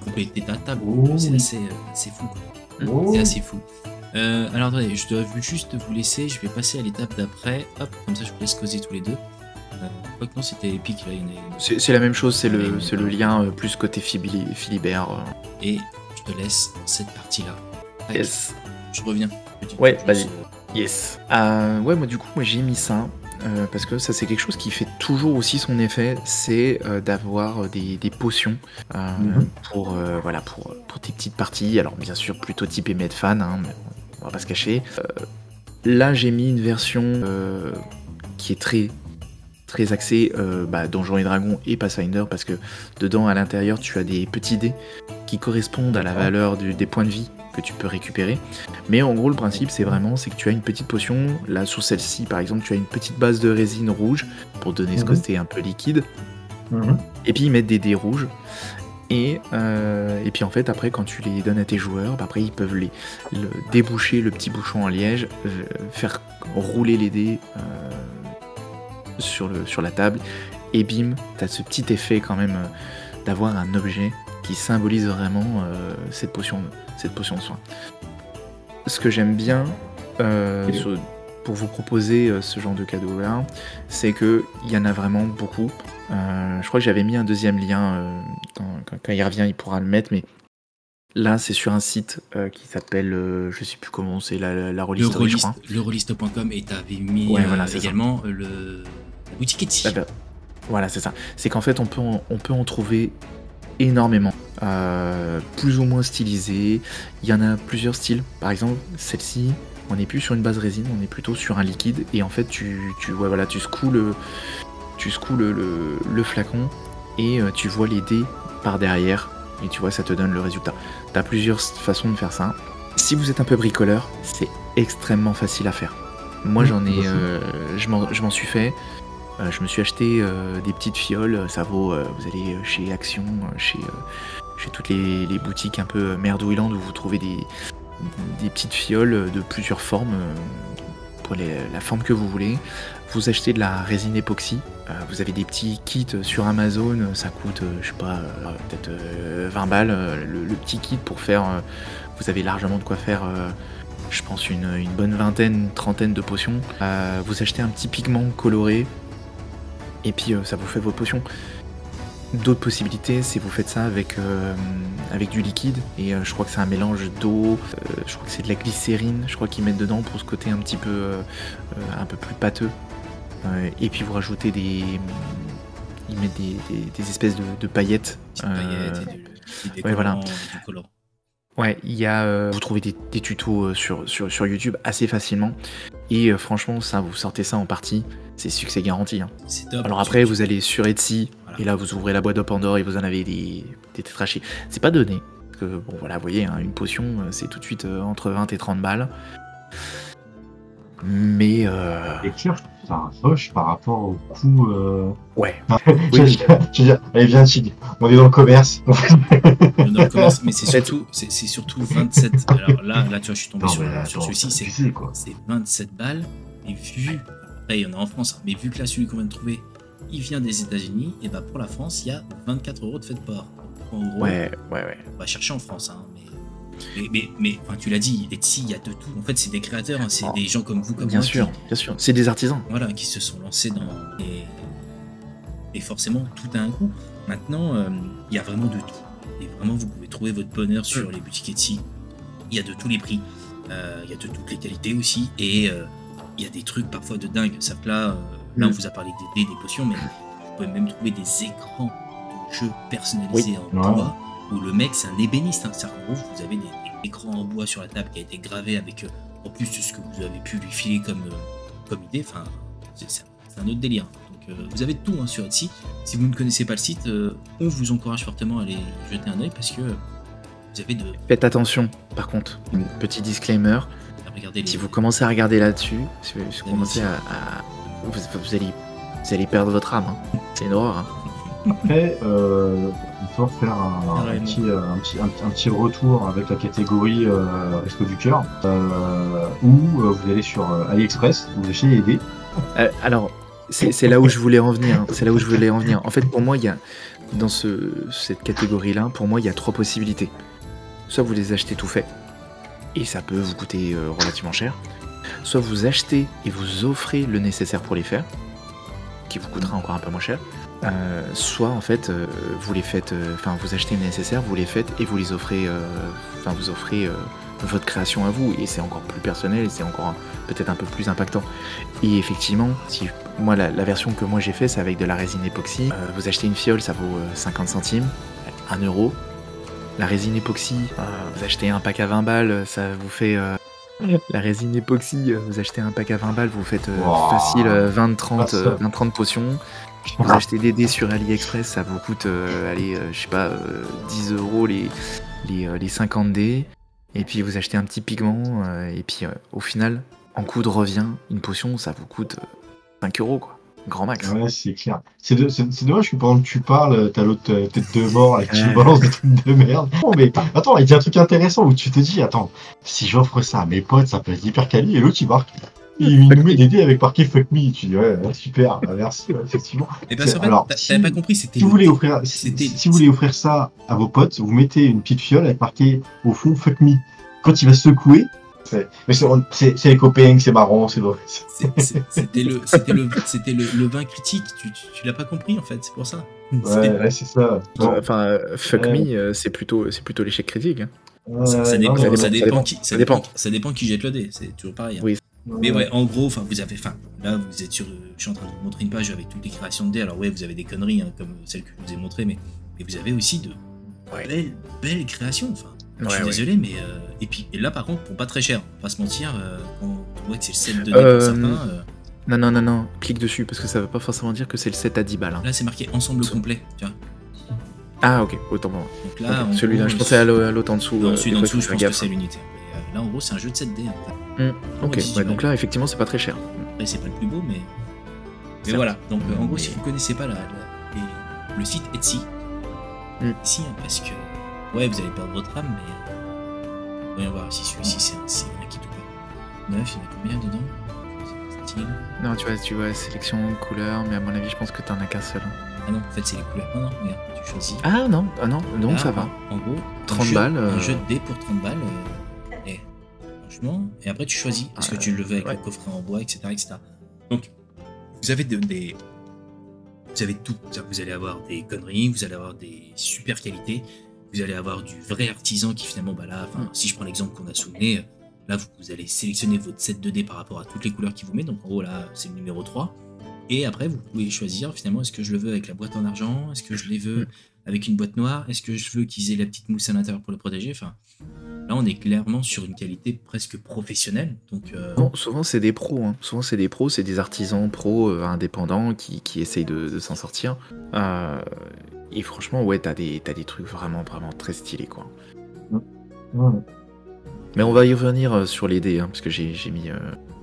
[SPEAKER 1] compléter ta table, c'est assez fou, quoi. C'est assez fou. Alors attendez, je dois juste vous laisser, je vais passer à l'étape d'après, hop, comme ça je vous laisse causer tous les deux. Quoique non, c'était épique, là,
[SPEAKER 2] c'est la même chose, c'est le lien plus côté Philibert.
[SPEAKER 1] Et je te laisse cette partie-là.
[SPEAKER 2] Yes.
[SPEAKER 1] Je reviens.
[SPEAKER 2] Ouais, vas-y. Yes. Ouais, moi du coup, j'ai mis ça. Parce que ça c'est quelque chose qui fait toujours aussi son effet, c'est d'avoir des potions pour tes petites parties. Alors bien sûr plutôt typé Medfan, hein, mais on va pas se cacher. Là j'ai mis une version qui est très axée Donjons et Dragons et Pathfinder, parce que dedans à l'intérieur tu as des petits dés qui correspondent à la valeur des points de vie que tu peux récupérer. Mais en gros le principe c'est que tu as une petite potion, là sur celle-ci par exemple tu as une petite base de résine rouge pour donner ce côté un peu liquide, et puis ils mettent des dés rouges, et puis en fait après quand tu les donnes à tes joueurs, après ils peuvent déboucher le petit bouchon en liège, faire rouler les dés sur la table, et bim, t'as ce petit effet quand même d'avoir un objet qui symbolise vraiment cette potion de soin. Ce que j'aime bien pour vous proposer ce genre de cadeau là, c'est qu'il y en a vraiment beaucoup. Je crois que j'avais mis un deuxième lien, quand il revient il pourra le mettre, mais là c'est sur un site qui s'appelle, je sais plus comment c'est, la Rollisterie, je crois.
[SPEAKER 1] Le Rollist.com, et t'avais mis également la boutique Etsy.
[SPEAKER 2] Voilà, c'est ça. C'est qu'en fait on peut en trouver énormément, plus ou moins stylisé. Il y en a plusieurs styles. Par exemple, celle-ci, on n'est plus sur une base résine, on est plutôt sur un liquide, et en fait tu secoues le flacon, et tu vois les dés par derrière, et tu vois, ça te donne le résultat. T'as plusieurs façons de faire ça. Si vous êtes un peu bricoleur, c'est extrêmement facile à faire. Moi j'en ai, je m'en suis fait. Je me suis acheté des petites fioles, ça vaut, vous allez chez Action, chez toutes les boutiques un peu merdouillantes où vous trouvez des petites fioles de plusieurs formes, pour la forme que vous voulez. Vous achetez de la résine époxy, vous avez des petits kits sur Amazon, ça coûte, je sais pas, peut-être 20 balles, le petit kit pour faire, vous avez largement de quoi faire, je pense une bonne vingtaine, trentaine de potions. Vous achetez un petit pigment coloré, et puis ça vous fait vos potions. D'autres possibilités, c'est vous faites ça avec du liquide, et je crois que c'est un mélange d'eau, je crois que c'est de la glycérine, je crois qu'ils mettent dedans pour ce côté un petit peu un peu plus pâteux. Et puis vous rajoutez ils mettent des espèces de paillettes.
[SPEAKER 1] Paillettes et des
[SPEAKER 2] ouais, voilà.
[SPEAKER 1] du colorant.
[SPEAKER 2] Ouais, il y a, vous trouvez des tutos sur YouTube assez facilement. Et franchement, ça, vous sortez ça en partie, c'est succès garanti. Hein.
[SPEAKER 1] C'est top.
[SPEAKER 2] Alors après, vous allez sur Etsy,
[SPEAKER 1] Voilà.
[SPEAKER 2] et là, vous ouvrez la boîte de Pandore et vous en avez des tétrachés. C'est pas donné. Parce que, bon, voilà, vous voyez, hein, une potion, c'est tout de suite entre 20 et 30 balles. Mais
[SPEAKER 3] Et clair, c'est un rush par rapport au coût.
[SPEAKER 2] ouais.
[SPEAKER 3] Je veux dire, allez, viens, Tig, on est dans le commerce.
[SPEAKER 1] Dans le commerce, mais c'est surtout 27. Alors là, tu vois, je suis tombé
[SPEAKER 3] Non,
[SPEAKER 1] sur
[SPEAKER 3] mais
[SPEAKER 1] celui-ci,
[SPEAKER 3] tu sais, quoi.
[SPEAKER 1] c'est 27 balles. Et vu, après, il y en a en France, hein, mais vu que là, celui qu'on vient de trouver, il vient des États-Unis, et bah pour la France, il y a 24 € de frais de port. En gros,
[SPEAKER 2] Ouais.
[SPEAKER 1] on va chercher en France, hein, mais enfin, tu l'as dit, Etsy, il y a de tout. En fait, c'est des créateurs, hein, c'est des gens comme vous, comme
[SPEAKER 2] Bien
[SPEAKER 1] moi,
[SPEAKER 2] sûr, c'est des artisans.
[SPEAKER 1] voilà, qui se sont lancés dans. Et forcément, tout a un coût. Maintenant, il y a vraiment de tout. Et vraiment, vous pouvez trouver votre bonheur sur les boutiques Etsy. Il y a de tous les prix. Il y a de toutes les qualités aussi. Et il y a des trucs parfois de dingue. Ça que là, on vous a parlé des dés, des potions, mais vous pouvez même trouver des écrans de jeux personnalisés en bois. Où le mec, c'est un ébéniste. Hein. C'est-à-dire qu'en gros, vous avez des écrans en bois sur la table qui a été gravé avec, en plus de ce que vous avez pu lui filer comme idée. Enfin, c'est un autre délire. Donc, vous avez tout, hein, sur Etsy. Si vous ne connaissez pas le site, on vous encourage fortement à aller jeter un œil parce que vous avez de.
[SPEAKER 2] Faites attention, par contre, petit disclaimer.
[SPEAKER 1] Regardez
[SPEAKER 2] Si vous commencez à regarder là-dessus, si vous commencez vous allez perdre votre âme. Hein. C'est une horreur. Hein.
[SPEAKER 3] Après, il faut faire un petit retour avec la catégorie Resto du Cœur, où vous allez sur AliExpress, vous achetez les dés.
[SPEAKER 2] Alors, c'est là où je voulais en venir. Hein. En fait, pour moi, il y a dans cette catégorie-là, pour moi, il y a 3 possibilités. Soit vous les achetez tout fait, et ça peut vous coûter relativement cher. Soit vous achetez et vous offrez le nécessaire pour les faire, qui vous coûtera encore un peu moins cher. Soit en fait vous les faites, vous achetez le nécessaire, vous les faites et vous les offrez, vous offrez votre création à vous, et c'est encore plus personnel et c'est encore peut-être un peu plus impactant. Et effectivement, si moi la version que moi j'ai fait, c'est avec de la résine époxy. Vous achetez une fiole, ça vaut 50 centimes, 1 €. La résine époxy, vous achetez un pack à 20 balles, ça vous fait la résine époxy, vous achetez un pack à 20 balles, vous faites facile 20-30 potions. Vous achetez des dés sur AliExpress, ça vous coûte, je sais pas, 10 € les 50 dés. Et puis vous achetez un petit pigment, et puis au final, en coût de revient, une potion, ça vous coûte 5 € quoi. Grand max.
[SPEAKER 3] Ouais, c'est clair. C'est dommage que pendant que tu parles, t'as l'autre tête de mort qui balance des trucs de merde. Non, mais attends, il y a un truc intéressant où tu te dis, attends, si j'offre ça à mes potes, ça peut être hyper quali, et l'autre il marque. Il nous met des dés avec marqué fuck me. Tu dis ouais, super, merci, effectivement.
[SPEAKER 1] Et parce qu'en fait, t'avais pas compris, c'était.
[SPEAKER 3] Si vous voulez offrir ça à vos potes, vous mettez une petite fiole avec marqué au fond fuck me. Quand il va secouer, c'est les copains, c'est marrant, c'est drôle.
[SPEAKER 1] C'était le vin critique. Tu l'as pas compris en fait, c'est pour ça.
[SPEAKER 3] Ouais, c'est ça.
[SPEAKER 2] Enfin, fuck me, c'est plutôt l'échec critique. Hein.
[SPEAKER 1] Ça dépend qui jette le dé, c'est toujours pareil. Hein.
[SPEAKER 2] Oui.
[SPEAKER 1] Mais ouais, en gros, là vous êtes sur, je suis en train de vous montrer une page avec toutes les créations de dés. Alors ouais, vous avez des conneries hein, comme celle que je vous ai montrées, mais vous avez aussi de belles créations. Enfin, je suis désolé, mais et là par contre, pour pas très cher, on va pas se mentir, quand on voit que c'est le set de dés pour certains.
[SPEAKER 2] Non, clique dessus parce que ça veut pas forcément dire que c'est le 7 à 10 balles. Hein.
[SPEAKER 1] Là, c'est marqué ensemble complet, tu vois.
[SPEAKER 2] Ah ok, autant pour moi.
[SPEAKER 1] Donc là,
[SPEAKER 2] okay. Celui-là, je pensais à l'autre en dessous.
[SPEAKER 1] Non, celui en dessous, je pense que c'est l'unité. Là, en gros, c'est un jeu de 7 dés.
[SPEAKER 2] Ok, donc là, effectivement, c'est pas très cher.
[SPEAKER 1] Après, c'est pas le plus beau, mais. Mais voilà, donc en gros, si vous connaissez pas le site Etsy, Etsy, hein, parce que ouais, vous allez perdre votre âme, mais voyons voir si celui-ci c'est un kit ou pas. 9, il y en a combien dedans? Style.
[SPEAKER 2] Non, tu vois, sélection, couleur, mais à mon avis, je pense que t'en as qu'un seul.
[SPEAKER 1] Ah non, en fait, c'est les couleurs. Non, regarde, tu choisis.
[SPEAKER 2] Ah non, donc
[SPEAKER 1] là,
[SPEAKER 2] ça va.
[SPEAKER 1] En gros,
[SPEAKER 2] 30 balles.
[SPEAKER 1] Un jeu de dés pour 30 balles. Et franchement, et après, tu choisis. Est-ce que tu le veux avec le coffret en bois, etc. etc. Donc, vous avez vous avez tout. Vous allez avoir des conneries, vous allez avoir des super qualités, vous allez avoir du vrai artisan qui finalement, bah là, si je prends l'exemple qu'on a sous le nez, là, vous allez sélectionner votre set de dés par rapport à toutes les couleurs qu'il vous met. Donc, en gros, là, c'est le numéro 3. Et après, vous pouvez choisir, finalement, est-ce que je le veux avec la boîte en argent? Est-ce que je les veux avec une boîte noire? Est-ce que je veux qu'ils aient la petite mousse à l'intérieur pour le protéger? Enfin, là, on est clairement sur une qualité presque professionnelle. Donc,
[SPEAKER 2] non, souvent, c'est des pros. Hein. Souvent, c'est des pros, c'est des artisans pros indépendants qui essayent de s'en sortir. Et franchement, ouais, t'as des trucs vraiment, vraiment très stylés, quoi. Mais on va y revenir sur les dés, hein, parce que j'ai mis...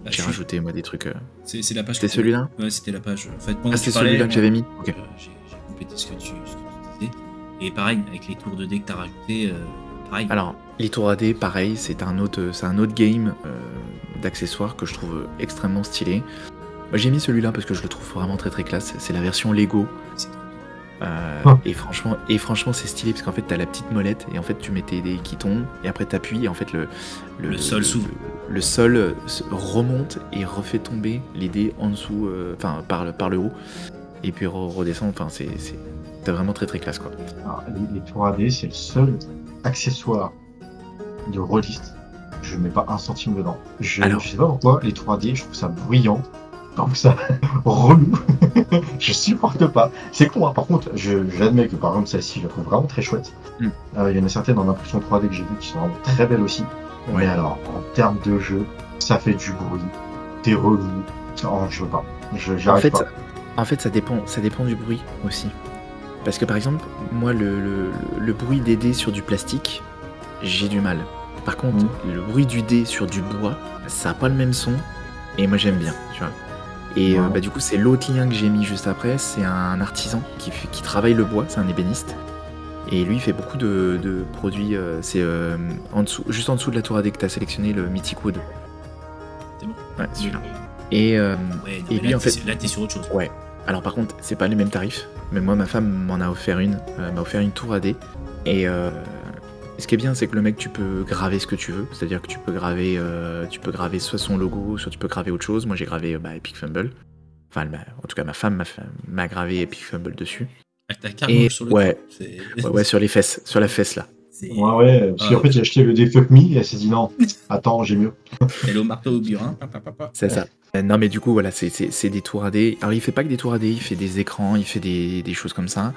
[SPEAKER 2] j'ai rajouté moi des trucs.
[SPEAKER 1] C'est la page.
[SPEAKER 2] C'était celui-là?
[SPEAKER 1] Ouais, c'était la page. En fait, pendant
[SPEAKER 2] c'était celui-là que j'avais mis. Ok.
[SPEAKER 1] J'ai complété ce que tu disais. Et pareil, avec les tours de dés que t'as rajouté, pareil.
[SPEAKER 2] Alors, les tours à dés, pareil, c'est un autre game d'accessoires que je trouve extrêmement stylé. Moi, j'ai mis celui-là parce que je le trouve vraiment très très classe. C'est la version Lego. Et franchement, c'est stylé parce qu'en fait, t'as la petite molette et en fait, tu mets tes dés qui tombent et après t'appuies et en fait
[SPEAKER 1] le sol s'ouvre.
[SPEAKER 2] Le sol remonte et refait tomber les dés en dessous, par le haut, et puis redescend. Enfin, c'est vraiment très très classe, quoi.
[SPEAKER 3] Alors, les tours à dés, c'est le seul accessoire de rôliste. Je mets pas un centime dedans. Je sais pas pourquoi, les tours à dés, je trouve ça bruyant, je trouve ça relou. Je supporte pas. C'est con, hein. Par contre, j'admets que par exemple celle-ci, je la trouve vraiment très chouette. Il y en a certaines en impression 3D que j'ai vu qui sont vraiment très belles aussi. Ouais. Mais alors, en termes de jeu, ça fait du bruit. T'es relou. Oh, je veux pas. J'arrive pas.
[SPEAKER 2] En fait, ça dépend du bruit aussi. Parce que par exemple, moi, le bruit des dés sur du plastique, j'ai du mal. Par contre, le bruit du dé sur du bois, ça a pas le même son. Et moi, j'aime bien, tu vois. Et du coup, c'est l'autre lien que j'ai mis juste après. C'est un artisan qui travaille le bois, c'est un ébéniste. Et lui, il fait beaucoup de produits. C'est juste en dessous de la tour à dés que tu as sélectionné, le Mythic Wood.
[SPEAKER 1] C'est bon.
[SPEAKER 2] Ouais, celui-là. Et lui,
[SPEAKER 1] là,
[SPEAKER 2] en fait.
[SPEAKER 1] Là, t'es sur autre chose.
[SPEAKER 2] Ouais. Alors, par contre, c'est pas les mêmes tarifs. Mais moi, ma femme m'en a offert une. M'a offert une tour à dés. Et ce qui est bien, c'est que le mec, tu peux graver ce que tu veux. C'est-à-dire que tu peux graver soit son logo, soit tu peux graver autre chose. Moi, j'ai gravé Epic Fumble. Enfin, en tout cas, ma femme m'a gravé Epic Fumble dessus.
[SPEAKER 1] T'as carrément sur le
[SPEAKER 2] ouais, sur les fesses, sur la fesse là.
[SPEAKER 3] Ouais, parce qu'en fait, j'ai acheté le dé Fuck Me et elle s'est dit non, attends, j'ai mieux.
[SPEAKER 1] Hello marteau au burin.
[SPEAKER 2] C'est ça. Non, mais du coup, voilà, c'est des tours à dés. Alors, il fait pas que des tours à dés, il fait des écrans, il fait des choses comme ça.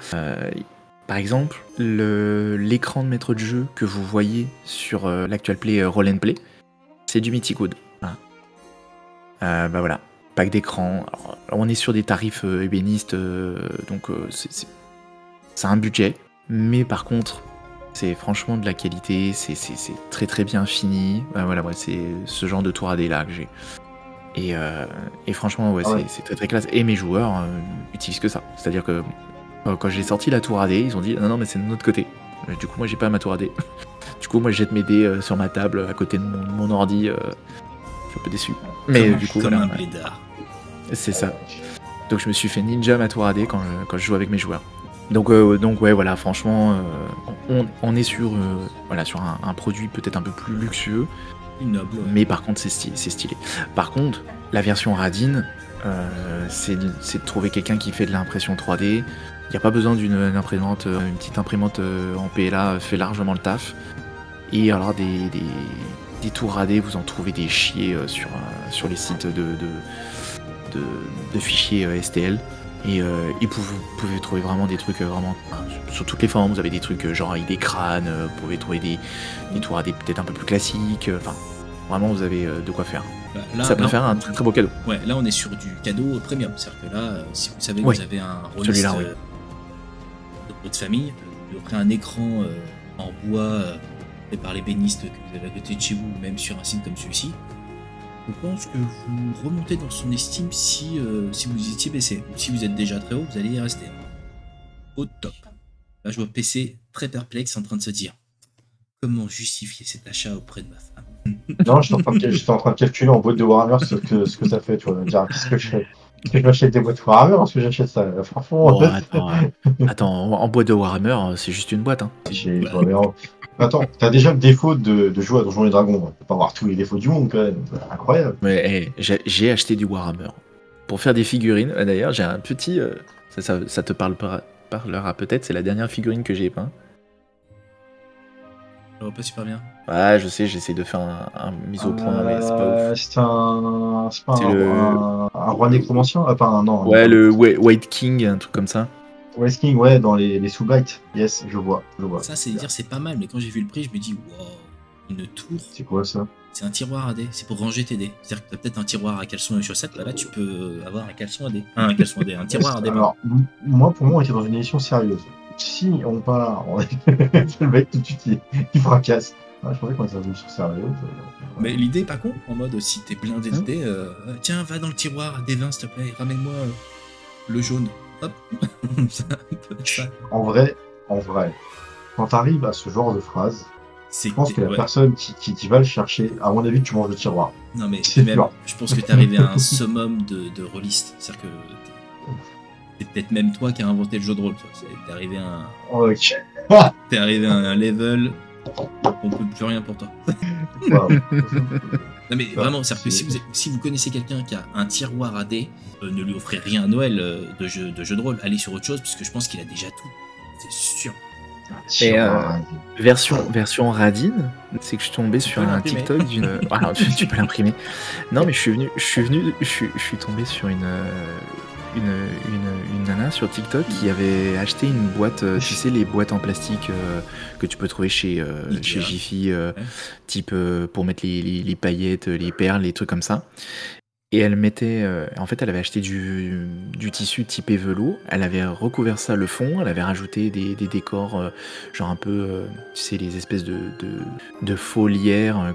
[SPEAKER 2] Par exemple, l'écran de maître de jeu que vous voyez sur l'Actual Play Roll and Play, c'est du Mythic Wood. Voilà. Pack d'écran. Alors, on est sur des tarifs ébénistes, donc c'est un budget. Mais par contre, c'est franchement de la qualité, c'est très très bien fini. Voilà, c'est ce genre de tour à dés là que j'ai. Et franchement, c'est très très classe. Et mes joueurs utilisent que ça. C'est-à-dire que quand j'ai sorti la tour à dés, ils ont dit non, mais c'est de notre côté. Du coup, moi, j'ai pas ma tour à dés. Du coup, moi, je jette mes dés sur ma table à côté de mon ordi. Je suis un peu déçu. Mais du coup,
[SPEAKER 1] comme
[SPEAKER 2] voilà.
[SPEAKER 1] Un blédard.
[SPEAKER 2] C'est ça. Donc je me suis fait ninja ma tour à dés quand je joue avec mes joueurs. Donc ouais, voilà, franchement, on est sur un produit peut-être un peu plus luxueux,
[SPEAKER 1] noble,
[SPEAKER 2] mais par contre c'est stylé. Par contre, la version Radin, c'est de trouver quelqu'un qui fait de l'impression 3D. Il n'y a pas besoin d'une imprimante, une petite imprimante en PLA fait largement le taf. Et alors des tours à dés, vous en trouvez des chiés sur les sites de fichiers STL. Et vous pouvez trouver vraiment des trucs vraiment sur toutes les formes. Vous avez des trucs genre avec des crânes, vous pouvez trouver des tours à dés peut-être un peu plus classiques. Enfin, vraiment, vous avez de quoi faire. Là, ça peut faire un très très beau cadeau.
[SPEAKER 1] Ouais, là on est sur du cadeau premium. C'est-à-dire que là, si vous savez que vous avez un rôliste de votre famille, vous offrez un écran en bois fait par l'ébéniste que vous avez à côté de chez vous, même sur un site comme celui-ci. je pense que vous remontez dans son estime si vous étiez baissé. Ou si vous êtes déjà très haut, vous allez y rester. Au top. Là, je vois PC très perplexe en train de se dire comment justifier cet achat auprès de ma femme.
[SPEAKER 3] Non, j'étais en train de calculer en boîte de Warhammer ce que ça fait, tu vois. Dire, qu'est-ce que je fais? Est-ce que je m'achète des boîtes Warhammer ou est-ce que j'achète ça? Franchement,
[SPEAKER 2] Bon, attends, en boîte de Warhammer, c'est juste une boîte. Hein.
[SPEAKER 3] Attends, t'as déjà le défaut de jouer à Donjons et Dragons. On peut pas avoir tous les défauts du monde, quand même. Incroyable.
[SPEAKER 2] Mais j'ai acheté du Warhammer. Pour faire des figurines, d'ailleurs, j'ai un petit... ça te parlera peut-être, c'est la dernière figurine que j'ai peint.
[SPEAKER 1] Ça va pas super bien.
[SPEAKER 2] Ouais, je sais, j'essaie de faire un mise au point, mais c'est pas ouf.
[SPEAKER 3] C'est pas un roi nécromancien? Non.
[SPEAKER 2] Ouais, le White King, un truc comme ça.
[SPEAKER 3] White King, ouais, dans les sous-blights. Yes, je vois.
[SPEAKER 1] Ça, c'est pas mal, mais quand j'ai vu le prix, je me dis, wow, une tour.
[SPEAKER 3] C'est quoi ça?
[SPEAKER 1] C'est un tiroir à dés, c'est pour ranger tes dés. C'est-à-dire que t'as peut-être un tiroir à caleçons et chaussettes, là tu peux avoir un caleçon à dés. Un tiroir à dés.
[SPEAKER 3] Alors, moi, pour moi, on était dans une édition sérieuse. Si on part, le mec tout de suite il fracasse. Je pensais qu'on était dans une édition sérieuse.
[SPEAKER 1] Mais l'idée est pas con, en mode si t'es blindé de dés, tiens, va dans le tiroir à dés 20 s'il te plaît, ramène-moi le jaune. Hop. Ça peut être ça.
[SPEAKER 3] En vrai, quand t'arrives à ce genre de phrase, je pense que la personne qui va le chercher, à mon avis, tu manges le tiroir.
[SPEAKER 1] Non mais même, je pense que t'es arrivé à un summum de rôliste. C'est-à-dire que c'est peut-être même toi qui as inventé le jeu de rôle. T'es arrivé à un level, on peut plus rien pour toi.
[SPEAKER 3] Wow.
[SPEAKER 1] Non mais vraiment, c'est-à-dire que si vous connaissez quelqu'un qui a un tiroir à dés, ne lui offrez rien à Noël de jeu de rôle, allez sur autre chose, parce que je pense qu'il a déjà tout. C'est sûr.
[SPEAKER 2] Et version radine, c'est que je suis tombé sur un TikTok d'une. Alors tu peux l'imprimer. Non mais je suis tombé sur une nana sur TikTok qui avait acheté une boîte, tu sais les boîtes en plastique que tu peux trouver chez Jiffy, type pour mettre les paillettes, les perles, les trucs comme ça. Et elle mettait, en fait, elle avait acheté du tissu typé velours. Elle avait recouvert ça le fond. Elle avait rajouté des décors, genre un peu, tu sais, les espèces de faux lierres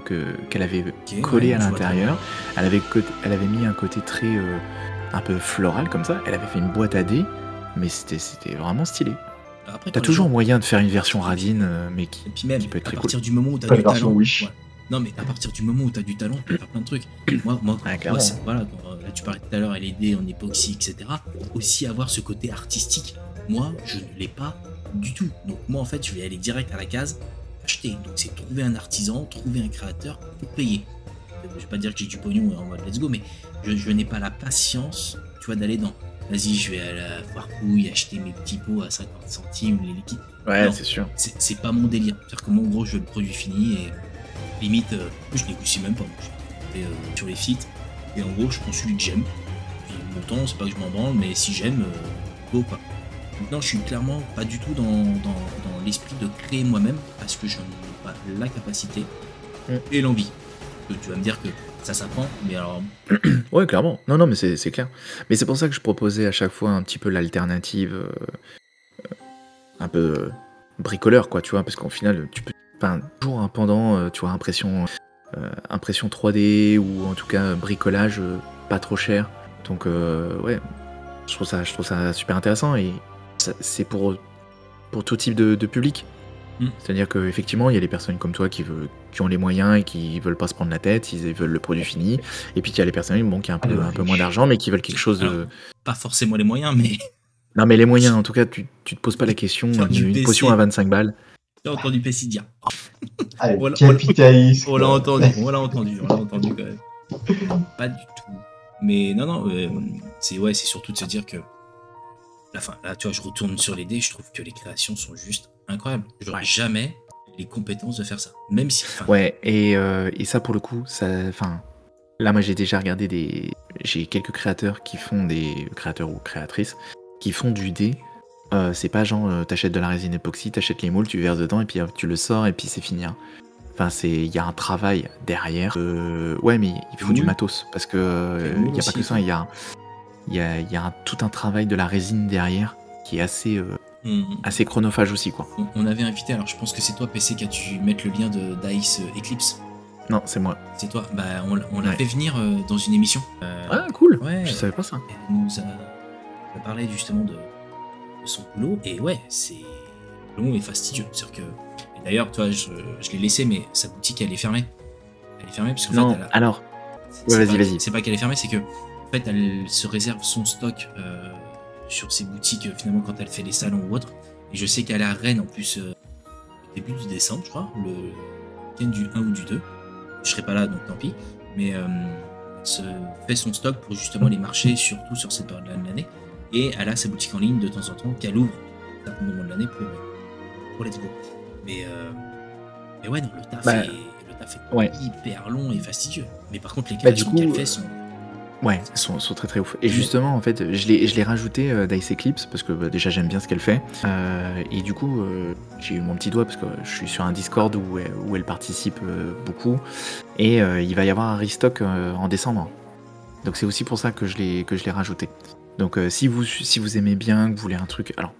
[SPEAKER 2] qu'elle avait collé à l'intérieur. Elle avait mis un côté très un peu floral comme ça. Elle avait fait une boîte à dés, mais c'était vraiment stylé. Après, t'as toujours moyen de faire une version radine, mais qui peut être très cool.
[SPEAKER 1] À partir du moment où t'as du talent, ouais. Non mais à partir du moment où tu as du talent, tu peux faire plein de trucs. Moi voilà, là, tu parlais tout à l'heure LED en époxy, etc. Aussi avoir ce côté artistique, moi je ne l'ai pas du tout. Donc moi en fait je vais aller direct à la case, acheter. Donc c'est trouver un artisan, trouver un créateur pour payer. Je vais pas dire que j'ai du pognon en mode let's go, mais je n'ai pas la patience, tu vois, d'aller dans vas-y je vais à la foire couille acheter mes petits pots à 50 centimes, les liquides.
[SPEAKER 2] Ouais, c'est sûr.
[SPEAKER 1] C'est pas mon délire. C'est-à-dire que moi en gros je veux le produit fini et limite, je négocie même pas. Je vais sur les sites et en gros, je prends celui que j'aime. Puis mon temps, c'est pas que je m'en branle, mais si j'aime, go pas. Maintenant, je suis clairement pas du tout dans l'esprit de créer moi-même parce que je n'ai pas la capacité et l'envie. Tu vas me dire que ça s'apprend, mais alors.
[SPEAKER 2] Ouais, clairement. Non, mais c'est clair. Mais c'est pour ça que je proposais à chaque fois un petit peu l'alternative, un peu bricoleur, quoi, tu vois, parce qu'au final, tu peux. Enfin, toujours un pendant, tu vois, impression 3D ou en tout cas bricolage pas trop cher. Donc ouais, je trouve ça super intéressant et c'est pour tout type de public. C'est-à-dire qu'effectivement, il y a les personnes comme toi qui ont les moyens et qui veulent pas se prendre la tête, ils veulent le produit fini. Et puis il y a les personnes qui ont un peu moins d'argent mais qui veulent quelque chose de...
[SPEAKER 1] Pas forcément les moyens, mais...
[SPEAKER 2] Non mais les moyens, en tout cas, tu te poses pas la question d'une potion à 25 balles.
[SPEAKER 1] J'ai entendu PC dire.
[SPEAKER 3] Capitaliste.
[SPEAKER 1] On l'a entendu quand même. Pas du tout. Mais non, c'est surtout de se dire que là, tu vois, je retourne sur les dés, je trouve que les créations sont juste incroyables. J'aurais jamais les compétences de faire ça. Même si.
[SPEAKER 2] Ouais, et ça pour le coup, là, moi j'ai déjà regardé j'ai quelques créateurs qui font créateurs ou créatrices qui font du dé. C'est pas genre t'achètes de la résine époxy, t'achètes les moules, tu verses dedans et puis tu le sors et puis c'est fini. Hein. Enfin, il y a un travail derrière. Ouais, mais il faut du matos parce que il y a pas que ça. Il y a tout un travail de la résine derrière qui est assez chronophage aussi, quoi.
[SPEAKER 1] On avait invité, alors je pense que c'est toi PC qui as dû mettre le lien de Dice Eclipse.
[SPEAKER 2] Non, c'est moi.
[SPEAKER 1] C'est toi. Bah, on l'a
[SPEAKER 2] Ouais.
[SPEAKER 1] fait venir dans une émission.
[SPEAKER 2] Ah, cool.
[SPEAKER 1] Ouais.
[SPEAKER 2] Je savais pas ça.
[SPEAKER 1] Elle nous a parlé justement de son boulot, et ouais, c'est long et fastidieux. C'est-à-dire que, et d'ailleurs, toi, je l'ai laissé, mais sa boutique, elle est fermée. Elle est fermée parce qu'en
[SPEAKER 2] Non,
[SPEAKER 1] fait, elle a...
[SPEAKER 2] alors.
[SPEAKER 1] c'est
[SPEAKER 2] Ouais,
[SPEAKER 1] pas-
[SPEAKER 2] vas-y.
[SPEAKER 1] C'est pas qu'elle est fermée, c'est que, en fait, elle se réserve son stock sur ses boutiques, finalement, quand elle fait les salons ou autre. Et je sais qu'elle est à Rennes, en plus, début du décembre, je crois, le week-end du 1 ou du 2. Je serai pas là, donc tant pis. Mais elle se fait son stock pour justement les marchés, surtout sur cette période-là de l'année. Et elle a sa boutique en ligne de temps en temps qu'elle ouvre à certains moments de l'année pour Let's Go. Mais ouais, non, le taf est
[SPEAKER 2] ouais.
[SPEAKER 1] hyper long et fastidieux. Mais par contre, les
[SPEAKER 2] Du
[SPEAKER 1] créations
[SPEAKER 2] coup,
[SPEAKER 1] qu'elle fait sont...
[SPEAKER 2] Ouais, elles sont très très ouf. Et justement, en fait, je l'ai rajouté Dice Eclipse parce que déjà j'aime bien ce qu'elle fait. Et du coup, j'ai eu mon petit doigt parce que je suis sur un Discord où elle participe beaucoup. Et il va y avoir un restock en décembre. Donc c'est aussi pour ça que je l'ai rajouté. Donc si vous aimez bien, que vous voulez un truc... Alors,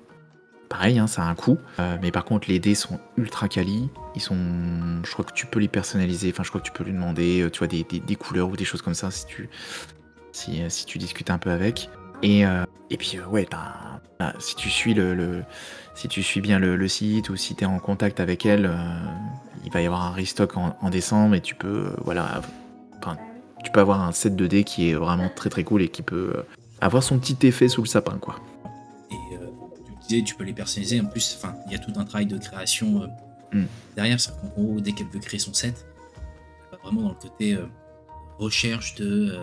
[SPEAKER 2] pareil, hein, ça a un coût. Mais par contre, les dés sont ultra quali. Je crois que tu peux les personnaliser. Enfin, je crois que tu peux lui demander tu vois, des couleurs ou des choses comme ça si tu discutes un peu avec. Et puis ouais, si tu suis si tu suis bien le site ou si tu es en contact avec elle, il va y avoir un restock en décembre et tu peux tu peux avoir un set de dés qui est vraiment très très cool et qui peut avoir son petit effet sous le sapin, quoi.
[SPEAKER 1] Et tu disais, tu peux les personnaliser. En plus, il y a tout un travail de création derrière. C'est qu'en gros, dès qu'elle veut créer son set, elle va vraiment dans le côté recherche de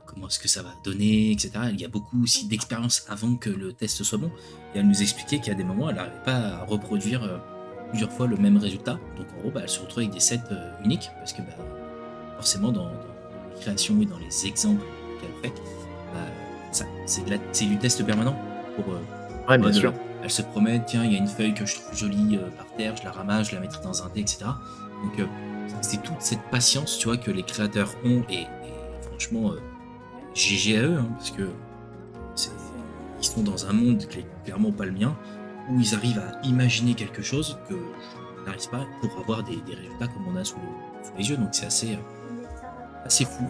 [SPEAKER 1] comment est-ce que ça va donner, etc. Il y a beaucoup aussi d'expérience avant que le test soit bon. Et elle nous expliquait qu'il y a des moments, elle n'arrivait pas à reproduire plusieurs fois le même résultat. Donc en gros, elle se retrouve avec des sets uniques parce que forcément, dans les créations et dans les exemples qu'elle fait, c'est du test permanent.
[SPEAKER 2] Ouais, bien sûr.
[SPEAKER 1] Elle se promène, tiens, il y a une feuille que je trouve jolie par terre, je la ramasse, je la mettrai dans un dé, etc. Donc c'est toute cette patience, tu vois, que les créateurs ont et franchement, GG à eux, hein, parce que ils sont dans un monde qui est clairement pas le mien, où ils arrivent à imaginer quelque chose que je n'arrive pas pour avoir des résultats comme on a sous les yeux. Donc c'est assez fou.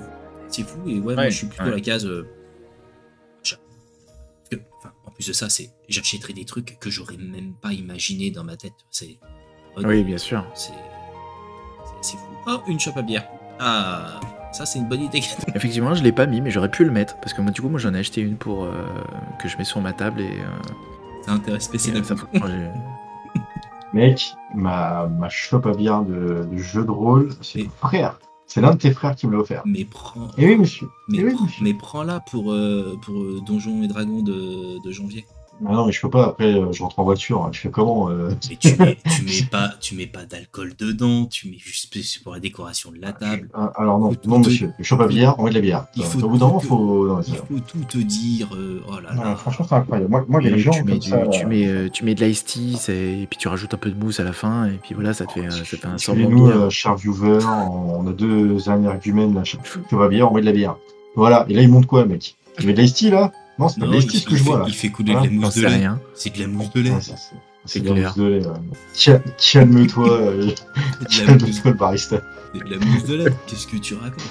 [SPEAKER 1] C'est fou, et ouais, moi je suis plutôt à la case achat. Parce que, en plus de ça, j'achèterais des trucs que j'aurais même pas imaginé dans ma tête.
[SPEAKER 2] Oui, bien sûr.
[SPEAKER 1] C'est assez fou. Oh, une chope à bière. Ah, ça c'est une bonne idée.
[SPEAKER 2] Effectivement, je l'ai pas mis, mais j'aurais pu le mettre parce que moi, du coup, j'en ai acheté une pour que je mets sur ma table et.
[SPEAKER 1] C'est un intérêt spécial.
[SPEAKER 3] Mec, ma chope à bière de jeu de rôle, c'est mon frère. C'est l'un de tes frères qui me l'a offert.
[SPEAKER 1] Mais prends.
[SPEAKER 3] Eh oui, monsieur.
[SPEAKER 1] Mais prends-la pour Donjons et Dragons de janvier.
[SPEAKER 3] Ah non, mais je peux pas. Après, je rentre en voiture. Je fais comment
[SPEAKER 1] Mais tu mets pas d'alcool dedans. Tu mets juste pour la décoration de la table.
[SPEAKER 3] Alors non, monsieur. Je chope à bière, on met de la bière. Au bout d'un moment, faut
[SPEAKER 1] tout te dire. Oh là là.
[SPEAKER 3] Non, franchement, c'est incroyable. Moi, les gens
[SPEAKER 2] tu mets
[SPEAKER 3] comme ça.
[SPEAKER 2] Tu mets de l'ice tea et puis tu rajoutes un peu de mousse à la fin et puis voilà, ça te fait un semblant de
[SPEAKER 3] Nous,
[SPEAKER 2] bière.
[SPEAKER 3] chers viewers, on a deux énergumènes là. Chope à bière, on met de la bière. Voilà. Et là, il monte quoi, mec? Tu mets de l'ice tea là? Non, c'est pas de l'ice tea ce que je vois là.
[SPEAKER 1] Il fait couler de la mousse de lait.
[SPEAKER 2] Rien.
[SPEAKER 1] C'est de la mousse de lait.
[SPEAKER 2] C'est
[SPEAKER 3] de la
[SPEAKER 2] clair.
[SPEAKER 3] mousse de lait. Calme-toi, calme-toi le barista.
[SPEAKER 1] C'est de la mousse de lait. Qu'est-ce que tu racontes?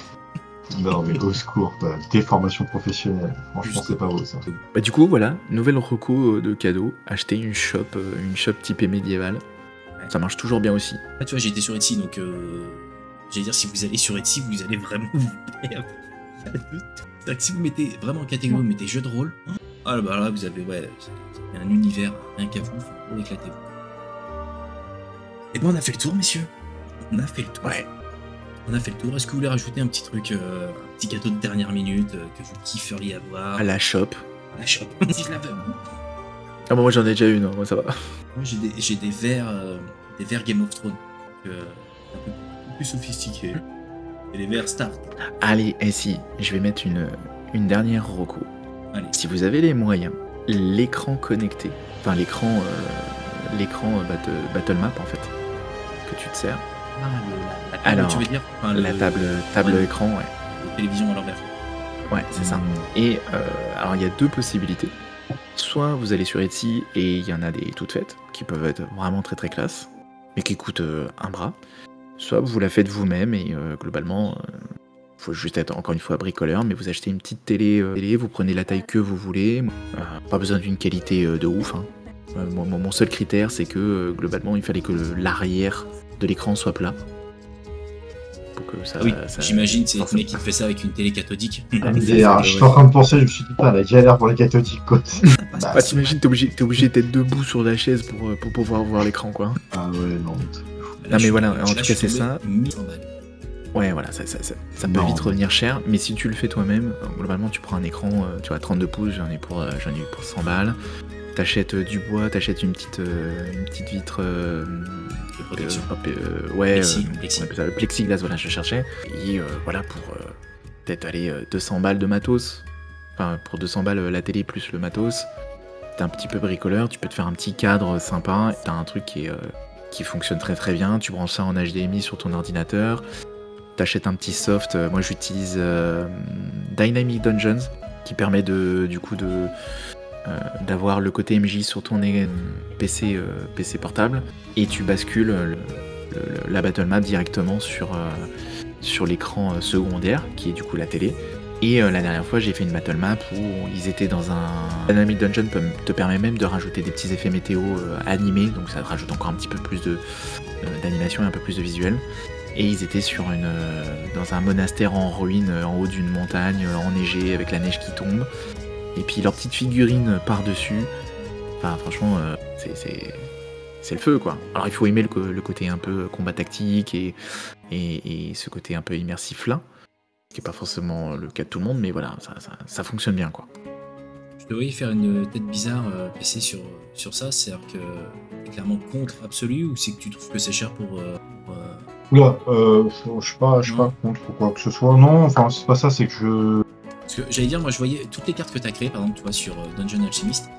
[SPEAKER 3] Non, mais au secours, déformation professionnelle. Franchement, c'est pas beau ça.
[SPEAKER 2] Bah, du coup, voilà, nouvelle reco de cadeau. Acheter une shop typée médiévale. Ça marche toujours bien aussi.
[SPEAKER 1] Ah, tu vois, j'étais sur Etsy, donc j'allais dire, si vous allez sur Etsy, vous allez vraiment vous perdre. C'est-à-dire que si vous mettez vraiment en catégorie, vous mettez jeu de rôle, ah bah là vous avez un univers rien qu'à vous, faut éclatez-vous. Et bon, on a fait le tour, messieurs. On a fait le tour.
[SPEAKER 2] Ouais.
[SPEAKER 1] On a fait le tour. Est-ce que vous voulez rajouter un petit truc, un petit gâteau de dernière minute que vous kifferiez avoir?
[SPEAKER 2] À la shop.
[SPEAKER 1] La shop. Si je l'avais.
[SPEAKER 2] Ah bon, moi j'en ai déjà une, moi ça va.
[SPEAKER 1] Moi j'ai des verres Game of Thrones, un peu plus sophistiqués. Et les verres Start.
[SPEAKER 2] Allez, si, je vais mettre une dernière reco.
[SPEAKER 1] Allez.
[SPEAKER 2] Si vous avez les moyens, l'écran connecté, enfin l'écran Battle Map en fait, que tu te sers.
[SPEAKER 1] Ah, la table,
[SPEAKER 2] Alors,
[SPEAKER 1] tu veux dire
[SPEAKER 2] la table écran, ouais.
[SPEAKER 1] La télévision à l'envers.
[SPEAKER 2] Ouais, c'est ça. Et alors il y a deux possibilités. Soit vous allez sur Etsy et il y en a des toutes faites qui peuvent être vraiment très très classe, mais qui coûtent un bras. soit vous la faites vous-même et globalement, faut juste être encore une fois bricoleur, mais vous achetez une petite télé, vous prenez la taille que vous voulez, pas besoin d'une qualité de ouf. Hein. Mon seul critère, c'est que globalement, il fallait que l'arrière de l'écran soit plat. Pour que ça,
[SPEAKER 1] oui,
[SPEAKER 2] ça...
[SPEAKER 1] j'imagine, c'est le mec qui fait ça avec une télé cathodique.
[SPEAKER 3] Je suis en train de penser, je me suis dit, putain, la galère pour les cathodiques, quoi.
[SPEAKER 2] Bah, t'imagines, t'es obligé d'être debout sur la chaise pour pouvoir voir l'écran, quoi.
[SPEAKER 3] Ah ouais, non.
[SPEAKER 2] Non, mais voilà, en tout cas, c'est ça.
[SPEAKER 1] 1100 balles.
[SPEAKER 2] Ouais, voilà, ça peut vite revenir cher, mais si tu le fais toi-même, globalement, tu prends un écran, tu vois, 32 pouces, j'en ai eu pour 100 balles. T'achètes du bois, t'achètes une petite vitre
[SPEAKER 1] De protection.
[SPEAKER 2] Le plexiglas, voilà, je cherchais. Et voilà, pour peut-être aller 200 balles de matos. Enfin, pour 200 balles la télé plus le matos. T'es un petit peu bricoleur, tu peux te faire un petit cadre sympa. T'as un truc qui fonctionne très très bien. Tu branches ça en HDMI sur ton ordinateur. T'achètes un petit soft. Moi, j'utilise Dynamic Dungeons, qui permet d'avoir le côté MJ sur ton PC portable, et tu bascules la battle map directement sur l'écran secondaire, qui est du coup la télé. Et la dernière fois, j'ai fait une battle map où ils étaient dans un... Dynamic Dungeon te permet même de rajouter des petits effets météo animés, donc ça rajoute encore un petit peu plus d'animation et un peu plus de visuel. Et ils étaient dans un monastère en ruine, en haut d'une montagne, enneigée, avec la neige qui tombe. Et puis leur petite figurine par-dessus. Enfin, franchement, c'est le feu, quoi. Alors, il faut aimer le côté un peu combat tactique et ce côté un peu immersif là. Ce qui n'est pas forcément le cas de tout le monde, mais voilà, ça fonctionne bien, quoi.
[SPEAKER 1] Je te voyais faire une tête bizarre PC sur ça, c'est-à-dire que t'es clairement contre absolu, ou c'est que tu trouves que c'est cher pour...
[SPEAKER 3] Oula, je suis pas contre ou quoi que ce soit. Non, enfin, c'est pas ça, c'est que je...
[SPEAKER 1] Parce que j'allais dire, moi je voyais toutes les cartes que tu as créées, par exemple, tu vois, sur Dungeon Alchemist,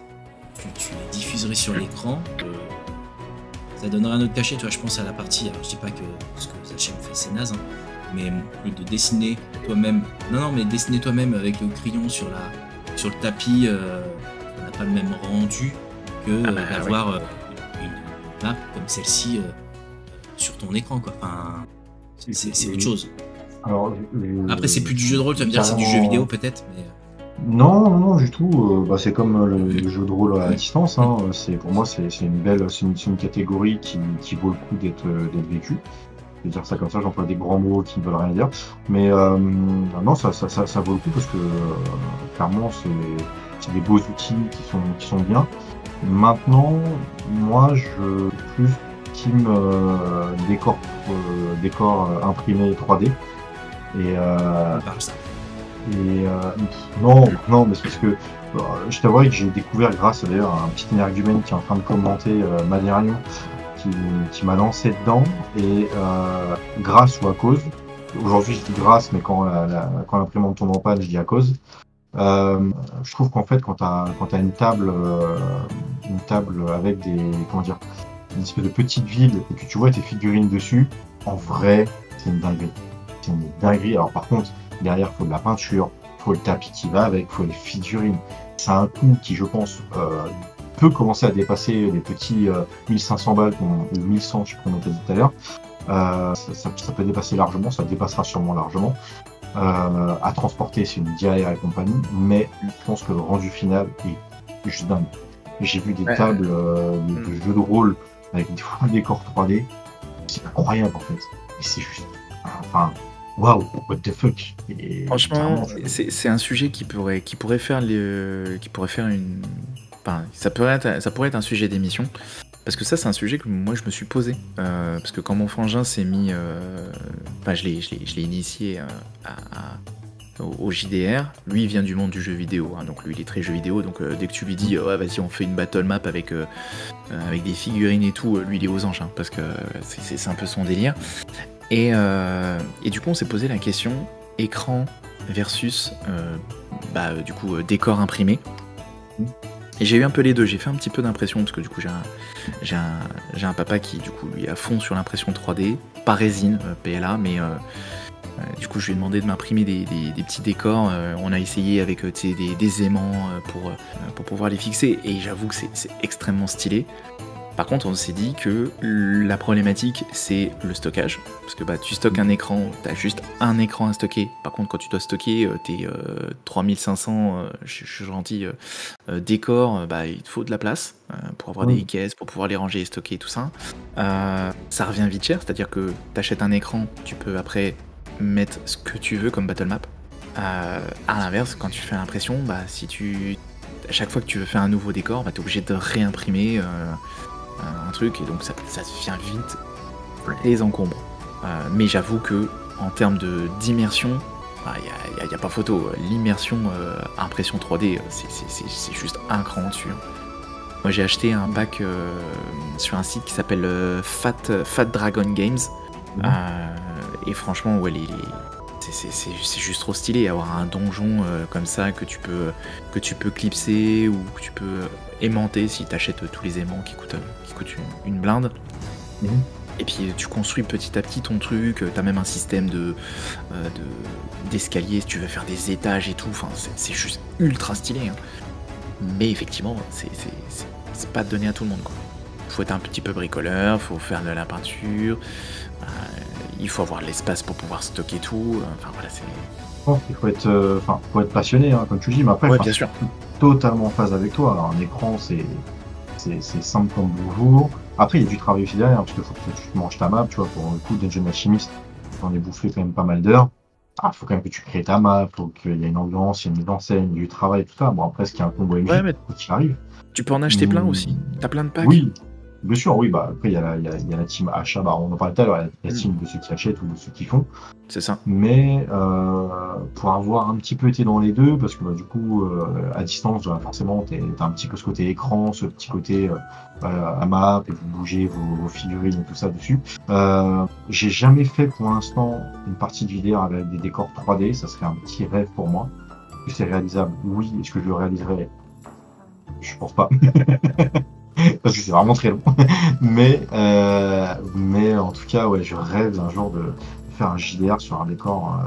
[SPEAKER 1] tu les diffuserais sur l'écran, ça donnerait un autre cachet, tu vois, je pense à la partie, alors je dis pas que ce que Zachem fait c'est naze, hein, mais de dessiner toi-même, mais dessiner toi-même avec le crayon sur le tapis, on n'a pas le même rendu que d'avoir une map comme celle-ci sur ton écran, quoi. Enfin, c'est autre chose.
[SPEAKER 3] Alors,
[SPEAKER 1] après, c'est plus du jeu de rôle, tu vas me dire, c'est du jeu vidéo peut-être, mais...
[SPEAKER 3] Non, du tout. C'est comme le jeu de rôle à distance. Hein. Pour moi, c'est une catégorie qui vaut le coup d'être vécue. Je vais dire ça comme ça, j'emploie des grands mots qui ne veulent rien dire. Mais non, ça vaut le coup parce que clairement, c'est des beaux outils qui sont bien. Maintenant, moi, je plus team décor imprimé 3D. Non, mais c'est parce que je t'avoue que j'ai découvert grâce d'ailleurs à un petit énergumène qui est en train de commenter Madérion qui m'a lancé dedans, et grâce ou à cause, aujourd'hui je dis grâce, mais quand l'imprimante tombe en panne je dis à cause, je trouve qu'en fait quand t'as une table avec une espèce de petite ville et que tu vois tes figurines dessus, en vrai c'est une dinguerie. Alors par contre, derrière, il faut de la peinture, il faut le tapis qui va avec, il faut les figurines. C'est un coût qui, je pense, peut commencer à dépasser les petits 1500 balles, ou 1100, je sais pas comment on t'a dit tout à l'heure. Ça peut dépasser largement, ça dépassera sûrement largement. À transporter, c'est une galère et compagnie, mais je pense que le rendu final est juste dingue. J'ai vu des tables de jeux de rôle avec des full décors 3D, c'est incroyable en fait. Et c'est juste... Enfin... Waouh, what the fuck. Et
[SPEAKER 2] franchement, c'est un sujet qui pourrait faire une... Enfin, ça pourrait être un sujet d'émission, parce que ça, c'est un sujet que moi, je me suis posé. Parce que quand mon frangin s'est mis... Enfin, je l'ai initié au JDR. Lui, il vient du monde du jeu vidéo, hein, donc lui, il est très jeu vidéo, donc dès que tu lui dis, vas-y, on fait une battle map avec des figurines et tout, lui, il est aux anges, hein, parce que c'est un peu son délire. Et du coup, on s'est posé la question écran versus décor imprimé. Et j'ai eu un peu les deux. J'ai fait un petit peu d'impression parce que du coup, j'ai un papa qui du coup lui est à fond sur l'impression 3D, pas résine, PLA, mais du coup, je lui ai demandé de m'imprimer des petits décors. On a essayé avec des aimants pour pouvoir les fixer. Et j'avoue que c'est extrêmement stylé. Par contre, on s'est dit que la problématique, c'est le stockage. Parce que tu stockes un écran, t'as juste un écran à stocker. Par contre, quand tu dois stocker tes 3500, je suis gentil, décors, il te faut de la place pour avoir des caisses, pour pouvoir les ranger et stocker tout ça. Ça revient vite cher, c'est-à-dire que t'achètes un écran, tu peux après mettre ce que tu veux comme battle map. À l'inverse, quand tu fais l'impression, à chaque fois que tu veux faire un nouveau décor, t'es obligé de réimprimer un truc, et donc ça devient vite les encombres. Mais j'avoue que en termes d'immersion, il n'y a pas photo. L'immersion impression 3D, c'est juste un cran dessus. Moi j'ai acheté un pack sur un site qui s'appelle Fat Dragon Games. Et franchement, ouais, c'est juste trop stylé, avoir un donjon comme ça que tu peux clipser ou que tu peux aimanter si tu achètes tous les aimants qui coûtent une blinde. Et puis tu construis petit à petit ton truc, t'as même un système d'escalier si tu veux faire des étages et tout, enfin c'est juste ultra stylé. Mais effectivement, c'est pas donné à tout le monde, quoi. Faut être un petit peu bricoleur, faut faire de la peinture, il faut avoir l'espace pour pouvoir stocker tout. Enfin voilà, c'est.
[SPEAKER 3] Il faut être passionné, comme tu dis, mais après,
[SPEAKER 2] bien sûr.
[SPEAKER 3] Je suis totalement en phase avec toi. Alors, un écran, c'est simple comme bonjour. Après, il y a du travail aussi derrière, parce qu'il faut que tu te manges ta map, tu vois, pour le coup, Dungeon Alchemist, j'en ai bouffé quand même pas mal d'heures. Faut quand même que tu crées ta map, faut qu'il y ait une ambiance, il y a une mise en scène, du travail, tout ça. Bon, après, ce qu'il y a un combo MJ, quand il arrive.
[SPEAKER 2] Tu peux en acheter plein aussi. T'as plein de packs.
[SPEAKER 3] Oui, bien sûr, oui. Après, il y a la team achat. On en parlait tout à l'heure, la team de ceux qui achètent ou de ceux qui font.
[SPEAKER 2] C'est ça.
[SPEAKER 3] Mais pour avoir un petit peu été dans les deux, parce que du coup, à distance, forcément, t'as un petit peu ce côté écran, ce petit côté à map, et vous bougez vos figurines et tout ça dessus. J'ai jamais fait pour l'instant une partie de vidéo avec des décors 3D. Ça serait un petit rêve pour moi. Est-ce que c'est réalisable? Oui. Est-ce que je le réaliserai? Je pense pas. Parce que c'est vraiment très long. mais en tout cas, ouais, je rêve d'un jour de faire un JDR sur un décor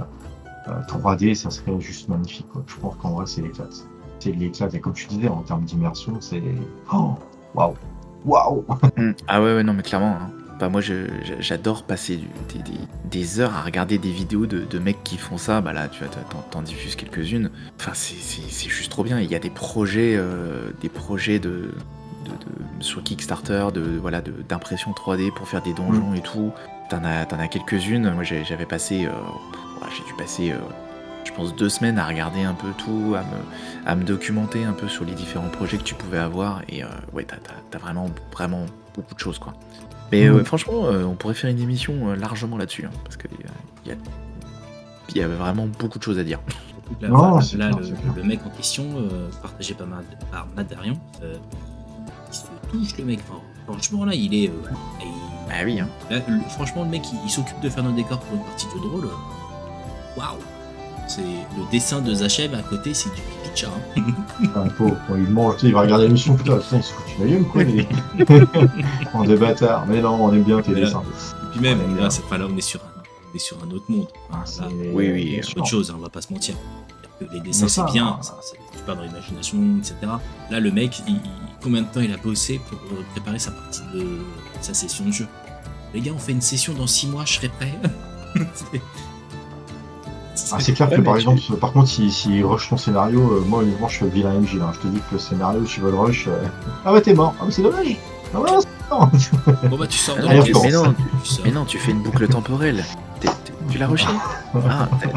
[SPEAKER 3] 3D, ça serait juste magnifique, quoi. Je pense qu'en vrai, c'est l'éclate. C'est l'éclate. Et comme tu disais, en termes d'immersion, c'est. Oh, waouh!
[SPEAKER 2] Ah ouais, non, mais clairement. Moi, j'adore passer des heures à regarder des vidéos de mecs qui font ça. Là, tu vois, t'en diffuses quelques-unes. Enfin, c'est juste trop bien. Il y a des projets sur Kickstarter d'impression 3D pour faire des donjons et tout. T'en as quelques-unes. Moi, j'avais passé, j'ai dû passer, je pense 2 semaines à regarder un peu tout, à me documenter un peu sur les différents projets que tu pouvais avoir. Et ouais, t'as vraiment beaucoup de choses, quoi. Mais franchement, on pourrait faire une émission largement là-dessus, parce qu'il y a vraiment beaucoup de choses à dire.
[SPEAKER 1] Là, le mec en question, partagé par Madarian, il se touche, le mec. Enfin, franchement, là, il est.
[SPEAKER 2] Ah oui, hein.
[SPEAKER 1] Là, franchement, le mec, il s'occupe de faire nos décors pour une partie de drôle. Waouh! C'est le dessin de Zachev à côté, c'est du pipi de chat.
[SPEAKER 3] Quand il mange, il va regarder l'émission, putain, il se fout la gueule, quoi. On est des bâtards, mais non, on aime bien tes dessins.
[SPEAKER 1] Et puis même, là, on est sur un autre monde.
[SPEAKER 2] Oui,
[SPEAKER 1] c'est autre chose, on va pas se mentir. Les dessins, c'est bien, tu pars dans l'imagination, etc. Là, le mec, combien de temps il a bossé pour préparer sa partie de sa session de jeu? Les gars, on fait une session dans 6 mois, je serai prêt.
[SPEAKER 3] C'est clair que par contre, s'il rush ton scénario, moi honnêtement je fais le vilain MJ là. Je te dis que le scénario, si tu veux le rush, ah ouais, t'es mort, ah mais c'est dommage. Ah ouais, c'est mort.
[SPEAKER 1] Bon tu sors de
[SPEAKER 2] mais non, tu fais une boucle temporelle. Tu l'as rushé.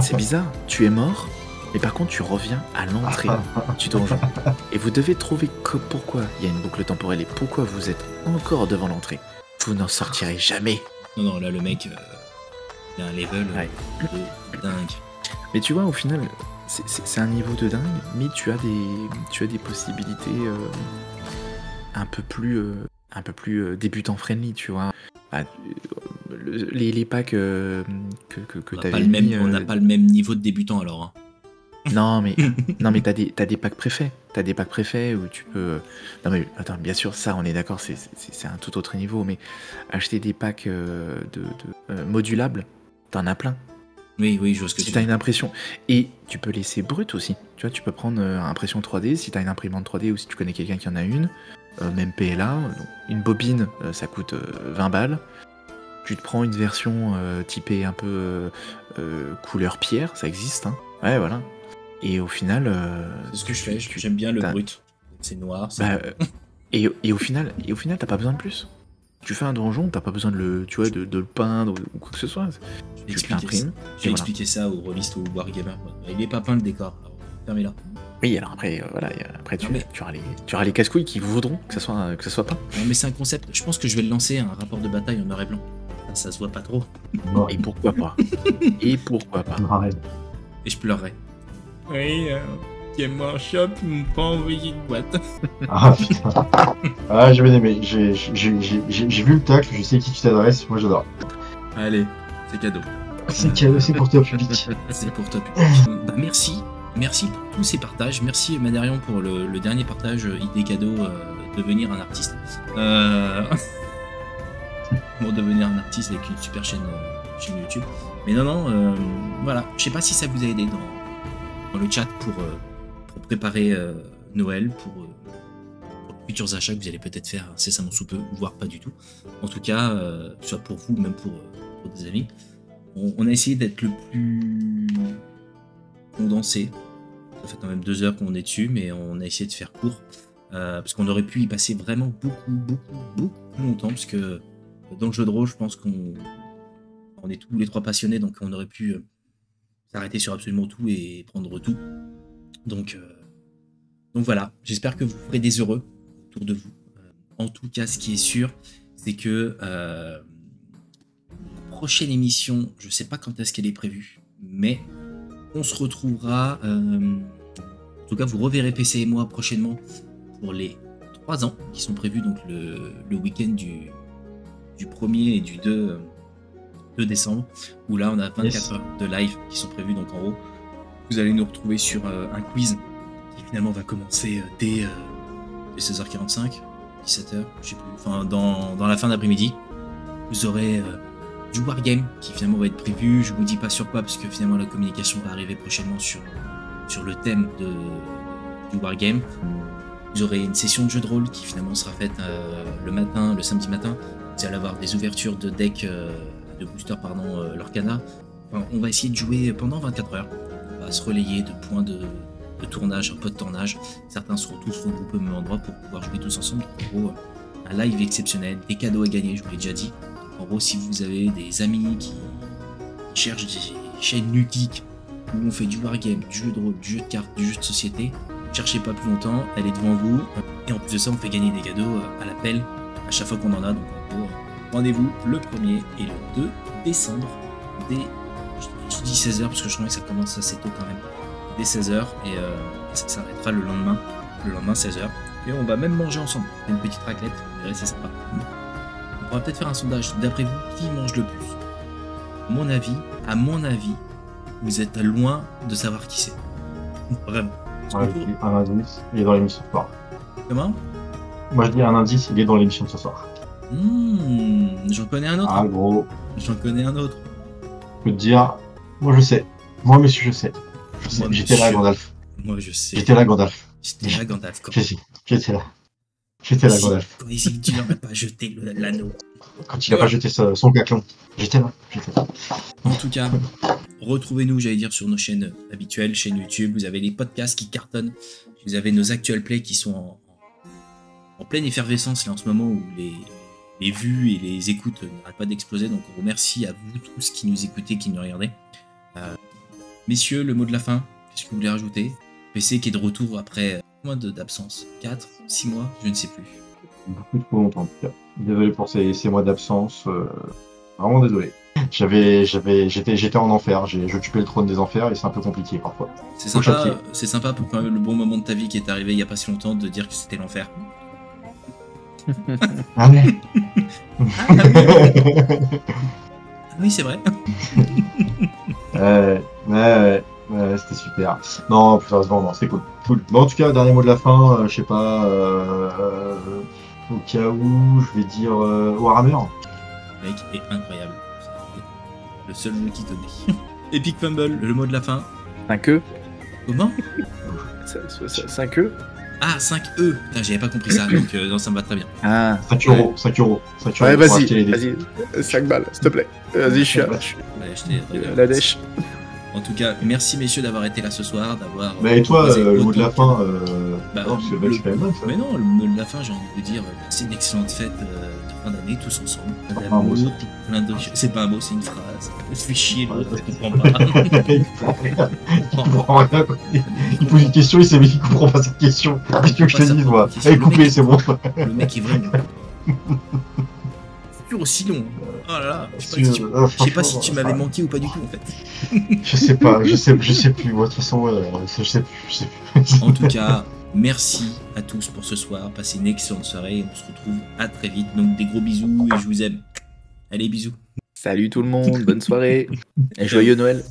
[SPEAKER 2] C'est bizarre, tu es mort, mais par contre tu reviens à l'entrée du donjon. Et vous devez trouver pourquoi il y a une boucle temporelle et pourquoi vous êtes encore devant l'entrée. Vous n'en sortirez jamais.
[SPEAKER 1] Non, là le mec, il a un level de dingue. Mais
[SPEAKER 2] tu vois, au final, c'est un niveau de dingue, mais tu as des possibilités un peu plus débutant friendly, tu vois. Les packs que t'avais mis...
[SPEAKER 1] On n'a pas le même niveau de débutant alors. Hein.
[SPEAKER 2] Non mais t'as des packs préfets. T'as des packs préfets où tu peux... Non mais attends, bien sûr, ça on est d'accord, c'est un tout autre niveau, mais acheter des packs modulables, t'en as plein.
[SPEAKER 1] Oui, je vois ce que
[SPEAKER 2] Si
[SPEAKER 1] tu
[SPEAKER 2] t'as
[SPEAKER 1] dis.
[SPEAKER 2] une impression. Et tu peux laisser brut aussi. Tu vois, tu peux prendre impression 3D si t'as une imprimante 3D ou si tu connais quelqu'un qui en a une. Même PLA. Donc, une bobine, ça coûte 20 balles. Tu te prends une version typée un peu couleur pierre, ça existe, hein. Ouais, voilà. Et au final.
[SPEAKER 1] C'est ce que je fais, j'aime bien le brut. C'est noir, c'est...
[SPEAKER 2] Bah, et au final, t'as pas besoin de plus. Tu fais un donjon, t'as pas besoin de le, tu vois, de le peindre ou quoi que ce soit. Tu l'imprimes.
[SPEAKER 1] J'ai expliqué ça aux rôlistes ou aux wargamers. Il est pas peint le décor. Alors, fermez-la.
[SPEAKER 2] Oui, alors après, voilà, après tu auras les casse-couilles qui voudront que ça soit peint.
[SPEAKER 1] Non, mais c'est un concept. Je pense que je vais le lancer, un rapport de bataille en noir et blanc. Ça se voit pas trop.
[SPEAKER 2] Et pourquoi pas. Et pourquoi pas.
[SPEAKER 1] Et je pleurerai. Oui, moi un shop, ils m'ont pas envoyé une boîte.
[SPEAKER 3] Ah putain. Ah, j'ai bien aimé. J'ai vu le tacle, je sais qui tu t'adresses, moi j'adore.
[SPEAKER 1] Allez, c'est cadeau.
[SPEAKER 3] C'est cadeau, c'est pour toi public.
[SPEAKER 1] C'est pour toi public. Bah, merci pour tous ces partages. Merci Madarion pour le dernier partage idée cadeau devenir un artiste. Pour devenir un artiste avec une super chaîne YouTube. Mais non, voilà. Je sais pas si ça vous a aidé dans le chat pour préparer Noël, pour futurs achats que vous allez peut-être faire incessamment sous peu, voire pas du tout. En tout cas, soit pour vous, même pour des amis. On a essayé d'être le plus condensé. Ça fait quand même 2 heures qu'on est dessus, mais on a essayé de faire court. Parce qu'on aurait pu y passer vraiment beaucoup plus longtemps, parce que dans le jeu de rôle, je pense qu'on est tous les 3 passionnés, donc on aurait pu s'arrêter sur absolument tout et prendre tout. Donc voilà, j'espère que vous ferez des heureux autour de vous. En tout cas, ce qui est sûr, c'est que prochaine émission, je sais pas quand est-ce qu'elle est prévue, mais on se retrouvera. En tout cas, vous reverrez PC et moi prochainement pour les 3 ans qui sont prévus, donc le week-end du 1er et du 2 décembre, où là on a 24 heures de live qui sont prévues. Donc en gros, vous allez nous retrouver sur un quiz qui finalement va commencer dès 16h45, 17h, je sais plus, enfin dans la fin d'après-midi. Vous aurez du wargame qui finalement va être prévu. Je vous dis pas sur quoi, parce que finalement la communication va arriver prochainement sur le thème du wargame. Vous aurez une session de jeu de rôle qui finalement sera faite le samedi matin. Vous allez avoir des ouvertures de deck, de booster, l'Orcana. Enfin, on va essayer de jouer pendant 24 heures. On va se relayer de points de tournage, un peu de tournage. Certains seront tous regroupés au même endroit pour pouvoir jouer tous ensemble. En gros, un live exceptionnel, des cadeaux à gagner, je vous l'ai déjà dit. En gros, si vous avez des amis qui cherchent des chaînes ludiques où on fait du wargame, du jeu de rôle, du jeu de cartes, du jeu de société, ne cherchez pas plus longtemps, elle est devant vous. Et en plus de ça, on fait gagner des cadeaux à l'appel à chaque fois qu'on en a. Donc en gros, rendez-vous le 1er et le 2 décembre dès, je dis 16h parce que je crois que ça commence assez tôt quand même, dès 16h et ça s'arrêtera le lendemain 16h. Et on va même manger ensemble, une petite raclette, vous verrez, c'est sympa. On pourra peut-être faire un sondage, d'après vous, qui mange le plus? À mon avis, vous êtes loin de savoir qui c'est. Vraiment.
[SPEAKER 3] Ouais, je dis un indice, il est dans l'émission ce soir.
[SPEAKER 1] Comment?
[SPEAKER 3] Moi je dis un indice, il est dans l'émission de ce soir.
[SPEAKER 1] J'en connais un autre.
[SPEAKER 3] Ah gros.
[SPEAKER 1] J'en connais un autre.
[SPEAKER 3] Je peux te dire, moi je sais. Moi monsieur je sais. J'étais là Gandalf.
[SPEAKER 1] Moi je sais.
[SPEAKER 3] J'étais là Gandalf.
[SPEAKER 1] J'étais là Gandalf.
[SPEAKER 3] J'étais là. J'étais là Gandalf.
[SPEAKER 1] Quand tu n'aurais pas jeté l'anneau.
[SPEAKER 3] Quand il a pas jeté son caclon. J'étais là.
[SPEAKER 1] En tout cas, retrouvez-nous, j'allais dire, sur nos chaînes habituelles, chaîne YouTube. Vous avez les podcasts qui cartonnent. Vous avez nos actual plays qui sont en pleine effervescence là en ce moment, où les vues et les écoutes n'arrêtent pas d'exploser. Donc on remercie à vous tous qui nous écoutez, qui nous regardez. Messieurs, le mot de la fin, qu'est-ce que vous voulez rajouter? PC qui est de retour après mois d'absence, 4, 6 mois, je ne sais plus.
[SPEAKER 3] Beaucoup trop longtemps en tout cas. Désolé pour ces mois d'absence. Vraiment désolé. J'étais en enfer, j'occupais le trône des enfers et c'est un peu compliqué parfois.
[SPEAKER 1] C'est sympa pour quand même le bon moment de ta vie qui est arrivé il n'y a pas si longtemps de dire que c'était l'enfer.
[SPEAKER 3] Ah ouais.
[SPEAKER 1] Oui, c'est vrai.
[SPEAKER 3] Ouais, c'était super. Non, plus sérieusement, non, c'était cool. Bon, en tout cas, dernier mot de la fin, je sais pas, au cas où, je vais dire Warhammer.
[SPEAKER 1] Le mec est incroyable. Le seul mot qui te dit. Epic Fumble, le mot de la fin.
[SPEAKER 2] 5
[SPEAKER 1] Comment?
[SPEAKER 2] 5 E.
[SPEAKER 1] Ah, 5 E. Putain, j'avais pas compris ça, donc non, ça me va très bien.
[SPEAKER 2] Ah.
[SPEAKER 3] 5 euros, 5 euros. 5 euros
[SPEAKER 2] Ouais,
[SPEAKER 3] pour acheter les dés.
[SPEAKER 2] vas-y. 5 balles, s'il te plaît. Vas-y, je suis
[SPEAKER 1] Ouais, j'étais-
[SPEAKER 2] la dèche.
[SPEAKER 1] En tout cas, merci messieurs d'avoir été là ce soir, d'avoir.
[SPEAKER 3] Mais et toi,
[SPEAKER 1] proposé
[SPEAKER 3] le mot de la
[SPEAKER 1] autant
[SPEAKER 3] fin,
[SPEAKER 1] Bah,
[SPEAKER 3] non, parce que le match est quand même bon, ça.
[SPEAKER 1] Mais non, le mot de la fin, j'ai envie de vous dire, c'est une excellente fête de fin d'année, tous ensemble. Plein
[SPEAKER 3] pas un mot,
[SPEAKER 1] d'amour,
[SPEAKER 3] ça.
[SPEAKER 1] plein de... C'est pas un mot, c'est une phrase. Je suis chier, l'autre, je comprends pas.
[SPEAKER 3] Il comprend rien. Il pose une question, il sait mais il comprend pas cette question. Qu'est-ce que je te dis, moi? Allez, coupez, c'est bon.
[SPEAKER 1] Le mec est vraiment. C'est toujours aussi long. Oh là là, je sais pas si tu m'avais manqué ou pas du tout en fait.
[SPEAKER 3] Je sais pas, je sais plus. Moi, de toute façon, je sais plus.
[SPEAKER 1] En tout cas, merci à tous pour ce soir. Passez une excellente soirée et on se retrouve à très vite. Donc des gros bisous et je vous aime. Allez, bisous.
[SPEAKER 2] Salut tout le monde, bonne soirée et joyeux Noël.